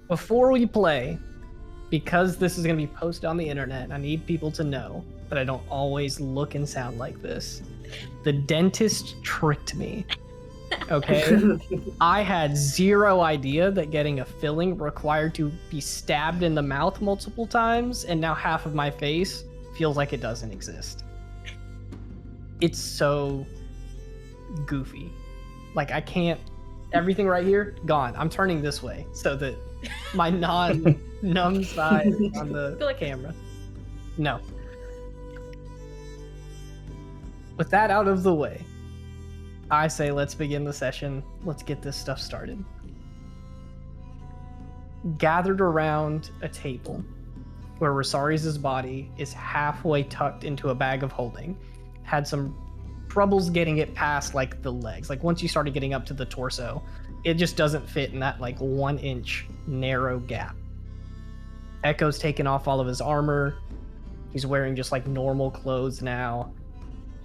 Before we play, because this is going to be posted on the internet, and I need people to know that I don't always look and sound like this. The dentist tricked me. Okay? I had zero idea that getting a filling required to be stabbed in the mouth multiple times, and now half of my face feels like it doesn't exist. It's so goofy. Like, I can't... Everything right here, gone. I'm turning this way so that my non-numb side is on the camera. No. With that out of the way, I say let's begin the session. Let's get this stuff started. Gathered around a table where Rosari's body is halfway tucked into a bag of holding, had some troubles getting it past like the legs. Like once you started getting up to the torso, it just doesn't fit in that like 1 inch narrow gap. Echo's taken off all of his armor. He's wearing just like normal clothes now.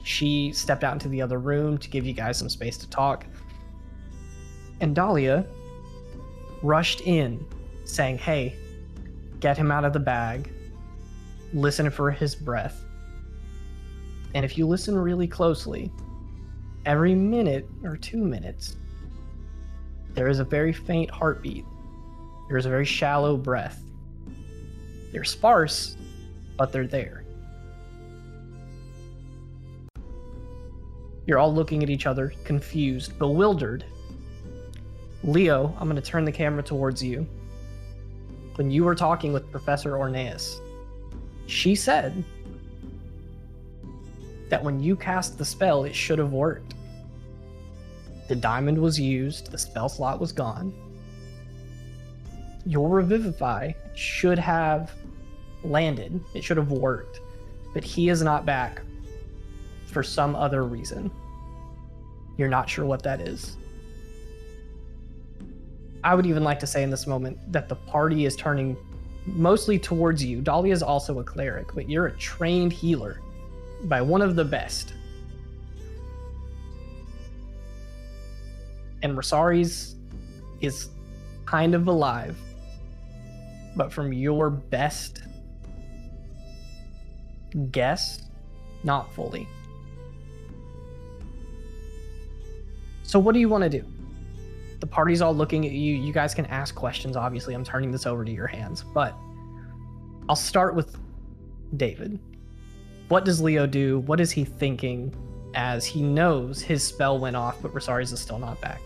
She stepped out into the other room to give you guys some space to talk. And Dahlia rushed in saying, hey, get him out of the bag. Listen for his breath. And if you listen really closely, every minute or 2 minutes, there is a very faint heartbeat. There is a very shallow breath. They're sparse, but they're there. You're all looking at each other, confused, bewildered. Leo, I'm going to turn the camera towards you. When you were talking with Professor Orneas, she said that when you cast the spell, it should have worked. The diamond was used, the spell slot was gone. Your Revivify should have landed, it should have worked, but he is not back for some other reason. You're not sure what that is. I would even like to say in this moment that the party is turning mostly towards you. Dahlia is also a cleric, but you're a trained healer by one of the best. And Rosari's is kind of alive, but from your best guess, not fully. So what do you want to do? The party's all looking at you. You guys can ask questions, obviously. I'm turning this over to your hands, but I'll start with David. What does Leo do? What is he thinking as he knows his spell went off, but Rosari's is still not back?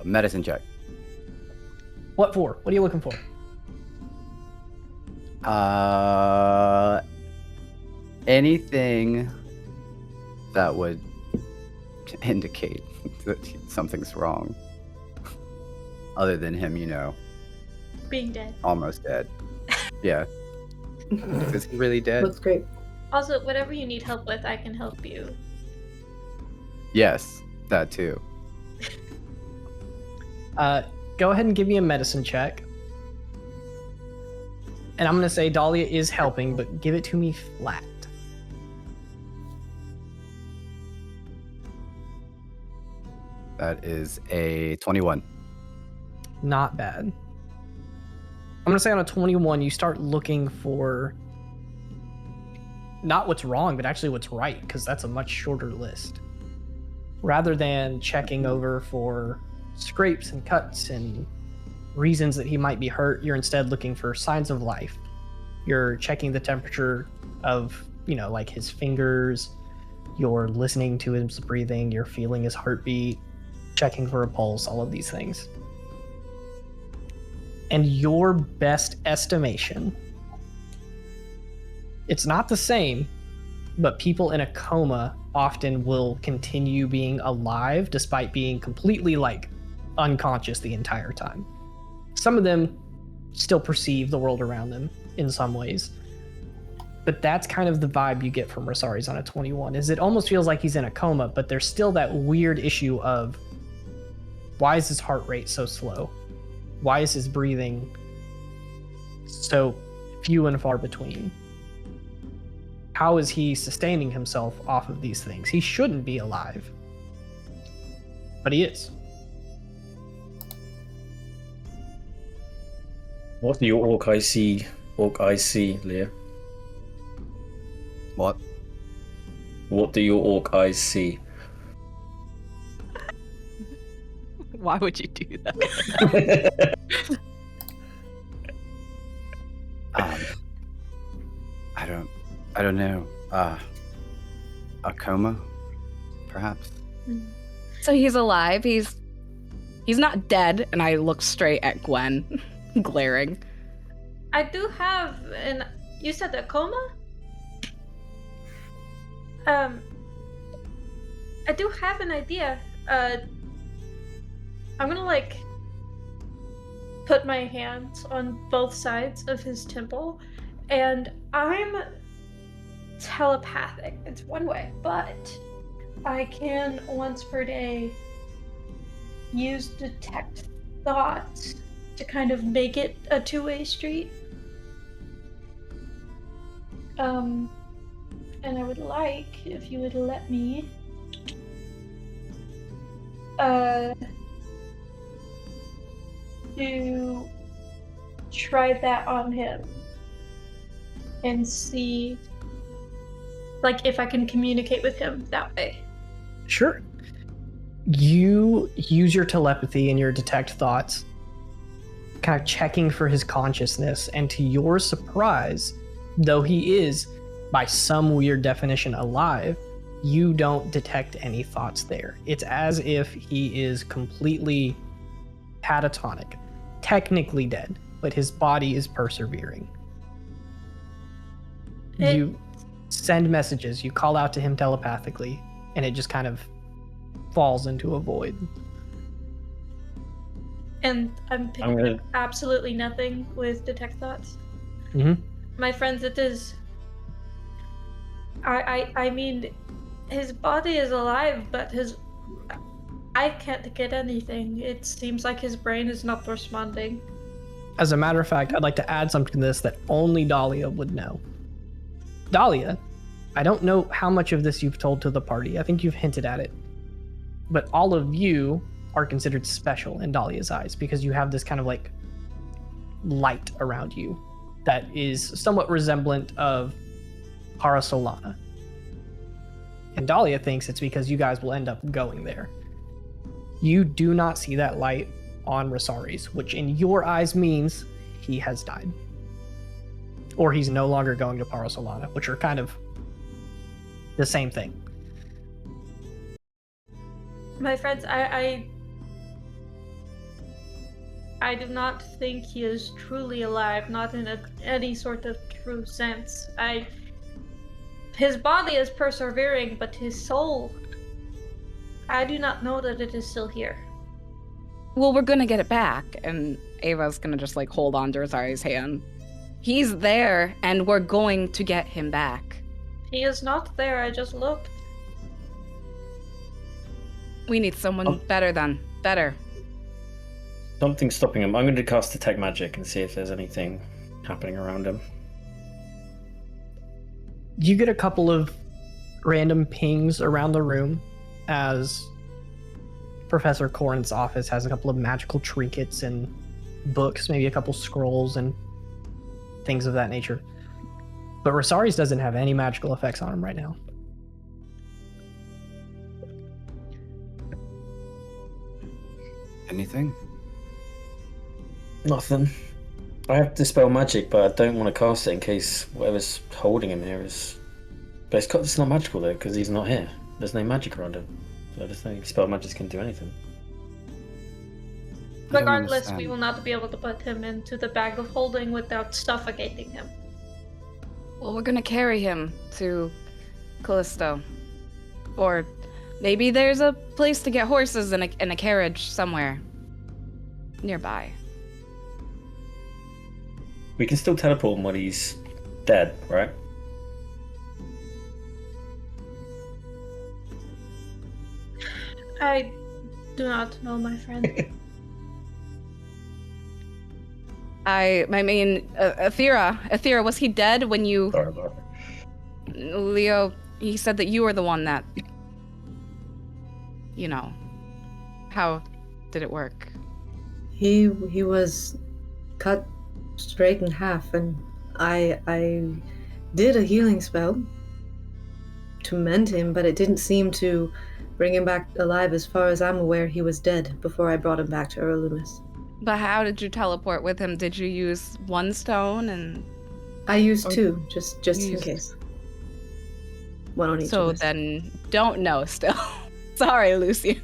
Medicine check. What for? What are you looking for? Anything that would indicate that something's wrong. Other than him, being dead. Almost dead. Yeah. Is he really dead? Looks great. Also, whatever you need help with, I can help you. Yes, that too. Go ahead and give me a medicine check. And I'm going to say Dahlia is helping, but give it to me flat. That is a 21. Not bad. I'm going to say on a 21, you start looking for not what's wrong, but actually what's right, because that's a much shorter list. Rather than checking over for scrapes and cuts and reasons that he might be hurt, you're instead looking for signs of life. You're checking the temperature of, like his fingers. You're listening to his breathing. You're feeling his heartbeat, checking for a pulse, all of these things. And your best estimation, it's not the same, but people in a coma often will continue being alive despite being completely unconscious the entire time. Some of them still perceive the world around them in some ways. But that's kind of the vibe you get from Rosari's on a 21, is it almost feels like he's in a coma, but there's still that weird issue of why is his heart rate so slow? Why is his breathing so few and far between? How is he sustaining himself off of these things? He shouldn't be alive, but he is. What do your orc eyes see, Leah? What? What do your orc eyes see? Why would you do that? I don't know. A coma, perhaps. So he's alive. He's not dead. And I look straight at Gwen, glaring. I do have an. You said a coma? I do have an idea. I'm gonna like put my hands on both sides of his temple, and I'm telepathic. It's one way, but I can once per day use detect thoughts to kind of make it a two-way street. And I would like if you would let me to try that on him and see like if I can communicate with him that way. Sure. You use your telepathy and your detect thoughts, kind of checking for his consciousness, and to your surprise, though he is, by some weird definition, alive, you don't detect any thoughts there. It's as if he is completely catatonic, technically dead, but his body is persevering. You send messages, you call out to him telepathically, and it just kind of falls into a void. And I'm picking up absolutely nothing with detect thoughts. Mm-hmm. My friends, it is. I mean, his body is alive, but I can't get anything. It seems like his brain is not responding. As a matter of fact, I'd like to add something to this that only Dahlia would know. Dahlia, I don't know how much of this you've told to the party. I think you've hinted at it. But all of you are considered special in Dahlia's eyes because you have this kind of like light around you that is somewhat resemblant of Parasolana. And Dahlia thinks it's because you guys will end up going there. You do not see that light on Rosaris, which in your eyes means he has died. Or he's no longer going to Parasolana, which are kind of the same thing. My friends, I do not think he is truly alive, not in any sort of true sense. His body is persevering, but his soul, I do not know that it is still here. Well, we're gonna get it back, and Ava's gonna just like hold on to Rosari's hand. He's there, and we're going to get him back. He is not there, I just looked. We need someone better then. Better. Something's stopping him. I'm going to cast Detect Magic and see if there's anything happening around him. You get a couple of random pings around the room as Professor Corrin's office has a couple of magical trinkets and books, maybe a couple scrolls and things of that nature. But Rosaris doesn't have any magical effects on him right now. Anything? Nothing. I have Dispel Magic, but I don't want to cast it in case whatever's holding him here is... But it's not magical though, because he's not here. There's no magic around him. So I just think Dispel Magic can do anything. Regardless, we will not be able to put him into the bag of holding without suffocating him. Well, we're gonna carry him to Callisto. Or maybe there's a place to get horses in a carriage somewhere nearby. We can still teleport him when he's dead, right? I do not know, my friend. I mean, Athera, was he dead when you... Sorry about it. Leo, he said that you were the one that... You know. How did it work? He was cut straight in half, and I did a healing spell to mend him, but it didn't seem to bring him back alive. As far as I'm aware, he was dead before I brought him back to Erlumis. But how did you teleport with him? Did you use one stone and... I used two, just in used- case. One on each So of us. then, don't know still. Sorry, Lucy.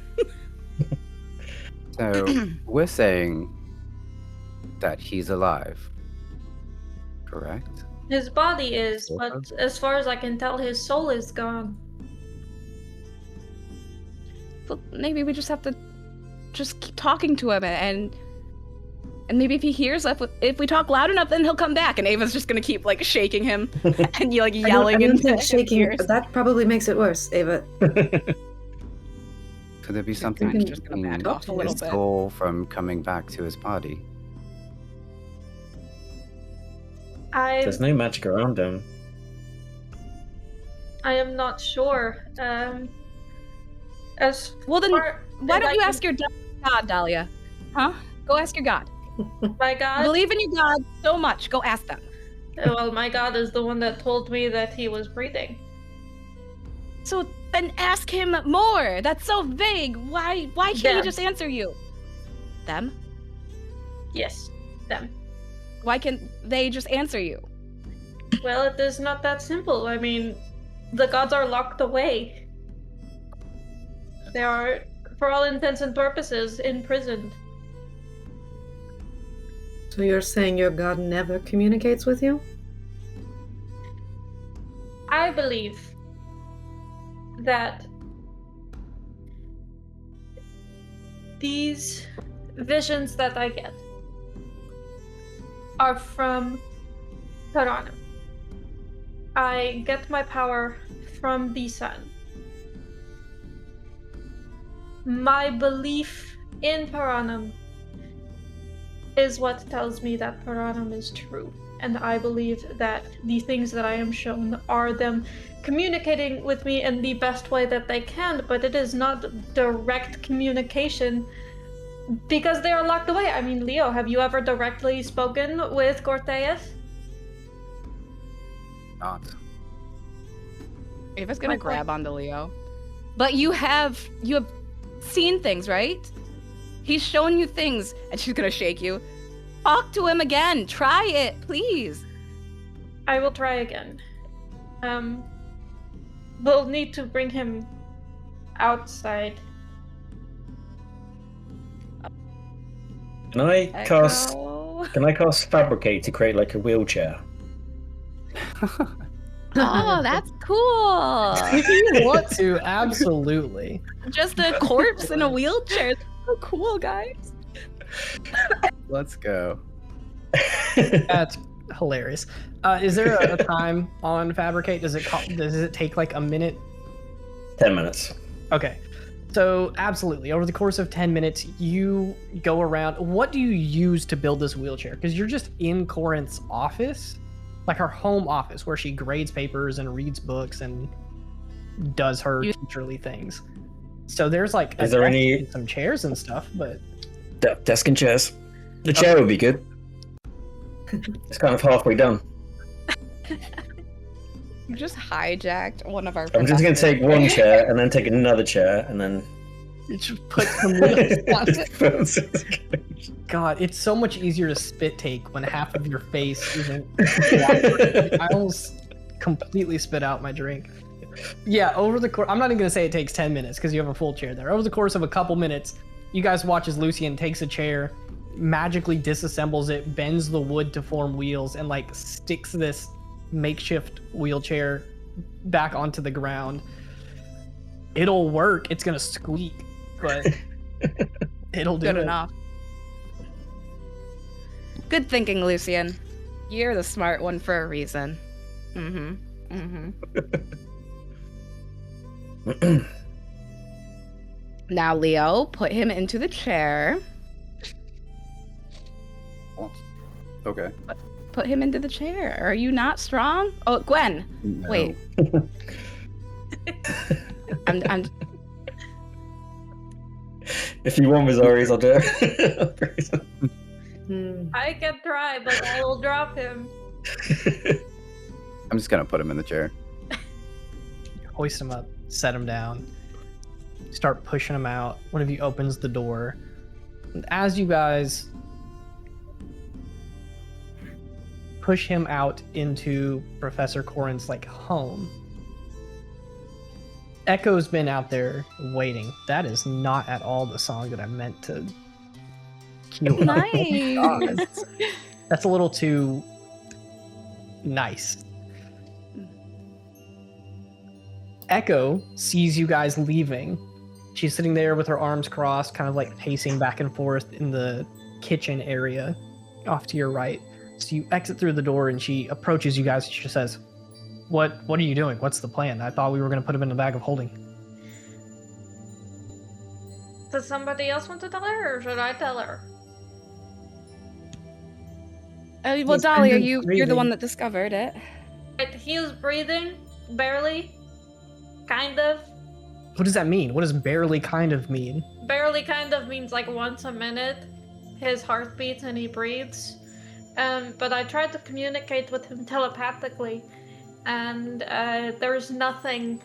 So we're saying that he's alive, correct? His body is, Soul but has it? as far as I can tell, his soul is gone. But maybe we just have to just keep talking to him, and maybe if he hears us, if we talk loud enough, then he'll come back. And Ava's just gonna keep like shaking him and like yelling I don't into think his shaking. ears. That probably makes it worse, Ava. Could there be something I'm just gonna back keeping off a little his bit. soul from coming back to his body? There's no magic around him. I am not sure. As Well, then far why as don't I you can- ask your God, Dahlia? Huh? Go ask your God. my God? Believe in your God so much. Go ask them. Well, my God is the one that told me that he was breathing. So then ask him more. That's so vague. Why can't he Them. just answer you? Them? Yes, them. Why can't they just answer you? Well, it is not that simple. I mean, the gods are locked away. They are, for all intents and purposes, imprisoned. So you're saying your god never communicates with you? I believe that these visions that I get are from Paranum. I get my power from the sun. My belief in Paranum is what tells me that Paranum is true. And I believe that the things that I am shown are them communicating with me in the best way that they can, but it is not direct communication because they are locked away. I mean, Leo, have you ever directly spoken with Gorteus? Not. Ava's gonna My grab onto Leo. But you have seen things, right? He's shown you things, and she's gonna shake you. Talk to him again. Try it, please. I will try again. We'll need to bring him outside. Can I cast? Echo. Can I cast fabricate to create like a wheelchair? Oh, that's cool. If you want to, absolutely. Just a corpse in a wheelchair. That's so cool, guys. Let's go. That's hilarious. Is there a time on fabricate? Does it take like a minute? 10 minutes. Okay. So absolutely, over the course of 10 minutes, you go around. What do you use to build this wheelchair? Because you're just in Corinth's office, like her home office, where she grades papers and reads books and does her teacherly things. So there's like Is there desk any- and some chairs and stuff, but Desk and chairs. The chair would be good. It's kind of halfway done. You just hijacked one of our. I'm just going to take one chair and then take another chair and then. you just put some wheels on it. God, it's so much easier to spit take when half of your face isn't cooperating. I almost completely spit out my drink. Yeah, over the course, I'm not even gonna say it takes 10 minutes because you have a full chair there. Over the course of a couple minutes, you guys watch as Lucian takes a chair, magically disassembles it, bends the wood to form wheels, and like sticks this makeshift wheelchair back onto the ground. It'll work. It's gonna squeak, but it'll do Good it. enough. Good thinking, Lucian. You're the smart one for a reason. Now, Leo, put him into the chair. Okay. Put him into the chair. Are you not strong? Oh, Gwen. No. Wait. I'm If you want Missouri's, I'll do it. I can try, but I will drop him. I'm just gonna put him in the chair. Hoist him up, set him down, start pushing him out. One of you opens the door. And as you guys push him out into Professor Corin's home, Echo's been out there waiting. That is not at all the song that I meant to cue up. Nice. That's a little too nice. Echo sees you guys leaving. She's sitting there with her arms crossed, kind of pacing back and forth in the kitchen area off to your right. So you exit through the door and she approaches you guys and she says, What are you doing? What's the plan? I thought we were going to put him in a bag of holding. Does somebody else want to tell her, or should I tell her? Well, He's Dahlia, kind of you're the breathing. one that discovered it. He was breathing, barely, kind of. What does that mean? What does barely kind of mean? Barely kind of means once a minute. His heart beats and he breathes. But I tried to communicate with him telepathically, and there's nothing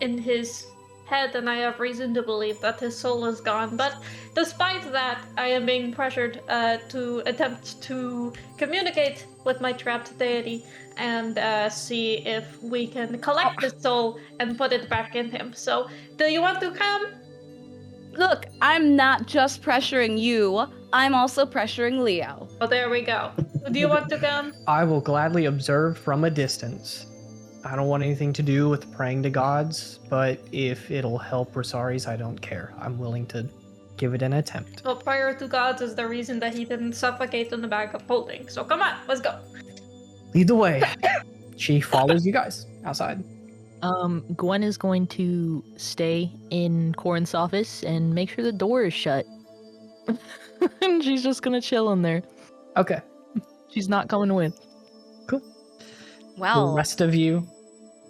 in his head, and I have reason to believe that his soul is gone. But despite that, I am being pressured to attempt to communicate with my trapped deity and see if we can collect his soul and put it back in him. So, do you want to come? Look, I'm not just pressuring you, I'm also pressuring Leo. Oh, there we go. Do you want to come? I will gladly observe from a distance. I don't want anything to do with praying to gods, but if it'll help Rosaries, I don't care. I'm willing to give it an attempt. Well, prayer to gods is the reason that he didn't suffocate in the bag of holding. So come on, let's go. Lead the way. She follows you guys outside. Gwen is going to stay in Corin's office and make sure the door is shut. And she's just gonna chill in there. Okay. She's not coming with. The Well, rest of you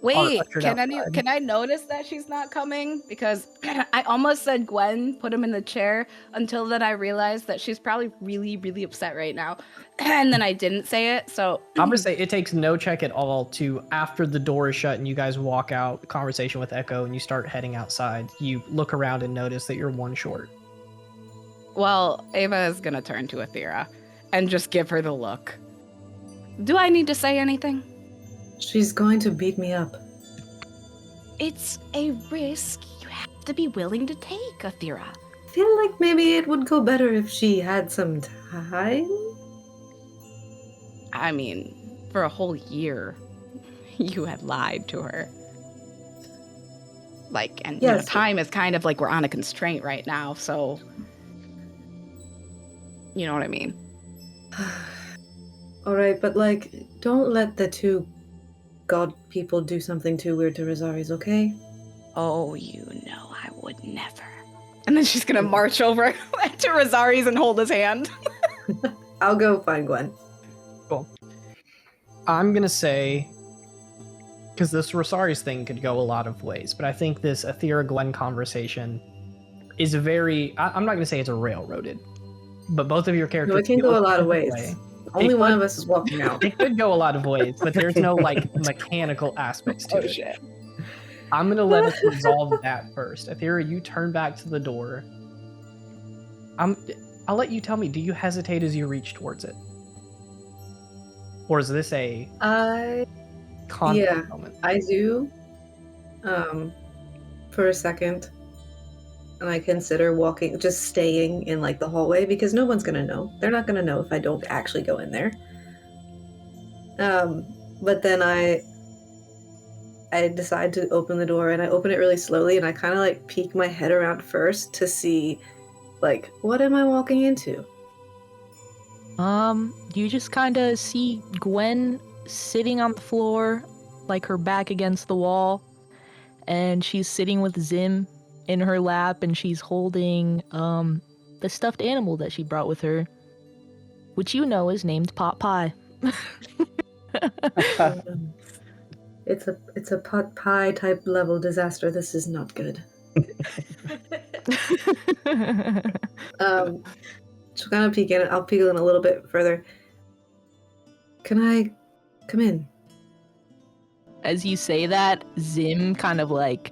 wait, ushered can outside. I notice that she's not coming? Because I almost said Gwen, put him in the chair, until then I realized that she's probably really, really upset right now. And then I didn't say it, so... I'm gonna say it takes no check at all to, after the door is shut and you guys walk out, conversation with Echo, and you start heading outside, you look around and notice that you're one short. Well, Ava is gonna turn to Athera and just give her the look. Do I need to say anything? She's going to beat me up. It's a risk you have to be willing to take, Athera. I feel like maybe it would go better if she had some time. I mean, for a whole year, you had lied to her. And you know, Yes. time is kind of we're on a constraint right now, so... You know what I mean? Alright, but don't let the two god people do something too weird to Rosaries, okay? Oh, you know I would never. And then she's gonna march over to Rosaries and hold his hand. I'll go find Gwen. Cool. I'm gonna say, because this Rosaries thing could go a lot of ways, but I think this Athera Gwen conversation is a very, I'm not gonna say it's a railroaded, but both of your characters No, it can feel go a lot of certain ways. way. Only It one could- of us is walking out. It could go a lot of ways, but there's no mechanical aspects to it. shit. I'm gonna let us resolve that first. Athera, you turn back to the door. I'll let you tell me, do you hesitate as you reach towards it? Or is this a conflict Yeah. moment? I do. For a second. And I consider just staying in the hallway because no one's gonna know. They're not gonna know if I don't actually go in there. But then I decide to open the door and I open it really slowly and I kind of peek my head around first to see what am I walking into? You just kind of see Gwen sitting on the floor, her back against the wall, and she's sitting with Zim in her lap, and she's holding the stuffed animal that she brought with her, which you know is named Pot Pie. It's a pot pie type level disaster. This is not good. she'll kind of peek in. I'll peek in a little bit further. Can I come in? As you say that, Zim kind of like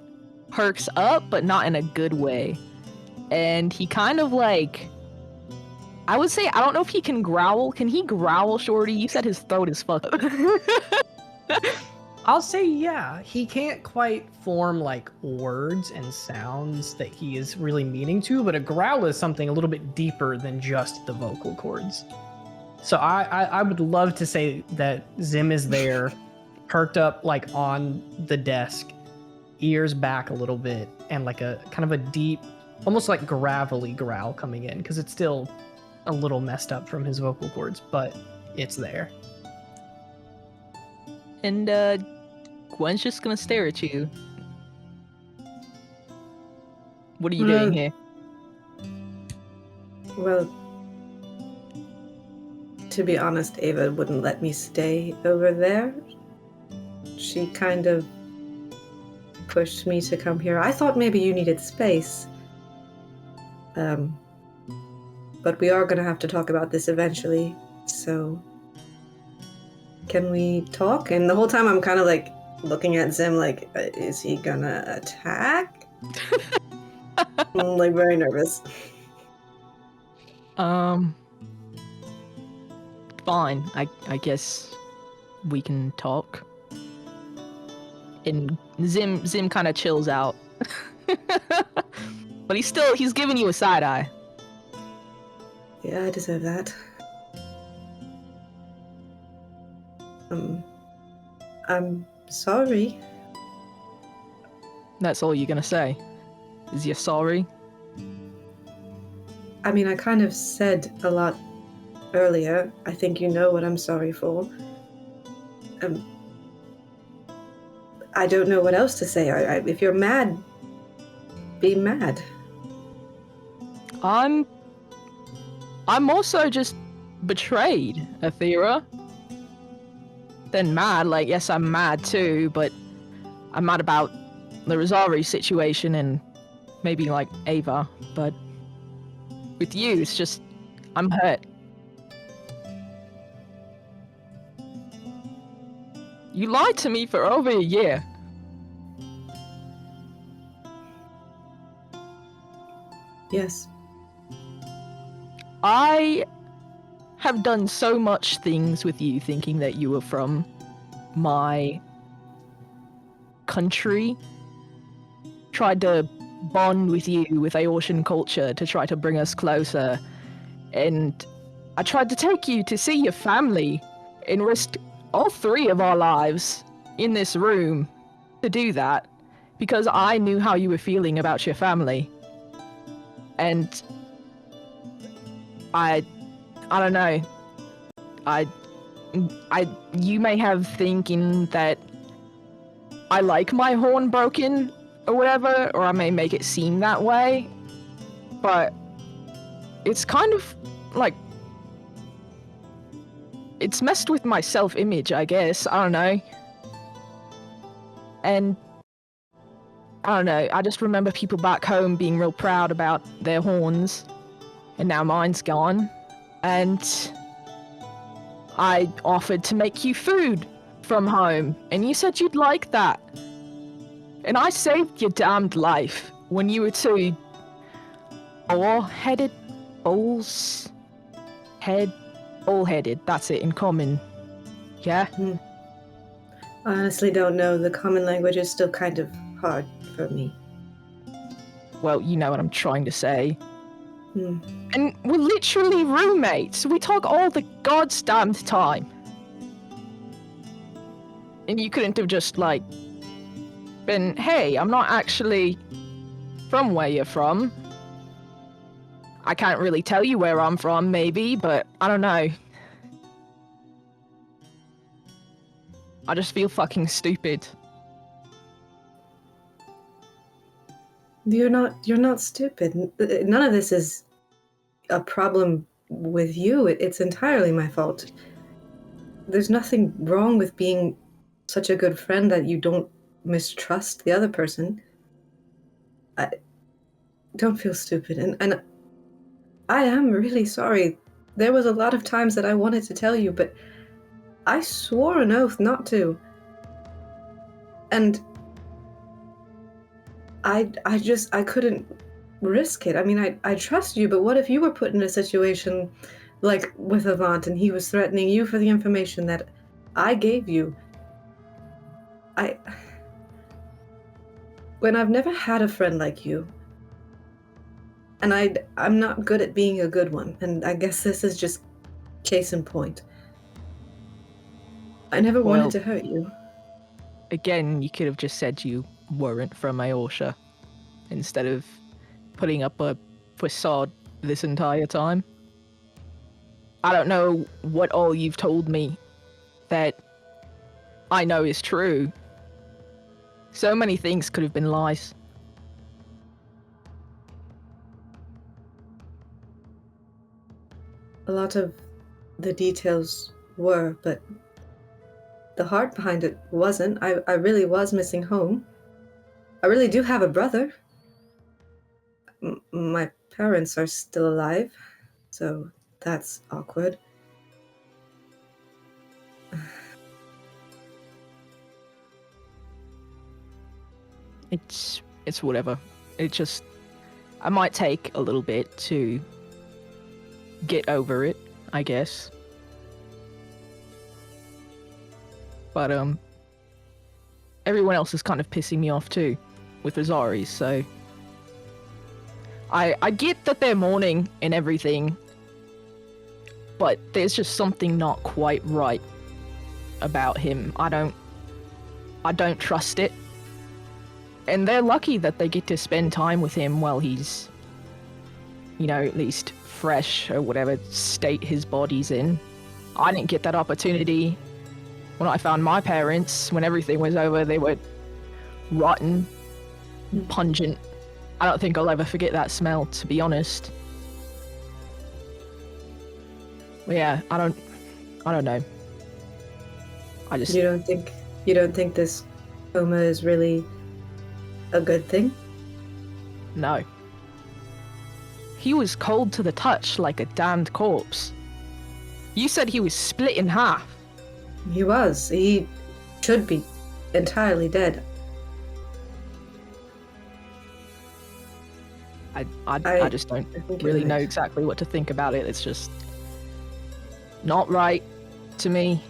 perks up, but not in a good way. And he kind of like, I would say, I don't know if he can growl. Can he growl, Shorty? You said his throat is fucked up. I'll say yeah. He can't quite form like words and sounds that he is really meaning to, but a growl is something a little bit deeper than just the vocal cords. So I would love to say that Zim is there, perked up like on the desk, ears back a little bit, and like a kind of a deep, almost like gravelly growl coming in, because it's still a little messed up from his vocal cords, but it's there. And Gwen's just gonna stare at you. What are you doing here? Well, to be honest, Ava wouldn't let me stay over there. She kind of pushed me to come here. I thought maybe you needed space. But we are going to have to talk about this eventually, so can we talk? And the whole time I'm kind of like looking at Zim like, is he gonna attack? I'm like very nervous. Fine. I guess we can talk. And Zim kind of chills out. But he's giving you a side eye. Yeah, I deserve that. I'm sorry. That's all you're gonna say? Is you're sorry? I mean, I kind of said a lot earlier. I think you know what I'm sorry for. I don't know what else to say. If you're mad, be mad. I'm also just betrayed, Athera. Then mad, like, yes, I'm mad too, but I'm mad about the Rosari situation and maybe, like, Ava, but with you, it's just, I'm hurt. You lied to me for over a year. Yes. I have done so much things with you thinking that you were from my country. Tried to bond with you with Aortian culture to try to bring us closer. And I tried to take you to see your family and risk all 3 of our lives in this room to do that because I knew how you were feeling about your family. And I don't know. You may have thinking that I like my horn broken or whatever, or I may make it seem that way, but it's kind of like it's messed with my self-image, I guess. I don't know. And I don't know. I just remember people back home being real proud about their horns, and now mine's gone. And I offered to make you food from home, and you said you'd like that. And I saved your damned life when you were 2 bull-headed, bull-headed, that's it, in common. Yeah? I honestly don't know. The common language is still kind of hard for me. Well, you know what I'm trying to say. Hmm. And we're literally roommates. We talk all the goddamn time. And you couldn't have just, like, been, hey, I'm not actually from where you're from. I can't really tell you where I'm from, maybe, but I don't know. I just feel fucking stupid. You're not stupid. None of this is a problem with you. It's entirely my fault. There's nothing wrong with being such a good friend that you don't mistrust the other person. I don't feel stupid, and I am really sorry. There was a lot of times that I wanted to tell you, but I swore an oath not to. And I couldn't risk it. I mean, I trust you, but what if you were put in a situation like with Avant and he was threatening you for the information that I gave you? When I've never had a friend like you, and I'm not good at being a good one, and I guess this is just case in point. I never wanted to hurt you. Again, you could have just said you weren't from Aorsha instead of putting up a facade this entire time. I don't know what all you've told me that I know is true. So many things could have been lies. A lot of the details were, but the heart behind it wasn't. I really was missing home. I really do have a brother. My parents are still alive, so that's awkward. It's whatever. I might take a little bit to get over it, I guess. But everyone else is kind of pissing me off too with Rosaries, so I get that they're mourning and everything, but there's just something not quite right about him. I don't trust it. And they're lucky that they get to spend time with him while he's, at least fresh or whatever state his body's in. I didn't get that opportunity when I found my parents. When everything was over, they were rotten, pungent. I don't think I'll ever forget that smell, to be honest. But yeah, I don't know. You don't think this coma is really a good thing? No. He was cold to the touch like a damned corpse. You said he was split in half. He was. He should be entirely dead. I just don't really know exactly what to think about it. It's just not right to me.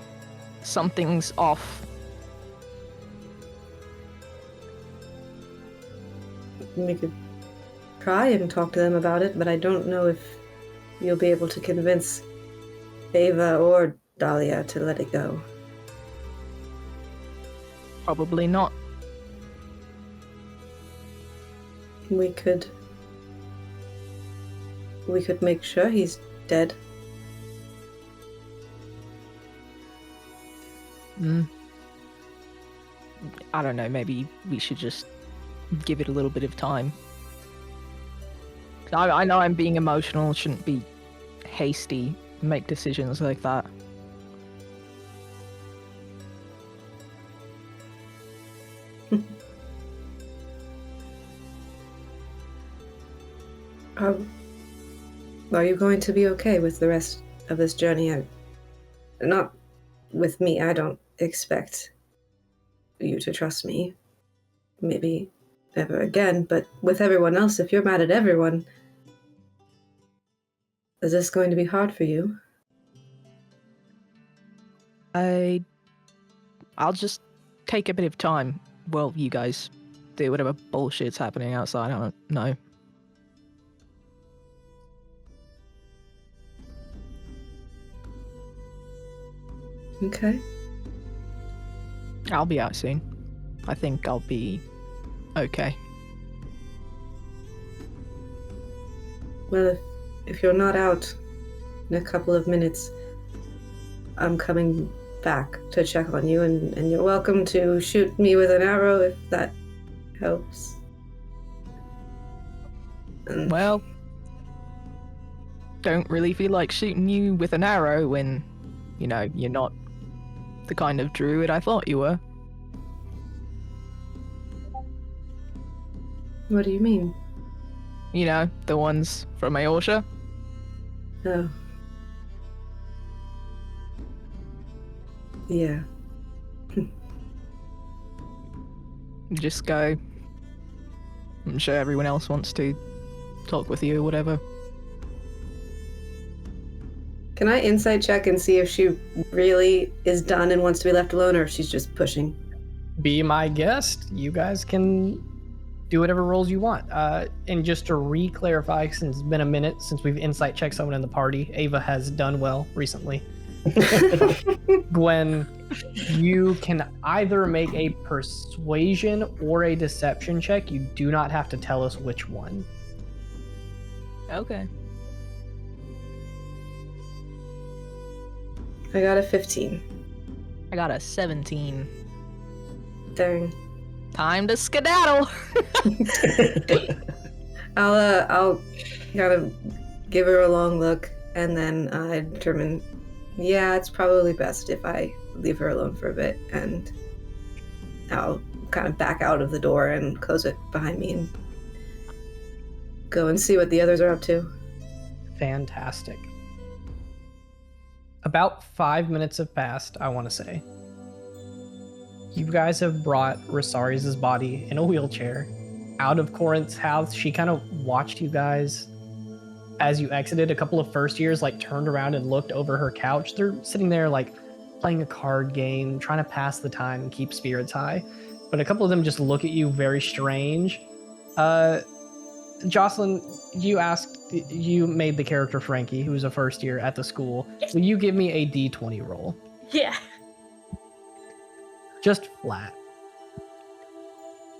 Something's off. We could try and talk to them about it, but I don't know if you'll be able to convince Ava or Dahlia to let it go. Probably not. We could make sure he's dead. I don't know, maybe we should just give it a little bit of time. I know I'm being emotional, shouldn't be hasty, make decisions like that. Are you going to be okay with the rest of this journey? Not with me, I don't expect you to trust me. Maybe never again, but with everyone else, if you're mad at everyone, is this going to be hard for you? I'll just take a bit of time while you guys do whatever bullshit's happening outside. I don't know. Okay. I'll be out soon. I think I'll be okay. Well, if you're not out in a couple of minutes, I'm coming back to check on you, and you're welcome to shoot me with an arrow if that helps. Well, don't really feel like shooting you with an arrow when, you're not the kind of druid I thought you were. What do you mean? The ones from Aorsha. Oh. Yeah. Just go. I'm sure everyone else wants to talk with you or whatever. Can I insight check and see if she really is done and wants to be left alone, or if she's just pushing? Be my guest. You guys can do whatever roles you want. And just to re-clarify, since it's been a minute since we've insight checked someone in the party, Ava has done well recently. Gwen, you can either make a persuasion or a deception check. You do not have to tell us which one. Okay. I got a 15. I got a 17. Dang. Time to skedaddle. I'll kind of give her a long look, and then I determine, yeah, it's probably best if I leave her alone for a bit, and I'll kind of back out of the door and close it behind me and go and see what the others are up to. Fantastic. About 5 minutes have passed, I want to say. You guys have brought Rosari's body in a wheelchair out of Corinth's house. She kind of watched you guys as you exited. A couple of first years like turned around and looked over her couch. They're sitting there like playing a card game, trying to pass the time and keep spirits high. But a couple of them just look at you very strange. Jocelyn, you made the character Frankie, who was a first year at the school. Will you give me a D20 roll? Yeah. Just flat.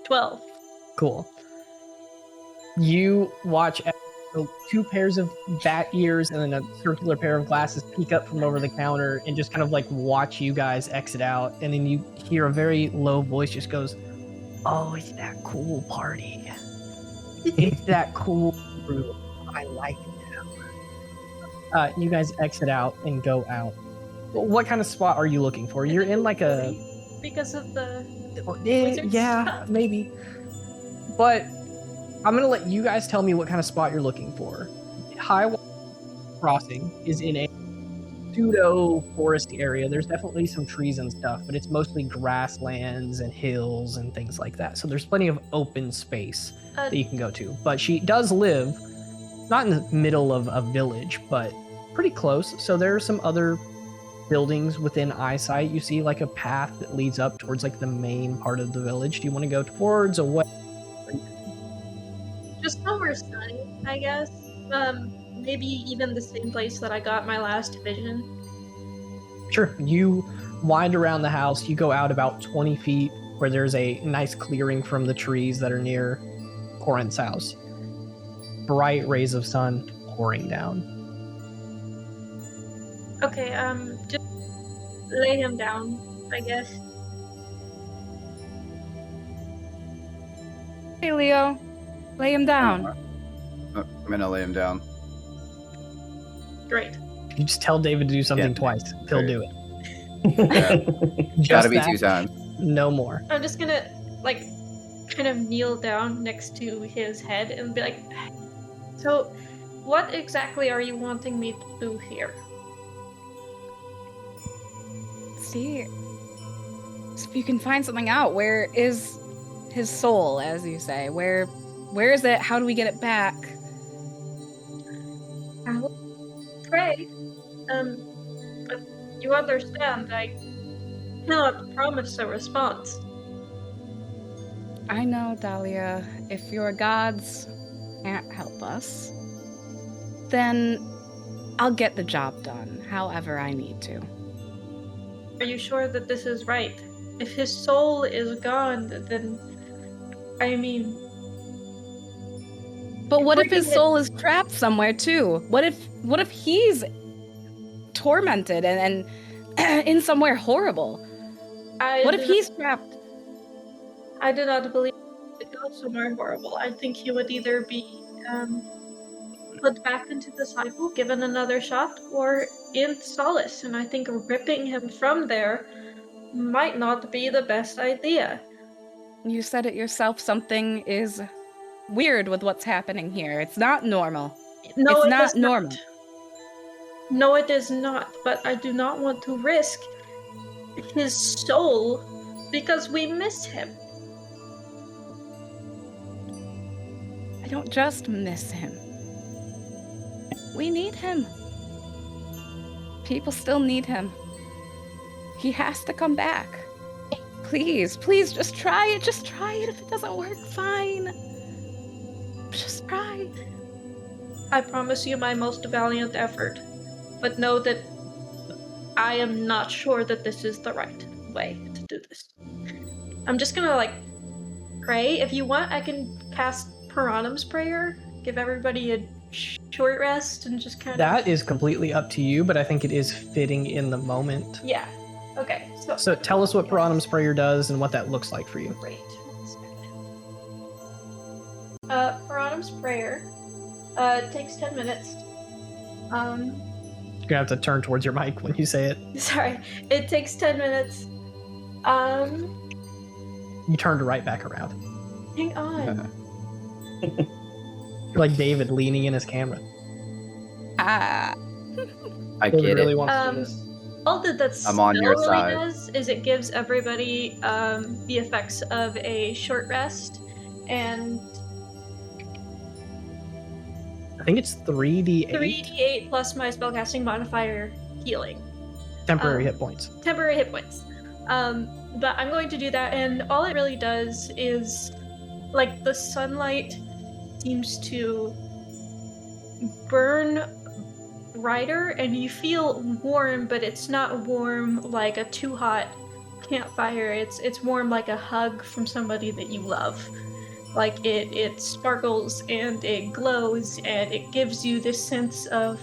12. Cool. You watch two pairs of bat ears and then a circular pair of glasses peek up from over the counter and just kind of like watch you guys exit out. And then you hear a very low voice just goes, "Oh, it's that cool party. It's that cool group. I like them." You guys exit out and go out. What kind of spot are you looking for? You're in like a... Because of the... Yeah, stuff. maybe. But I'm going to let you guys tell me what kind of spot you're looking for. High Crossing is in a pseudo forest area. There's definitely some trees and stuff, but it's mostly grasslands and hills and things like that. So there's plenty of open space that you can go to. But she does live not in the middle of a village, but pretty close. So there are some other buildings within eyesight. You see like a path that leads up towards like the main part of the village. Do you want to go towards or what? Just somewhere sunny, I guess. Maybe even the same place that I got my last vision. Sure. You wind around the house. You go out about 20 feet where there's a nice clearing from the trees that are near Corinth's house. Bright rays of sun pouring down. Okay, just lay him down, I guess. Hey, Leo. Lay him down. I'm gonna lay him down. Great. You just tell David to do something Yeah. twice. He'll Great. do it. Yeah, Just gotta be that, 2 times. no more. I'm just gonna, like, kind of kneel down next to his head and be like, so, what exactly are you wanting me to do here? See if you can find something out. Where is his soul, as you say? Where is it? How do we get it back? I will pray. But you understand, I cannot promise a response. I know, Dahlia. If your gods can't help us, then I'll get the job done, however I need to. Are you sure that this is right? If his soul is gone, then... I mean... But what if Bringing his it- soul is trapped somewhere too? What if he's tormented and in somewhere horrible? What if he's trapped? I do not believe it goes somewhere horrible. I think he would either be put back into the cycle, given another shot, or in solace. And I think ripping him from there might not be the best idea. You said it yourself, something is weird with what's happening here. It's not normal. No, It's it not is normal. No, it is not, but I do not want to risk his soul because we miss him. I don't just miss him. We need him. People still need him. He has to come back. Please, please, just try it. Just try it. If it doesn't work, fine. Just try. I promise you my most valiant effort, but know that I am not sure that this is the right way to do this. I'm just gonna, like, pray. If you want, I can cast Piranham's Prayer, give everybody a short rest, and just kind of... That is completely up to you, but I think it is fitting in the moment. Yeah. Okay, So tell us what Piranham's Prayer does and what that looks like for you. Great. Piranham's Prayer takes 10 minutes. You're gonna have to turn towards your mic when you say it. Sorry. It takes 10 minutes. You turned right back around. Hang on. You're like David leaning in his camera. Ah. I David get really it. wants to do this. All that I'm on your really side. does is it gives everybody the effects of a short rest, and I think it's 3d8 3d8 plus my spellcasting modifier healing. temporary hit points. Temporary hit points. But I'm going to do that, and all it really does is, like, the sunlight seems to burn brighter, and you feel warm, but it's not warm like a too hot campfire. It's warm like a hug from somebody that you love. Like, it sparkles and it glows, and it gives you this sense of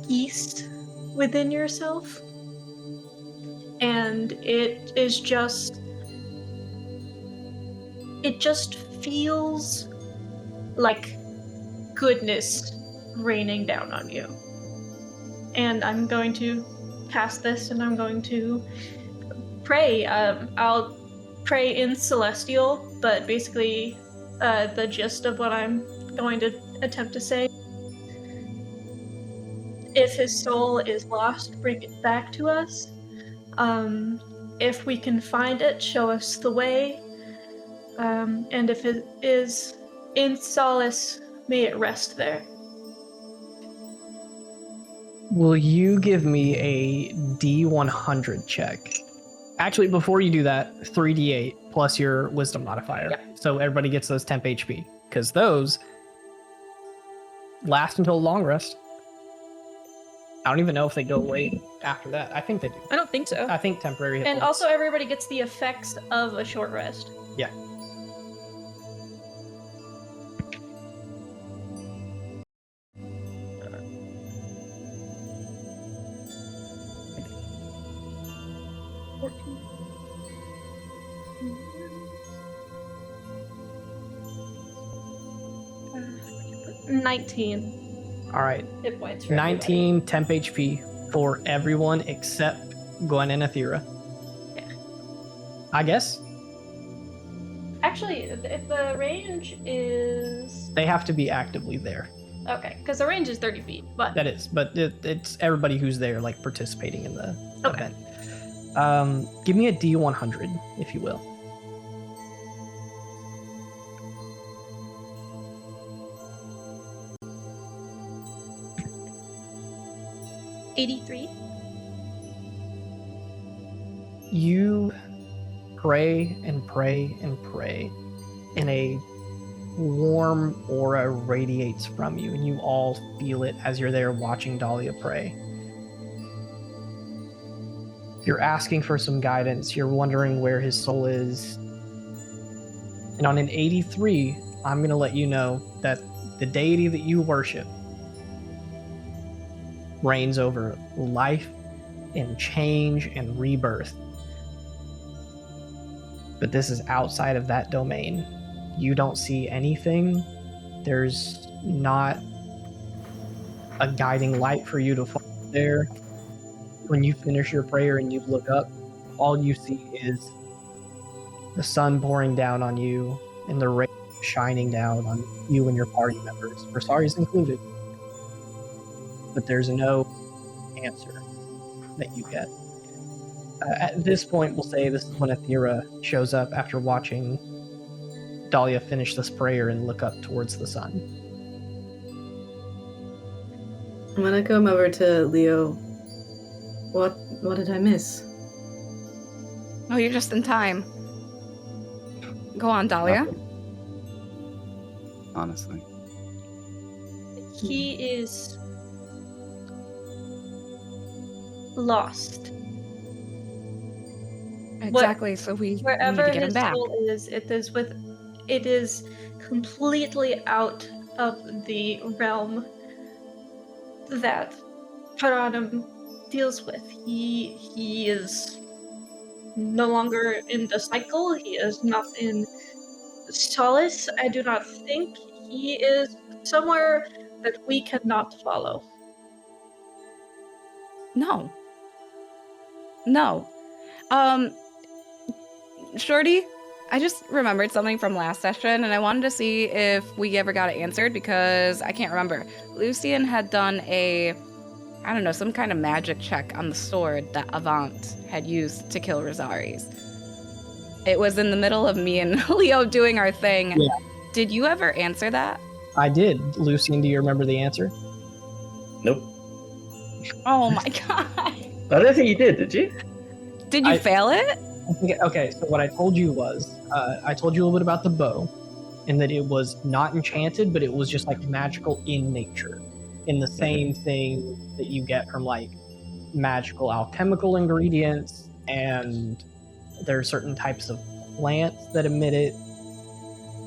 peace within yourself. And it just feels like goodness raining down on you. And I'm going to cast this, and I'm going to pray. I'll pray in Celestial, but basically the gist of what I'm going to attempt to say: if his soul is lost, bring it back to us. If we can find it, show us the way. And if it is in solace, may it rest there. Will you give me a D100 check? Actually, before you do that, 3d8 plus your wisdom modifier. Yeah. So everybody gets those temp HP, because those last until long rest. I don't even know if they go away after that. I think they do. I don't think so. I think temporary hit And points. also, everybody gets the effects of a short rest. Yeah. Uh, 19 All right. hit points for 19 temp HP for everyone except Gwen and Athera. Yeah. I guess everybody. Actually, if the range is... they have to be actively there. Okay, because the range is 30 feet, but... That is, but it's everybody who's there, like, participating in the Okay. event. Give me a D100, if you will. 83. You pray and pray and pray, and a warm aura radiates from you, and you all feel it as you're there watching Dahlia pray. You're asking for some guidance, you're wondering where his soul is. And on an 83, I'm going to let you know that the deity that you worship reigns over life and change and rebirth. But this is outside of that domain. You don't see anything. There's not a guiding light for you to follow there. When you finish your prayer and you look up, all you see is the sun pouring down on you and the rain shining down on you and your party members, Rosaries included. but there's no answer that you get. At this point, we'll say this is when Athera shows up after watching Dahlia finish this prayer and look up towards the sun. I'm gonna come over to Leo. What did I miss? Oh, you're just in time. Go on, Dahlia. Nothing. Honestly. He is lost. Exactly. So we need Wherever to get him his back. soul is, it is completely out of the realm that Paranum deals with. He is no longer in the cycle. He is not in Solace. I do not think he is somewhere that we cannot follow. No. Shorty, I just remembered something from last session, and I wanted to see if we ever got it answered because I can't remember. Lucian had done some kind of magic check on the sword that Avant had used to kill Rosaries. It was in the middle of me and Leo doing our thing. Yeah. Did you ever answer that? I did. Lucian, do you remember the answer? Nope. Oh my god. I don't think you did you? Did you I- fail it? Okay, so what I told you was, I told you a little bit about the bow, and that it was not enchanted, but it was just like magical in nature, in the same thing that you get from like magical alchemical ingredients, and there are certain types of plants that emit it,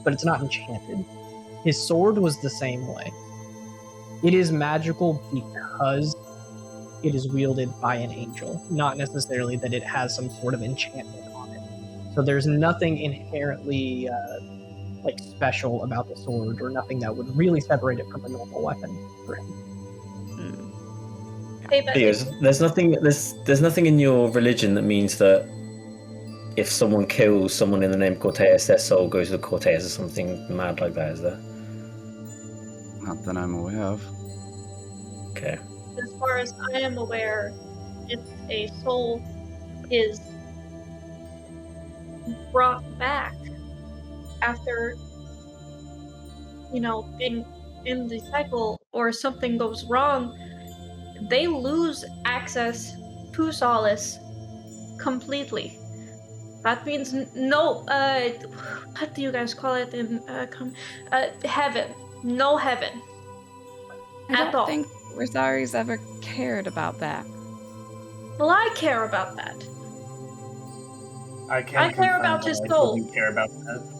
but it's not enchanted. His sword was the same way. It is magical because it is wielded by an angel, not necessarily that it has some sort of enchantment on it. So there's nothing inherently special about the sword, or nothing that would really separate it from a normal weapon for him. Hey, but There's nothing in your religion that means that if someone kills someone in the name of Cortez, their soul goes to Cortez or something mad like that, is there? Not that I'm aware of. Okay. as far as I am aware, if a soul is brought back after, being in the cycle, or something goes wrong, they lose access to Solace completely. That means no, what do you guys call it in heaven? No heaven. I At don't all. think Rosari's ever cared about that. Well, I care about that. I care confirm about that his I soul. totally care about that.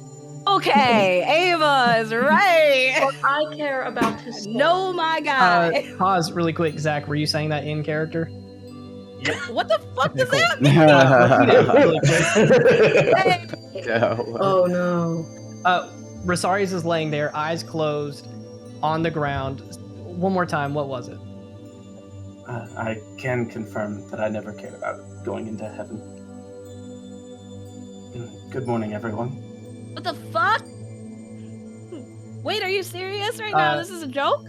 Okay, Ava is right. Well, I care about his soul. No, my guy. Pause really quick, Zach. Were you saying that in character? What the fuck does Cool. that mean? Really quick. No. Oh no. Rosaries is laying there, eyes closed, on the ground. One more time, what was it? I can confirm that I never cared about going into heaven. Good morning, everyone. What the fuck? Wait, are you serious right now? This is a joke?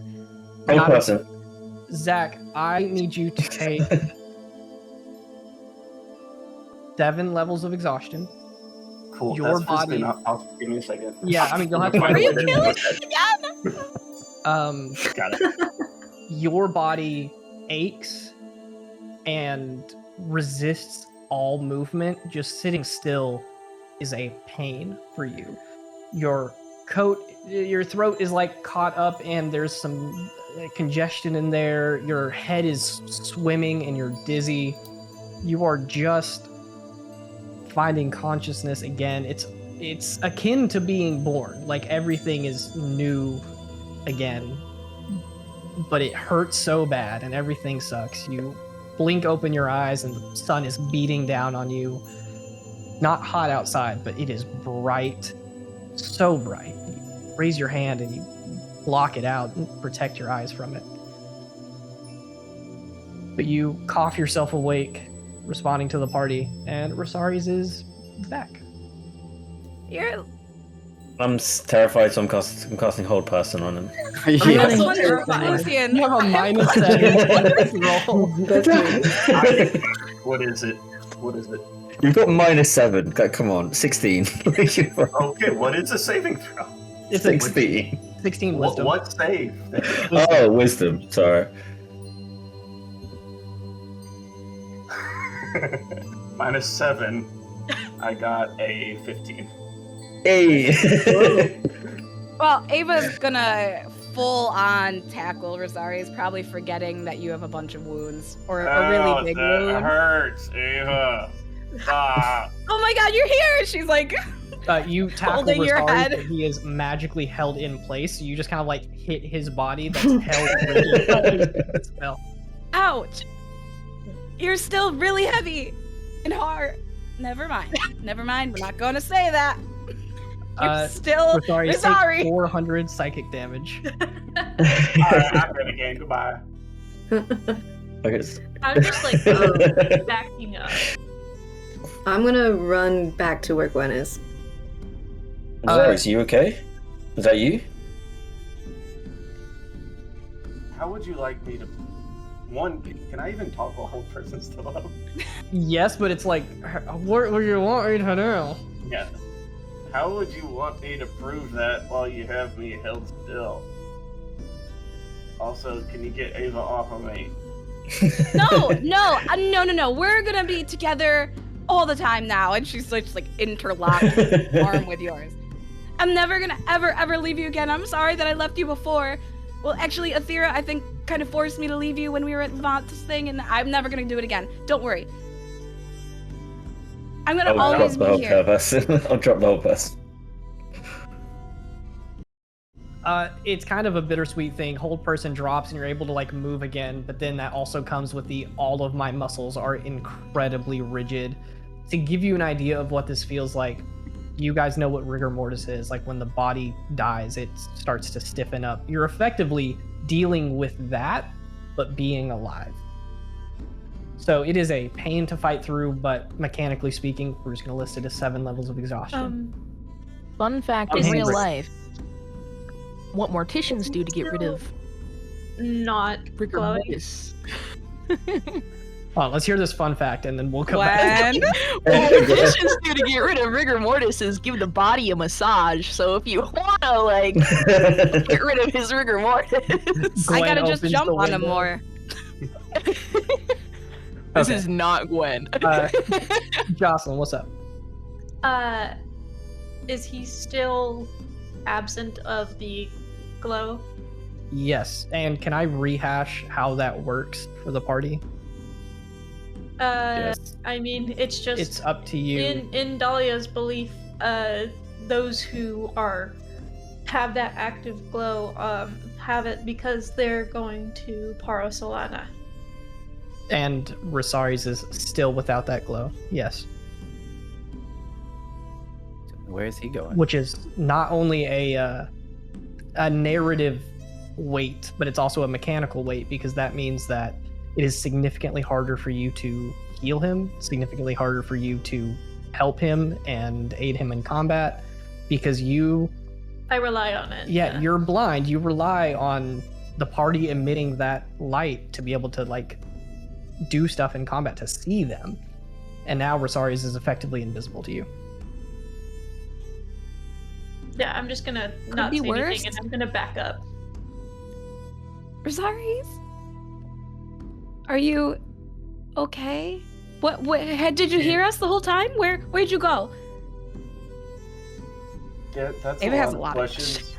Whole Not a- person. Zach, I need you to take 7 levels of exhaustion. Cool. Your That's first body- thing. I'll give me a second. Yeah, I mean, you'll have to- Are you Find killing it. me again? Got it. Your body aches and resists all movement. Just sitting still is a pain for you. Your throat is like caught up, and there's some congestion in there. Your head is swimming and you're dizzy. You are just finding consciousness again. It's akin to being born. Like everything is new again, but it hurts so bad and everything sucks. You blink open your eyes and the sun is beating down on you. Not hot outside, but it is bright, so bright. You raise your hand and you block it out and protect your eyes from it. But you cough yourself awake, responding to the party, and Rosaries is back. You're I'm terrified, so I'm casting Hold Person on him. Yeah. This one's terrifying. Lucian. You have a -7 roll. That's me. What is it? What is it? You've got -7. Come on, 16. Okay, what is a saving throw? It's a 16. 16 What, wisdom. what save? Oh, wisdom. Sorry. -7. I got a 15. Hey. Well, Ava's gonna full on tackle Rosari's, probably forgetting that you have a bunch of wounds or a really big that wound. hurts, Ava. Ah. Oh my god, you're here! She's like, You tackle Holding your Rosari, head. but he is magically held in place. So you just kind of like hit his body that's held rigid by the spell. ouch! You're still really heavy and hard. Never mind. Never mind. We're not gonna say that. You're still Rosari, Rosari. take 400 psychic damage. Alright, I'm good again. Goodbye. I'm just like backing up. I'm gonna run back to where Gwen is. Is you okay? Is that you? How would you like me to? One, can I even talk while Hold Person's still up? Yes, but it's like, what would you want me to do? Yeah. How would you want me to prove that while you have me held still? Also, can you get Ava off of me? No. We're gonna be together all the time now. And she's just like interlocked arm with yours. I'm never gonna ever leave you again. I'm sorry that I left you before. Well, actually, Athera, I think, kind of forced me to leave you when we were at Levant's thing, and I'm never gonna do it again. Don't worry. I'm gonna always be here. I'll drop the whole person. It's kind of a bittersweet thing. Hold person drops and you're able to like move again, but then that also comes with the all of my muscles are incredibly rigid. To give you an idea of what this feels like, you guys know what rigor mortis is. Like when the body dies, it starts to stiffen up. You're effectively dealing with that, but being alive. So it is a pain to fight through, but mechanically speaking, we're just going to list it as 7 levels of exhaustion. Fun fact I'm in real hungry. life. What morticians do to get rid of Not rigor glowing. mortis. Oh, let's hear this fun fact and then we'll come back. Gwen. What morticians do to get rid of rigor mortis is give the body a massage. So if you wanna like get rid of his rigor mortis, I Gwen gotta just opens jump the on him window. more. this Okay. is not Gwen. Jocelyn, what's up? Is he still absent of the glow? Yes, and can I rehash how that works for the party? Yes. I mean, it's just It's up to you. in Dahlia's belief, those who have that active glow have it because they're going to Parasolana. And Rosari's is still without that glow. Yes. Where is he going? Which is not only a narrative weight, but it's also a mechanical weight because that means that it is significantly harder for you to heal him, significantly harder for you to help him and aid him in combat because I rely on it. you're blind. You rely on the party emitting that light to be able to like do stuff in combat to see them. And now Rosari's is effectively invisible to you. Yeah, I'm just gonna not be say worse. anything and I'm gonna back up. Rosaries? Are you okay? What did you hear us the whole time? Where'd you go? Yeah, that's Ava a has lot a lot of of- questions.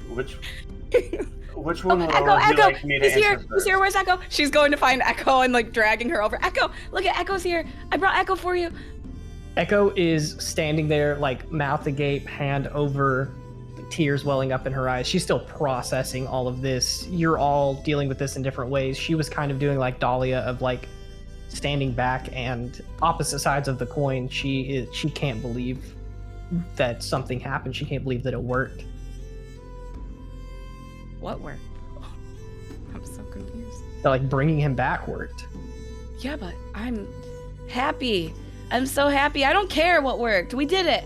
Which one would Echo, all of you Echo! like me to He's here! answer He's first? here, where's Echo? She's going to find Echo and like dragging her over. Echo! Look at Echo's here! I brought Echo for you! Echo is standing there, like mouth agape, hand over, tears welling up in her eyes. She's still processing all of this. You're all dealing with this in different ways. She was kind of doing like Dahlia of like standing back and opposite sides of the coin. She can't believe that something happened. She can't believe that it worked. What worked? I'm so confused. That like bringing him back worked. Yeah, but I'm happy. I'm so happy. I don't care what worked. We did it.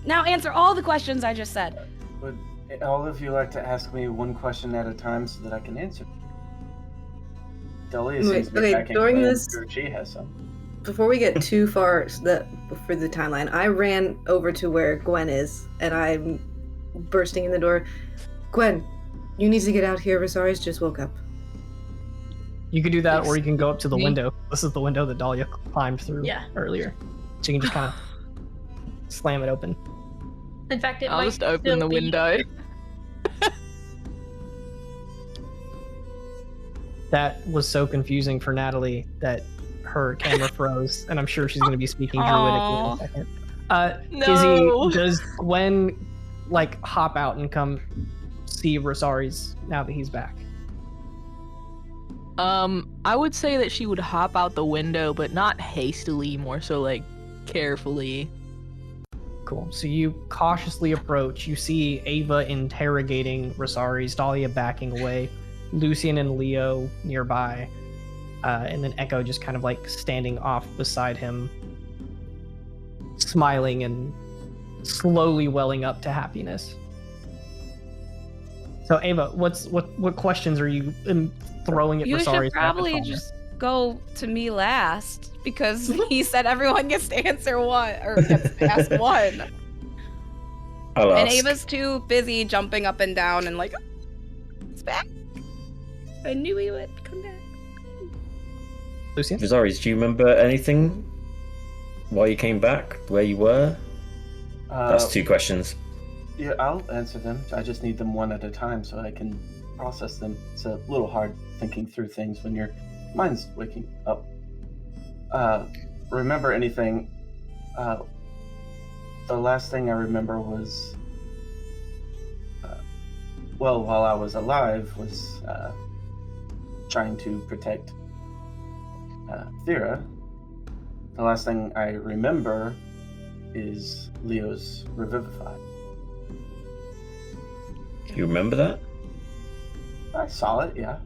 Now answer all the questions I just said. Would all of you like to ask me one question at a time so that I can answer? Delia seems to be back in during clan, this- sure she has some. Before we get too far for the timeline, I ran over to where Gwen is, and I'm bursting in the door. Gwen, you need to get out here. Rosari's just woke up. You could do that, or you can go up to the Me? window. This is the window that Dahlia climbed through earlier. So you can just kind of slam it open. In fact, it I'll might just open still the be- window. That was so confusing for Natalie that her camera froze, and I'm sure she's going to be speaking druidically in a second. No. Izzy, does Gwen like hop out and come see Rosari's now that he's back? I would say that she would hop out the window, but not hastily, more so like carefully. Cool. So you cautiously approach. You see Ava interrogating Rosari's, Dahlia backing away, Lucian and Leo nearby, and then Echo just kind of like standing off beside him, smiling and slowly welling up to happiness. So Ava, what questions are you throwing at You Rosari's? should probably just go to me last because he said everyone gets to answer one or gets to ask one. I'll And ask. Ava's too busy jumping up and down and like, it's back. I knew he would come back. Lucian? Rosari's, do you remember anything? Why you came back? Where you were? That's 2 questions. Yeah, I'll answer them. I just need them one at a time so I can process them. It's a little hard thinking through things when your mind's waking up. Remember anything? The last thing I remember was, while I was alive, was trying to protect Thera. The last thing I remember is Leo's revivified. You remember that? I saw it, yeah.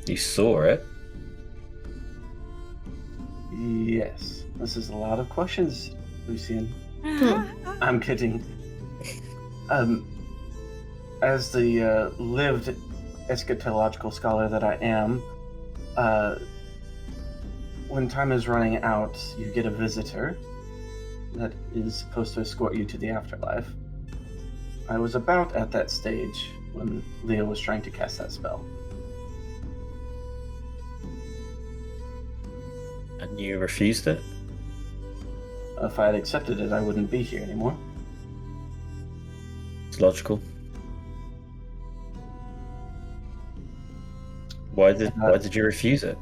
You saw it? Yes. This is a lot of questions, Lucian. I'm kidding. As the lived eschatological scholar that I am, when time is running out, you get a visitor that is supposed to escort you to the afterlife. I was about at that stage when Leo was trying to cast that spell. And you refused it? If I had accepted it, I wouldn't be here anymore. It's logical. Why did you refuse it?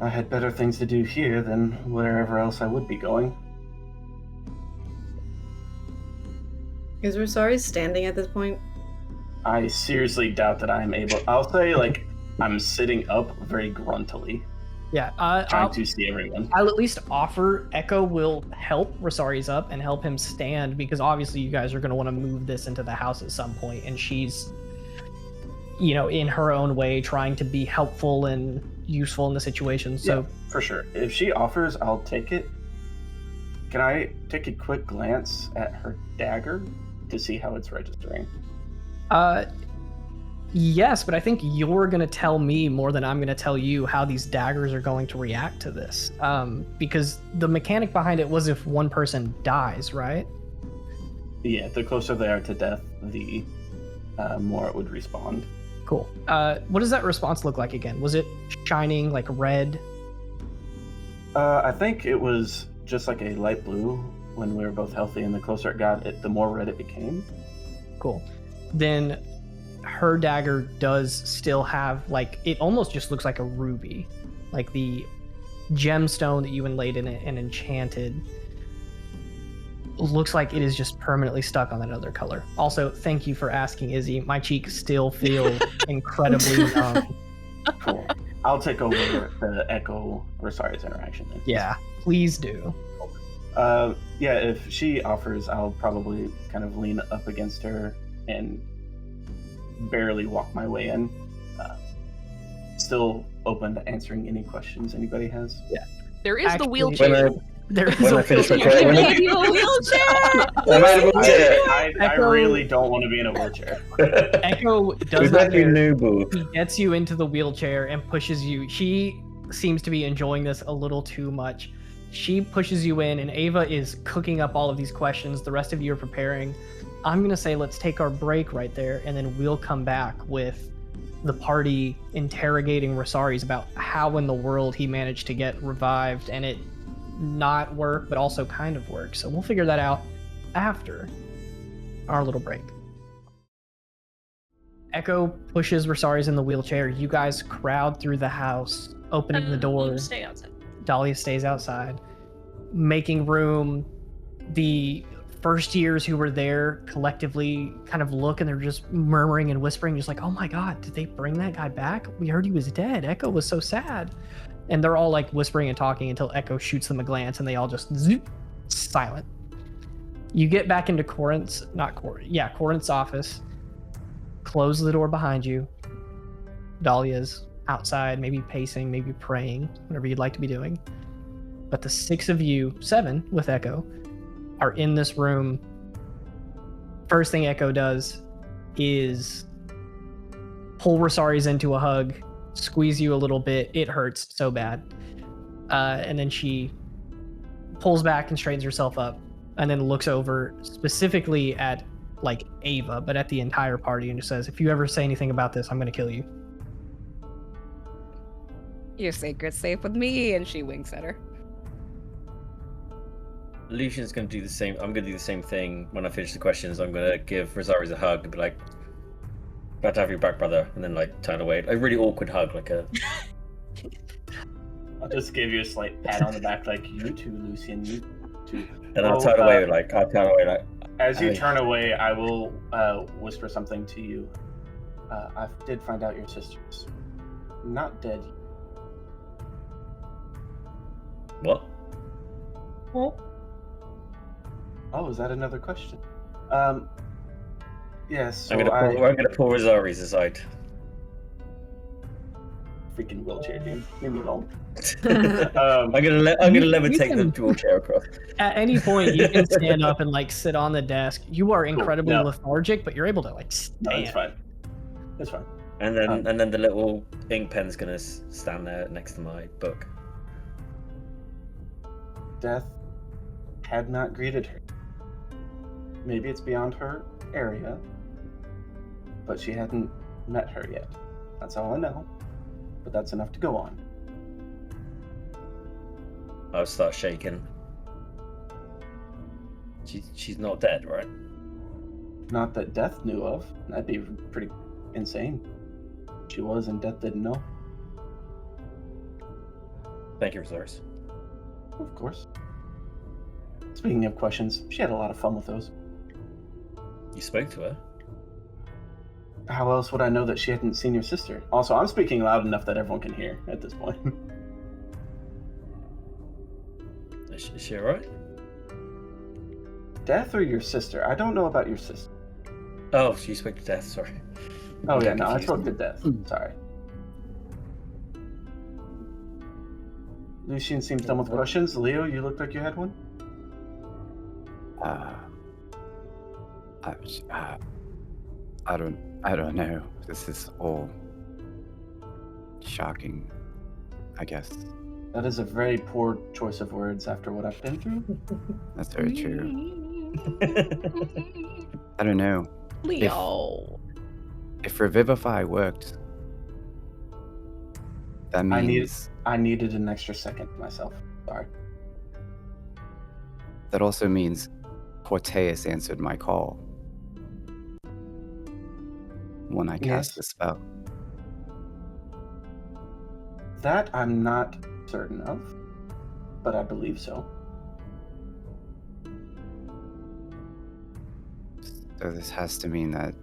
I had better things to do here than wherever else I would be going. Is Rosari standing at this point? I seriously doubt that I'm able. I'll say, like, I'm sitting up very gruntily, Yeah, trying to see everyone. I'll at least offer Echo will help Rosari's up and help him stand, because obviously you guys are going to want to move this into the house at some point, and she's, you know, in her own way trying to be helpful and useful in the situation. So Yeah, for sure. If she offers, I'll take it. Can I take a quick glance at her dagger to see how it's registering? yes, but I think you're going to tell me more than I'm going to tell you how these daggers are going to react to this. Because the mechanic behind it was if one person dies, right? Yeah, the closer they are to death, the more it would respond. Cool. What does that response look like again? Was it shining like red? I think it was just like a light blue when we were both healthy, and the closer it got, the more red it became. Cool. Then her dagger does still have, like, it almost just looks like a ruby. Like the gemstone that you inlaid in it and enchanted looks like it is just permanently stuck on that other color. Also, thank you for asking, Izzy. My cheeks still feel incredibly numb. Cool. I'll take over the Echo Rosari's interaction then. Yeah, please do. Yeah, if she offers, I'll probably kind of lean up against her and barely walk my way in. Still open to answering any questions anybody has. Yeah. There is the Actually, wheelchair. There is When a I finish wheelchair. recording, when I- Give you a wheelchair! I made a wheelchair. I Echo- really don't want to be in a wheelchair. Echo does We'd not like to be care. noble. He gets you into the wheelchair and pushes you. She seems to be enjoying this a little too much. She pushes you in, and Ava is cooking up all of these questions. The rest of you are preparing. I'm gonna say let's take our break right there, and then we'll come back with the party interrogating Rosaries about how in the world he managed to get revived and it not work, but also kind of work. So we'll figure that out after our little break. Echo pushes Rosaries in the wheelchair. You guys crowd through the house, opening the You door. stay outside. Dahlia stays outside, making room. The first years who were there collectively kind of look, and they're just murmuring and whispering, just like, oh my god, did they bring that guy back? We heard he was dead. Echo was so sad. And they're all like whispering and talking until Echo shoots them a glance, and they all just zoop, silent. You get back into Corinth's office, close the door behind you. Dahlia's outside, maybe pacing, maybe praying, whatever you'd like to be doing. But the seven with Echo, are in this room. First thing Echo does is pull Rosaries into a hug, squeeze you a little bit. It hurts so bad. And then she pulls back and straightens herself up, and then looks over specifically at like Ava, but at the entire party, and just says, if you ever say anything about this, I'm going to kill you. Your sacred's safe with me, and she winks at her. Lucian's going to do the same. I'm going to do the same thing when I finish the questions. I'm going to give Rosaries a hug and be like, glad to have you back, brother. And then, like, turn away. A really awkward hug, like a... I'll just give you a slight pat on the back, like, you too, Lucian, you too. And I'll turn away, like, As you Hey. turn away, I will whisper something to you. I did find out your sister's not dead. what? Oh, is that another question? Yes. So I'm going to pull Rosaries aside. freaking wheelchair, dude. Leave me alone. I'm going to levitate can- the wheelchair across. At any point, you can stand up and like sit on the desk. You are incredibly No. lethargic, but you're able to like No, stand. it's fine. It's fine. And then the little ink pen's going to stand there next to my book. Death had not greeted her. Maybe it's beyond her area, but she hadn't met her yet. That's all I know, but that's enough to go on. I'll start shaking. She's not dead, right? Not that Death knew of. That'd be pretty insane. She was, and Death didn't know. Thank you, Rosaries. Of course. Speaking of questions, she had a lot of fun with those. You spoke to her? How else would I know that she hadn't seen your sister? Also, I'm speaking loud enough that everyone can hear at this point. Is she alright? Death or your sister? I don't know about your sister. Oh, she spoke to Death, sorry. Oh I'm yeah, no, I confused. spoke to Death. Sorry. Lucian seems done with questions. Leo, you looked like you had one? I don't know. This is all shocking, I guess. That is a very poor choice of words after what I've been through. That's very true. I don't know. Leo. If Revivify worked, that means I needed an extra second myself. Sorry. that also means Corteus answered my call when I cast Yes. the spell. That I'm not certain of, but I believe so. So this has to mean that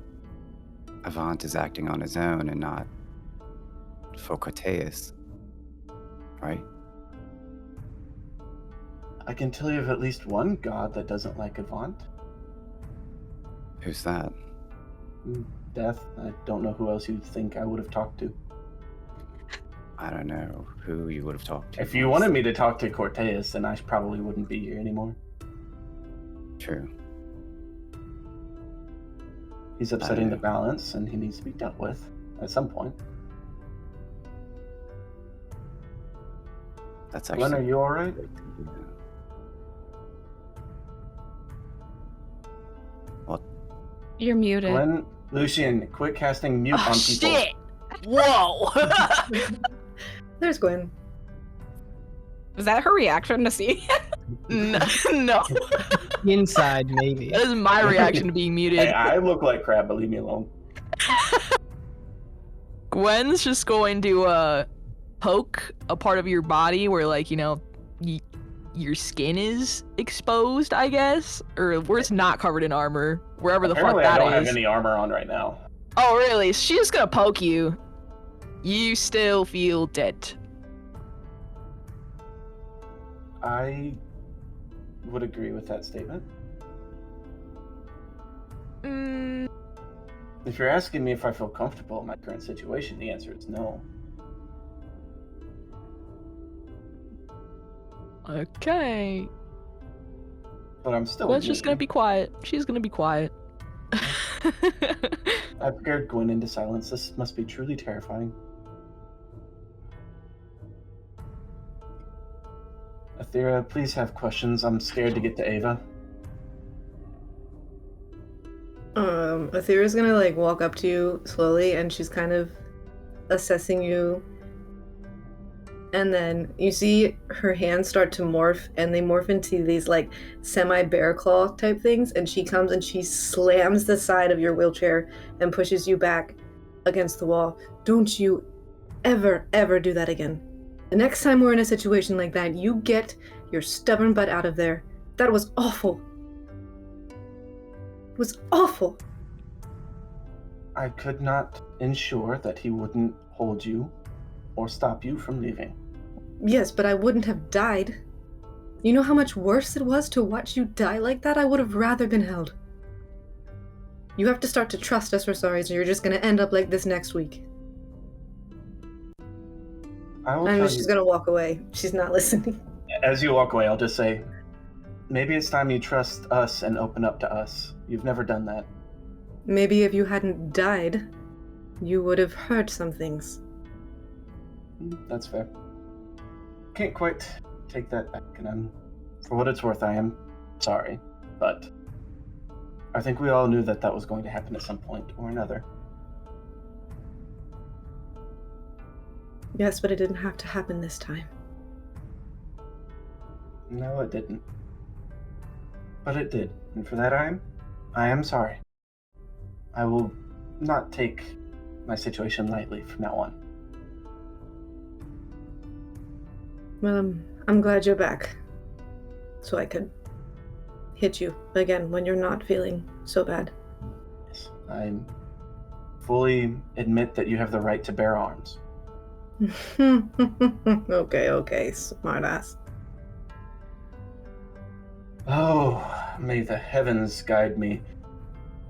Avant is acting on his own and not for Corteus, right? I can tell you of at least one god that doesn't like Avant. Who's that? Death. I don't know who else you'd think I would have talked to. I don't know who you would have talked to. If you wanted me to talk to Cortez, then I probably wouldn't be here anymore. True. He's upsetting the balance, and he needs to be dealt with at some point. That's actually. Glenn, are you all right? What? You're muted. Glenn, Lucian, quit casting mute Oh, on people. shit! Whoa! There's Gwen. Was that her reaction to see? No. Inside, maybe. That is my reaction to being muted. Hey, I look like crap, but leave me alone. Gwen's just going to poke a part of your body where, like, you know, your skin is exposed, I guess, or where it's not covered in armor, wherever Apparently, the fuck that I don't is. have any armor on right now. Oh, really? She's just gonna poke you. You still feel dead. I would agree with that statement. Mm, If you're asking me if I feel comfortable in my current situation, the answer is no. okay. But I'm still. Gwen's just gonna be quiet. She's gonna be quiet. I've scared Gwen into silence. This must be truly terrifying. Athera, please have questions. I'm scared to get to Ava. Athera's gonna like walk up to you slowly, and she's kind of assessing you. And then you see her hands start to morph, and they morph into these like semi-bear claw type things. And she comes and she slams the side of your wheelchair and pushes you back against the wall. Don't you ever do that again. The next time we're in a situation like that, you get your stubborn butt out of there. That was awful. It was awful. I could not ensure that he wouldn't hold you or stop you from leaving. Yes, but I wouldn't have died. You know how much worse it was to watch you die like that? I would have rather been held. You have to start to trust us, Rosaris, or you're just gonna end up like this next week. I will And tell she's you, gonna walk away. She's not listening. as you walk away, I'll just say, maybe it's time you trust us and open up to us. You've never done that. Maybe if you hadn't died, you would have heard some things. That's fair. Can't quite take that back, and for what it's worth, I am sorry, but I think we all knew that that was going to happen at some point or another. Yes, but it didn't have to happen this time. No, it didn't. But it did, and for that I am sorry. I will not take my situation lightly from now on. Well, I'm glad you're back. So I could hit you again when you're not feeling so bad. Yes, I fully admit that you have the right to bear arms. Okay, smartass. Oh, may the heavens guide me.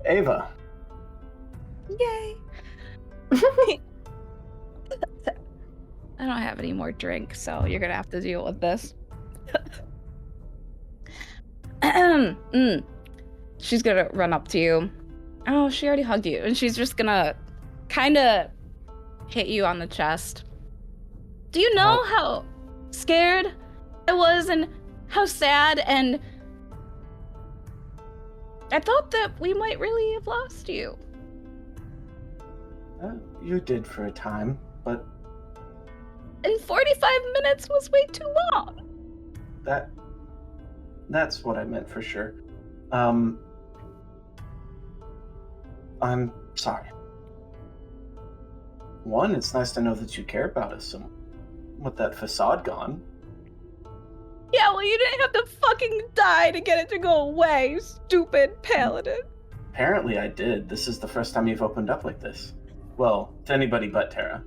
Ava, Yay! I don't have any more drink, so you're gonna have to deal with this. She's gonna run up to you. Oh, she already hugged you. And she's just gonna kind of hit you on the chest. Do you know how scared I was and how sad, and I thought that we might really have lost you. you did for a time, but And 45 minutes was way too long. that's what I meant for sure. I'm sorry. One, it's nice to know that you care about us, and with that facade gone, Yeah, well, you didn't have to fucking die to get it to go away, you stupid paladin. apparently I did. This is the first time you've opened up like this. Well, to anybody but Tara.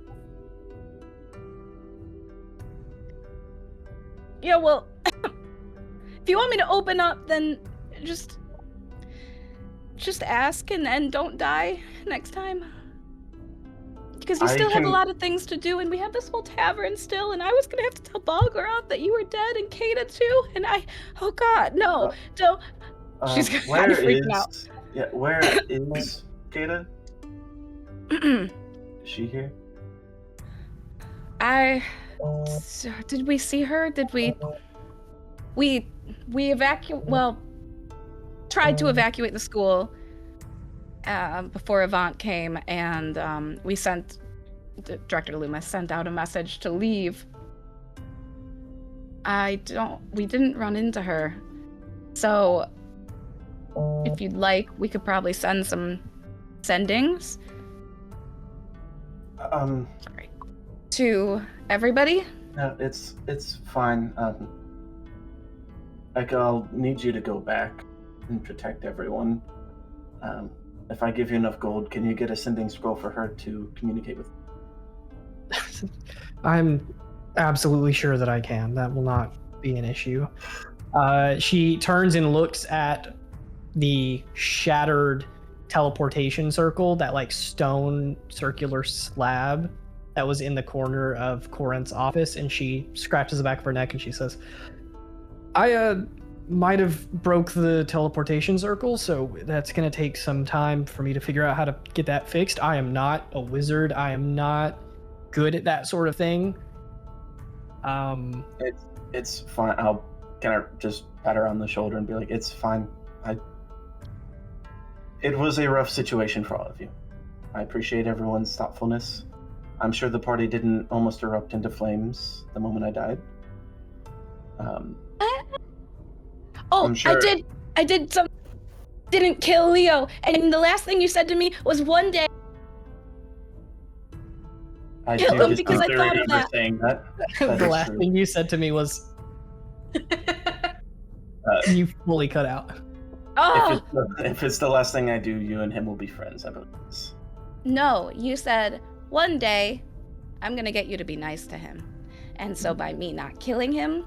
Yeah, well, if you want me to open up, then just ask and don't die next time. Because you I still have a can- lot of things to do, and we have this whole tavern still, and I was gonna have to tell Balgoroth that you were dead, and Kata too, and oh god, no, don't. She's kind where of freaking out. Yeah, where is Kata? Is she here? Did we see her? Did we tried to evacuate the school before Avant came, and Director Loomis sent out a message to leave. We didn't run into her. So if you'd like, we could probably send some sendings. Sorry. To everybody? No, it's fine. I'll need you to go back and protect everyone. If I give you enough gold, can you get a sending scroll for her to communicate with? I'm absolutely sure that I can. That will not be an issue. She turns and looks at the shattered teleportation circle, that like stone circular slab that was in the corner of Corinth's office, and she scratches the back of her neck and she says, I might have broke the teleportation circle, so that's going to take some time for me to figure out how to get that fixed. I am not a wizard. I am not good at that sort of thing. It's fine. I'll kind of just pat her on the shoulder and be like, it's fine. It was a rough situation for all of you. I appreciate everyone's thoughtfulness. I'm sure the party didn't almost erupt into flames the moment I died. I'm sure... I didn't kill Leo, and the last thing you said to me was one day I kill do him because I thought of remember that. saying that. The last thing you said to me was, you fully cut out. Oh! If it's the last thing I do, you and him will be friends, I believe. No, you said, one day, I'm gonna get you to be nice to him. And so by me not killing him,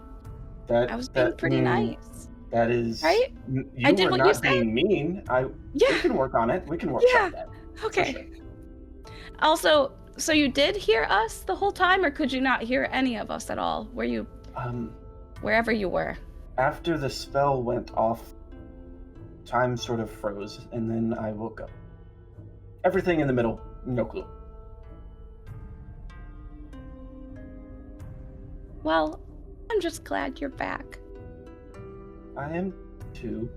I was being pretty nice. That is... Right? You I did were what not you said. being mean. We can work on it. We can work on that. Okay. Sure. Also, so you did hear us the whole time, or could you not hear any of us at all? Were you... wherever you were? After the spell went off, time sort of froze, and then I woke up. Everything in the middle, no clue. Well, I'm just glad you're back. I am too.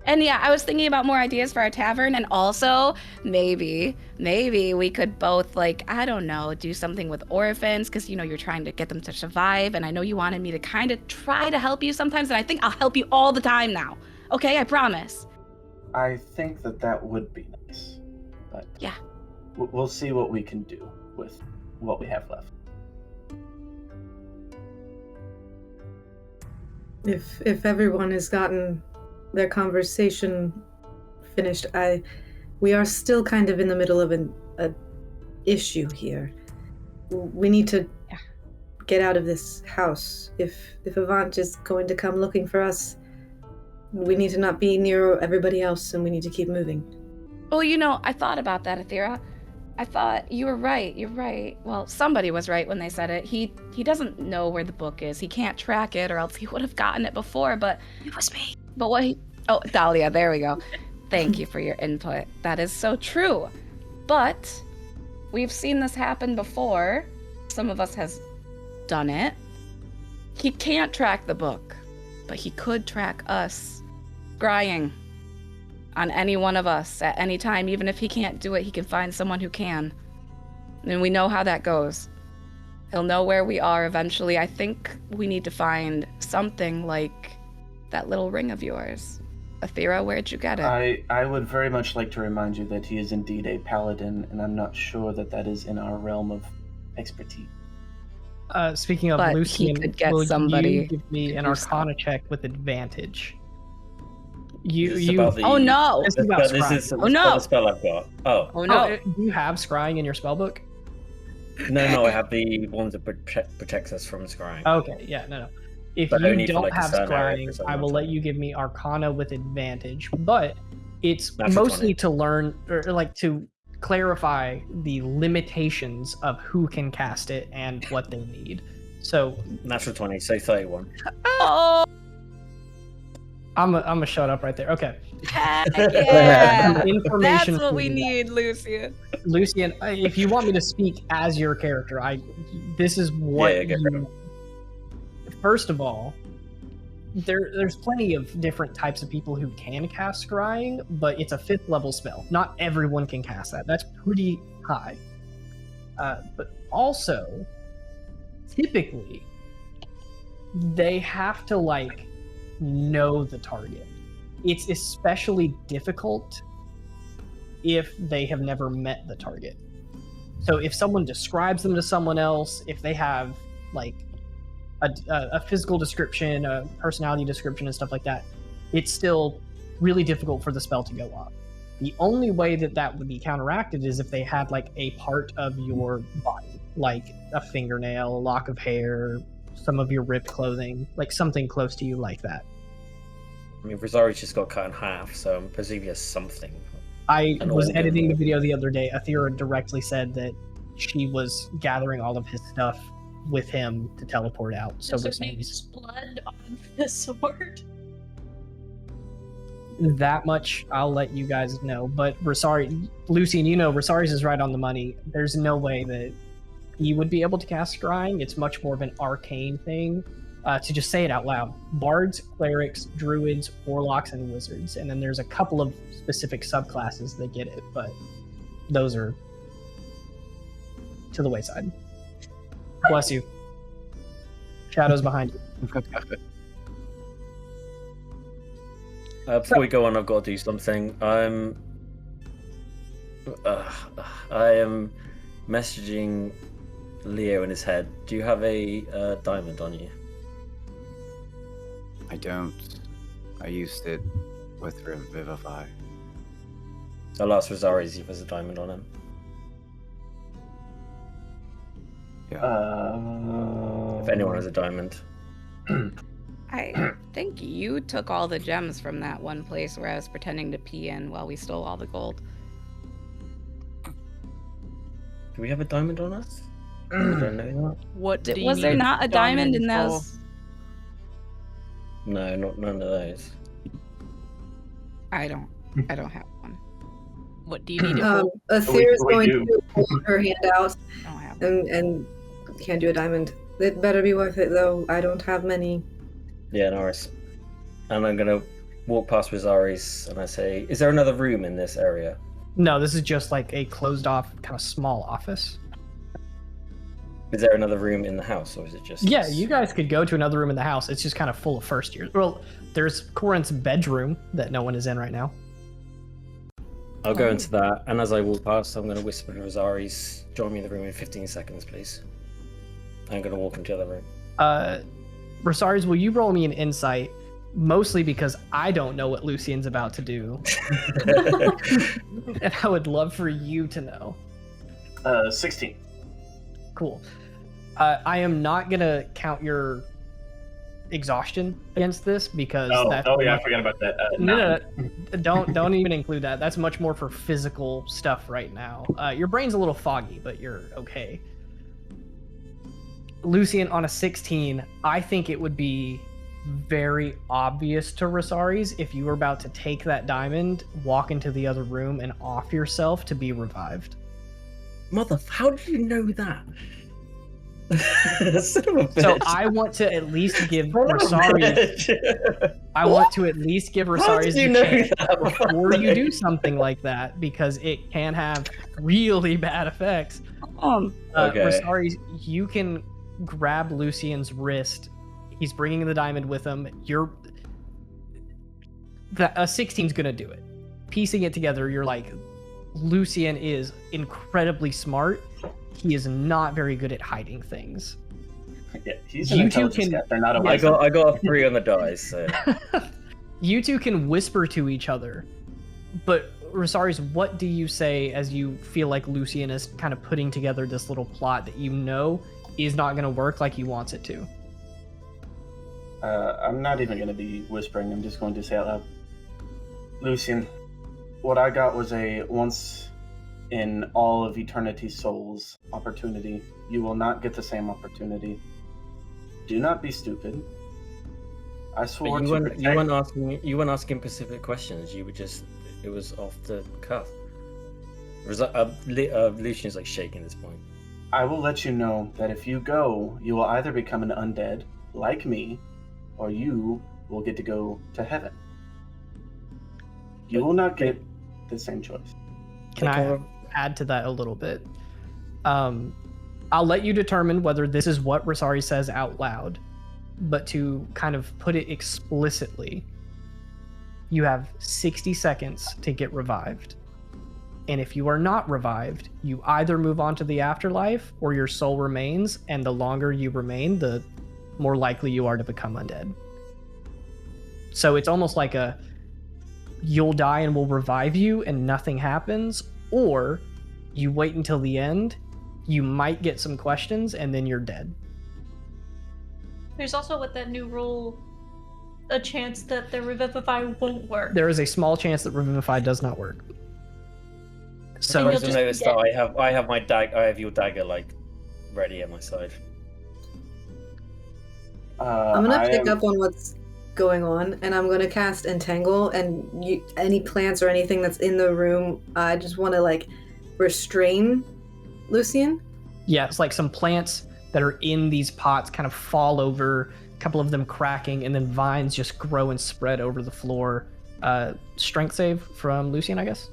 And yeah, I was thinking about more ideas for our tavern, and also maybe we could both, like, I don't know, do something with orphans, because, you know, you're trying to get them to survive, and I know you wanted me to kind of try to help you sometimes, and I think I'll help you all the time now. Okay, I promise. I think that would be nice, but yeah, we'll see what we can do with what we have left. If everyone has gotten their conversation finished, we are still kind of in the middle of an issue here. We need to get out of this house. If Avant is going to come looking for us, we need to not be near everybody else, and we need to keep moving. Well, you know, I thought about that, Athera. I thought you were right. You're right. Well, somebody was right when they said it. He doesn't know where the book is. He can't track it, or else he would have gotten it before. But it was me. But what he... Oh, Dahlia, there we go. Thank you for your input. That is so true. But we've seen this happen before. Some of us has done it. He can't track the book, but he could track us scrying on any one of us at any time. Even if he can't do it, he can find someone who can. And we know how that goes. He'll know where we are eventually. I think we need to find something like that little ring of yours. Athera, where'd you get it? I would very much like to remind you that he is indeed a paladin, and I'm not sure that is in our realm of expertise. Speaking of But Lucian, he could get will somebody you give me an to do so. Arcana check with advantage? Oh no! This is about This scrying. is Oh, no. the spell I've got. Oh no! Do you have scrying in your spellbook? No, I have the one that protects us from scrying. Okay, yeah, no. If But you only for, don't like, a have certain area, scrying, because I'm I not will let sure. you give me Arcana with advantage. But it's Natural mostly 20. to learn, or like to clarify the limitations of who can cast it and what they need. So Natural 20, so 31. Oh, I'm gonna shut up right there. Okay. heck yeah! Information That's what for we you. need, Lucian. Lucian, if you want me to speak as your character, this is what Yeah, go for you. First of all, there's plenty of different types of people who can cast scrying, but it's a 5th level spell. Not everyone can cast that. That's pretty high. But also, typically, they have to like know the target. It's especially difficult if they have never met the target. So if someone describes them to someone else, if they have like a physical description, a personality description, and stuff like that, it's still really difficult for the spell to go off. The only way that would be counteracted is if they had like a part of your body, like a fingernail, a lock of hair, some of your ripped clothing, like something close to you like that. I mean, Rosari's just got cut in half, so I'm presuming there's something. I An was organ. editing the video the other day. Athera directly said that she was gathering all of his stuff with him to teleport out. So Is there maybe just blood on the sword? that much I'll let you guys know. But Rosari, Lucian, Rosari's is right on the money. There's no way that he would be able to cast scrying. It's much more of an arcane thing. To just say it out loud: bards, clerics, druids, warlocks, and wizards. And then there's a couple of specific subclasses that get it, but those are to the wayside. Bless you. Shadows behind you. Before we go on, I've got to do something. I am messaging Leo in his head. Do you have a diamond on you? I don't. I used it with Revivify. I'll ask Rosari if there's a diamond on him. Yeah. If anyone has a diamond. I think you took all the gems from that one place where I was pretending to pee in while we stole all the gold. Do we have a diamond on us? I don't know that. What do you Was there need not a diamond in for? those? No, none of those. I don't have one. What do you need it for? Athera's we going do. to hold her hand out I don't have one. and can't do a diamond. It better be worth it though. I don't have many. Yeah, no worries. And I'm gonna walk past Rosari's and I say, is there another room in this area? No, this is just like a closed off kind of small office. Is there another room in the house, or is it just... Yeah, you guys could go to another room in the house. It's just kind of full of first years. Well, there's Corinth's bedroom that no one is in right now. I'll go into that, and as I walk past, I'm going to whisper to Rosari's, join me in the room in 15 seconds, please. I'm going to walk into the other room. Rosari's, will you roll me an insight? Mostly because I don't know what Lucian's about to do. And I would love for you to know. 16. Cool. I am not going to count your exhaustion against this because that's... Oh yeah, I forgot about that. No, don't even include that. That's much more for physical stuff right now. Your brain's a little foggy, but you're okay. Lucian, on a 16, I think it would be very obvious to Rosari's if you were about to take that diamond, walk into the other room, and off yourself to be revived. Mother, how did you know that? Son of a bitch. So I want to at least give Rosari's... I want to at least give How Rosari's did you the know chance that before you do something like that, because it can have really bad effects. Okay. Rosari's, you can grab Lucian's wrist. He's bringing the diamond with him. A 16's gonna do it. Piecing it together, you're like, Lucian is incredibly smart. He is not very good at hiding things. Yeah, he's an You two intelligence can- guy. They're not a I got a 3 on the dice, so... You two can whisper to each other, but Rosari's, what do you say as you feel like Lucian is kind of putting together this little plot that you know is not going to work like he wants it to? I'm not even going to be whispering. I'm just going to say out loud. Lucian, what I got was a once in all of Eternity Soul's opportunity. You will not get the same opportunity. Do not be stupid. I swore But to protect... you weren't asking specific questions. You were just, it was off the cuff. Lucian's like shaking at this point. I will let you know that if you go, you will either become an undead, like me, or you will get to go to heaven. You will not get the same choice. Can I add to that a little bit? I'll let you determine whether this is what Rosari says out loud, but to kind of put it explicitly, you have 60 seconds to get revived. And if you are not revived, you either move on to the afterlife or your soul remains, and the longer you remain, the more likely you are to become undead. So it's almost like you'll die and we'll revive you and nothing happens, or you wait until the end, you might get some questions, and then you're dead. There's also with that new rule, a chance that the Revivify won't work. There is a small chance that Revivify does not work. So And I you'll just just noticed get- that I have my I have your dagger like ready at my side. I'm gonna pick up on what's going on, and I'm gonna cast Entangle, and any plants or anything that's in the room, I just want to like restrain Lucian. yeah, it's like some plants that are in these pots kind of fall over, a couple of them cracking, and then vines just grow and spread over the floor. Strength save from Lucian, I guess.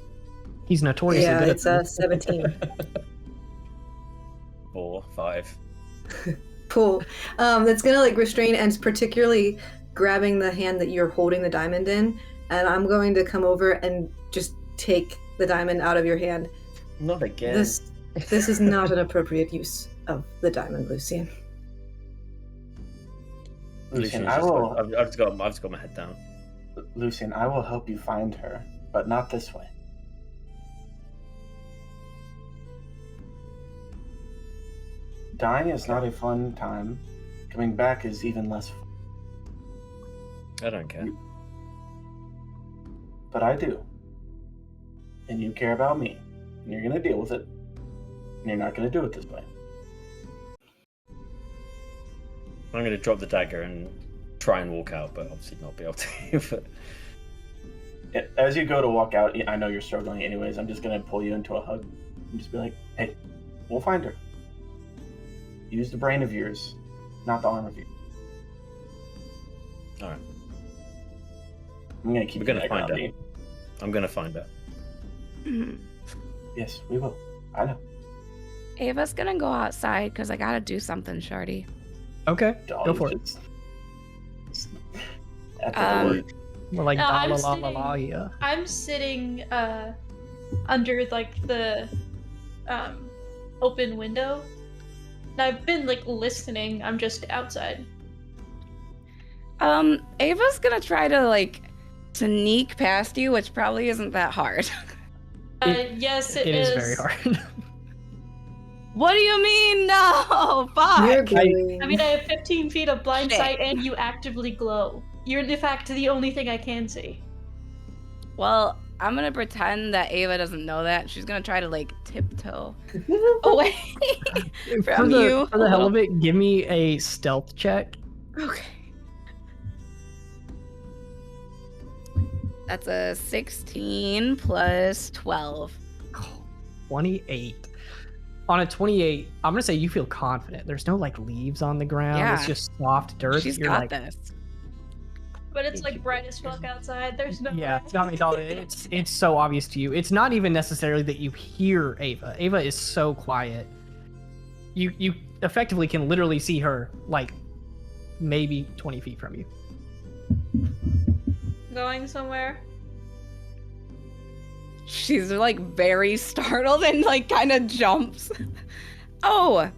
He's notoriously Yeah, good it's at a 17. 4, 5. Cool. That's gonna like restrain, and particularly grabbing the hand that you're holding the diamond in, and I'm going to come over and just take the diamond out of your hand. Not again. This is not an appropriate use of the diamond, Lucian. Lucian, I've just got my head down. Lucian, I will help you find her, but not this way. Dying is not a fun time. Coming back is even less fun. I don't care. But I do. And you care about me. And you're gonna deal with it. And you're not gonna do it this way. I'm gonna drop the dagger and try and walk out, but obviously not be able to. But As you go to walk out, I know you're struggling anyways. I'm just gonna pull you into a hug and just be like, hey, we'll find her. Use the brain of yours, not the arm of yours. Alright. I'm gonna keep We're gonna the dagger find on her. me. I'm gonna find her. Yes, we will. I know. Ava's gonna go outside because I gotta do something, Shardy. Okay, go for it. At the door. We're like No, la I'm la la la sitting- la, yeah. I'm sitting under like the open window. And I've been like listening. I'm just outside. Ava's gonna try to like sneak past you, which probably isn't that hard. Yes, It is very hard. What do you mean? No, fuck. You're going. I mean, I have 15 feet of blind Shit. sight, and you actively glow. You're in fact the only thing I can see. Well, I'm gonna pretend that Ava doesn't know that. She's gonna try to like tiptoe away from you. For the hell of it, give me a stealth check. Okay. That's a 16 plus 12. 28. On a 28, I'm gonna say you feel confident. There's no like leaves on the ground. It's Yeah. just soft dirt. She's You're got like, this. But it's like bright as fuck outside. There's no yeah, way. it's not me. It's so obvious to you. It's not even necessarily that you hear Ava. Ava is so quiet. You effectively can literally see her like maybe 20 feet from you. Going somewhere. She's like very startled and like kind of jumps. Oh,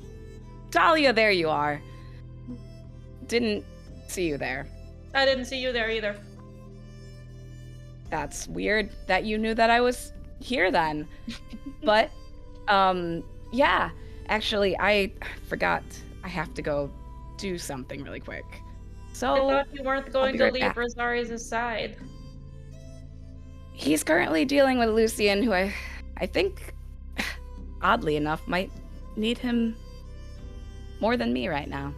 Dahlia, there you are. Didn't see you there. I didn't see you there either. That's weird that you knew that I was here then. But, yeah. Actually, I forgot. I have to go do something really quick. I So, thought you weren't going be to right leave back. Rosari's side. he's currently dealing with Lucian, who I think oddly enough, might need him more than me right now.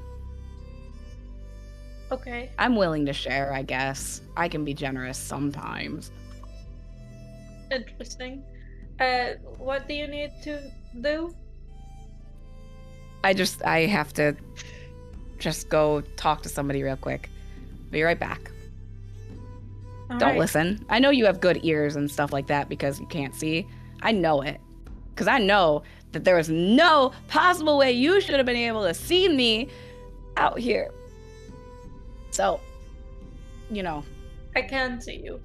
Okay. I'm willing to share, I guess. I can be generous sometimes. Interesting. What do you need to do? I have to just go talk to somebody real quick. Be right back. All Don't right. listen. I know you have good ears and stuff like that because you can't see. I know it. Because I know that there was no possible way you should have been able to see me out here. So, you know. I can see you.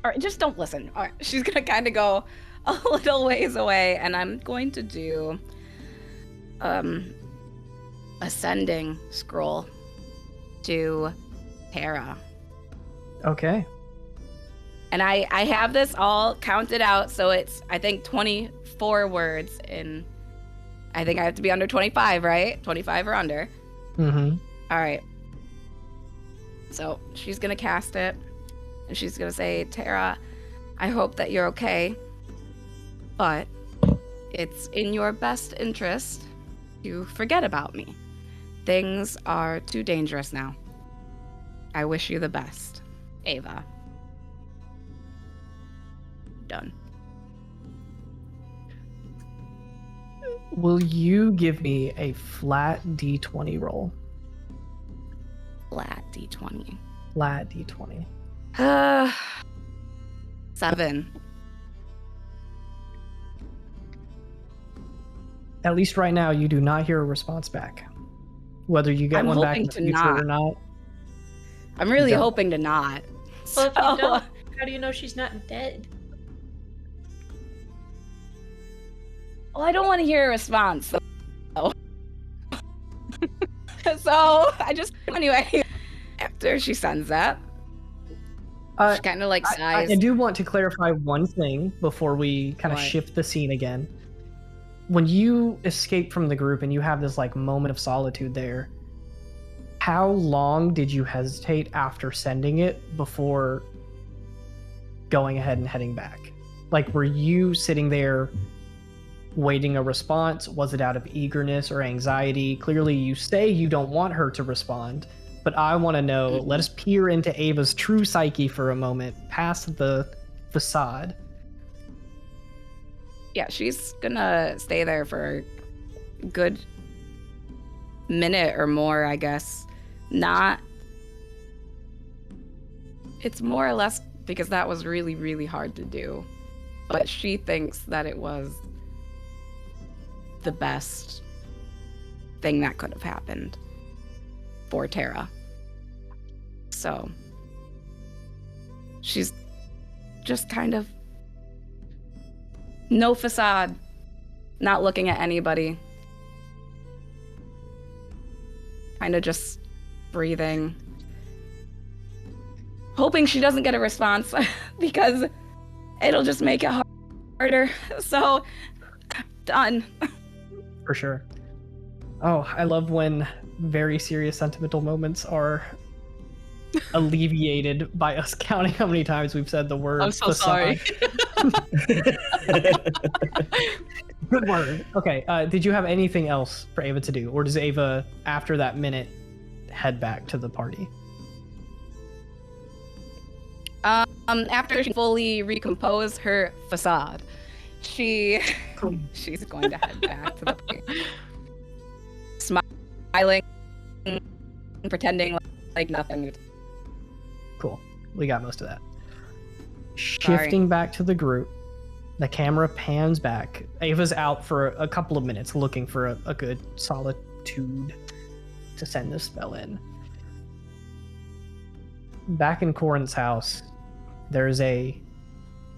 All right, just don't listen. All right, she's going to kind of go a little ways away, and I'm going to do ascending scroll to Tara. Okay. And I have this all counted out, so it's, I think, 24 words in... I think I have to be under 25, right? 25 or under. Mm-hmm. All right. So she's going to cast it, and she's going to say, Tara, I hope that you're okay, but it's in your best interest to forget about me. Things are too dangerous now. I wish you the best. Ava. Done. Will you give me a flat D20 roll? Flat D20. Flat D20. 7. At least right now, you do not hear a response back. Whether you get I'm one back in hoping the to future not. or not. I'm really Don't. hoping to not. Well, if you So- don't, how do you know she's not dead? Well, I don't want to hear a response. So, so I just anyway. After she sends that, she kind of like sighs. I do want to clarify one thing before we kind of What? shift the scene again. When you escape from the group and you have this like moment of solitude there, how long did you hesitate after sending it before going ahead and heading back? Like, were you sitting there waiting a response? Was it out of eagerness or anxiety? Clearly, you say you don't want her to respond, but I want to know. Let us peer into Ava's true psyche for a moment, past the facade. Yeah, she's gonna stay there for a good minute or more, I guess. Not. It's more or less because that was really, really hard to do. But she thinks that it was the best thing that could have happened for Tara. So she's just kind of no facade, not looking at anybody, kind of just breathing, hoping she doesn't get a response because it'll just make it harder. So done. For sure. Oh, I love when very serious sentimental moments are alleviated by us counting how many times we've said the word I'm so facade. sorry. Good word. Okay, did you have anything else for Ava to do? Or does Ava, after that minute, head back to the party? After she fully recompose her facade, she's going to head back to the party. Smiling, pretending like nothing. Cool. We got most of that. Shifting back to the group, the camera pans back. Ava's out for a couple of minutes looking for a good solitude to send this spell in. Back in Corin's house, there's a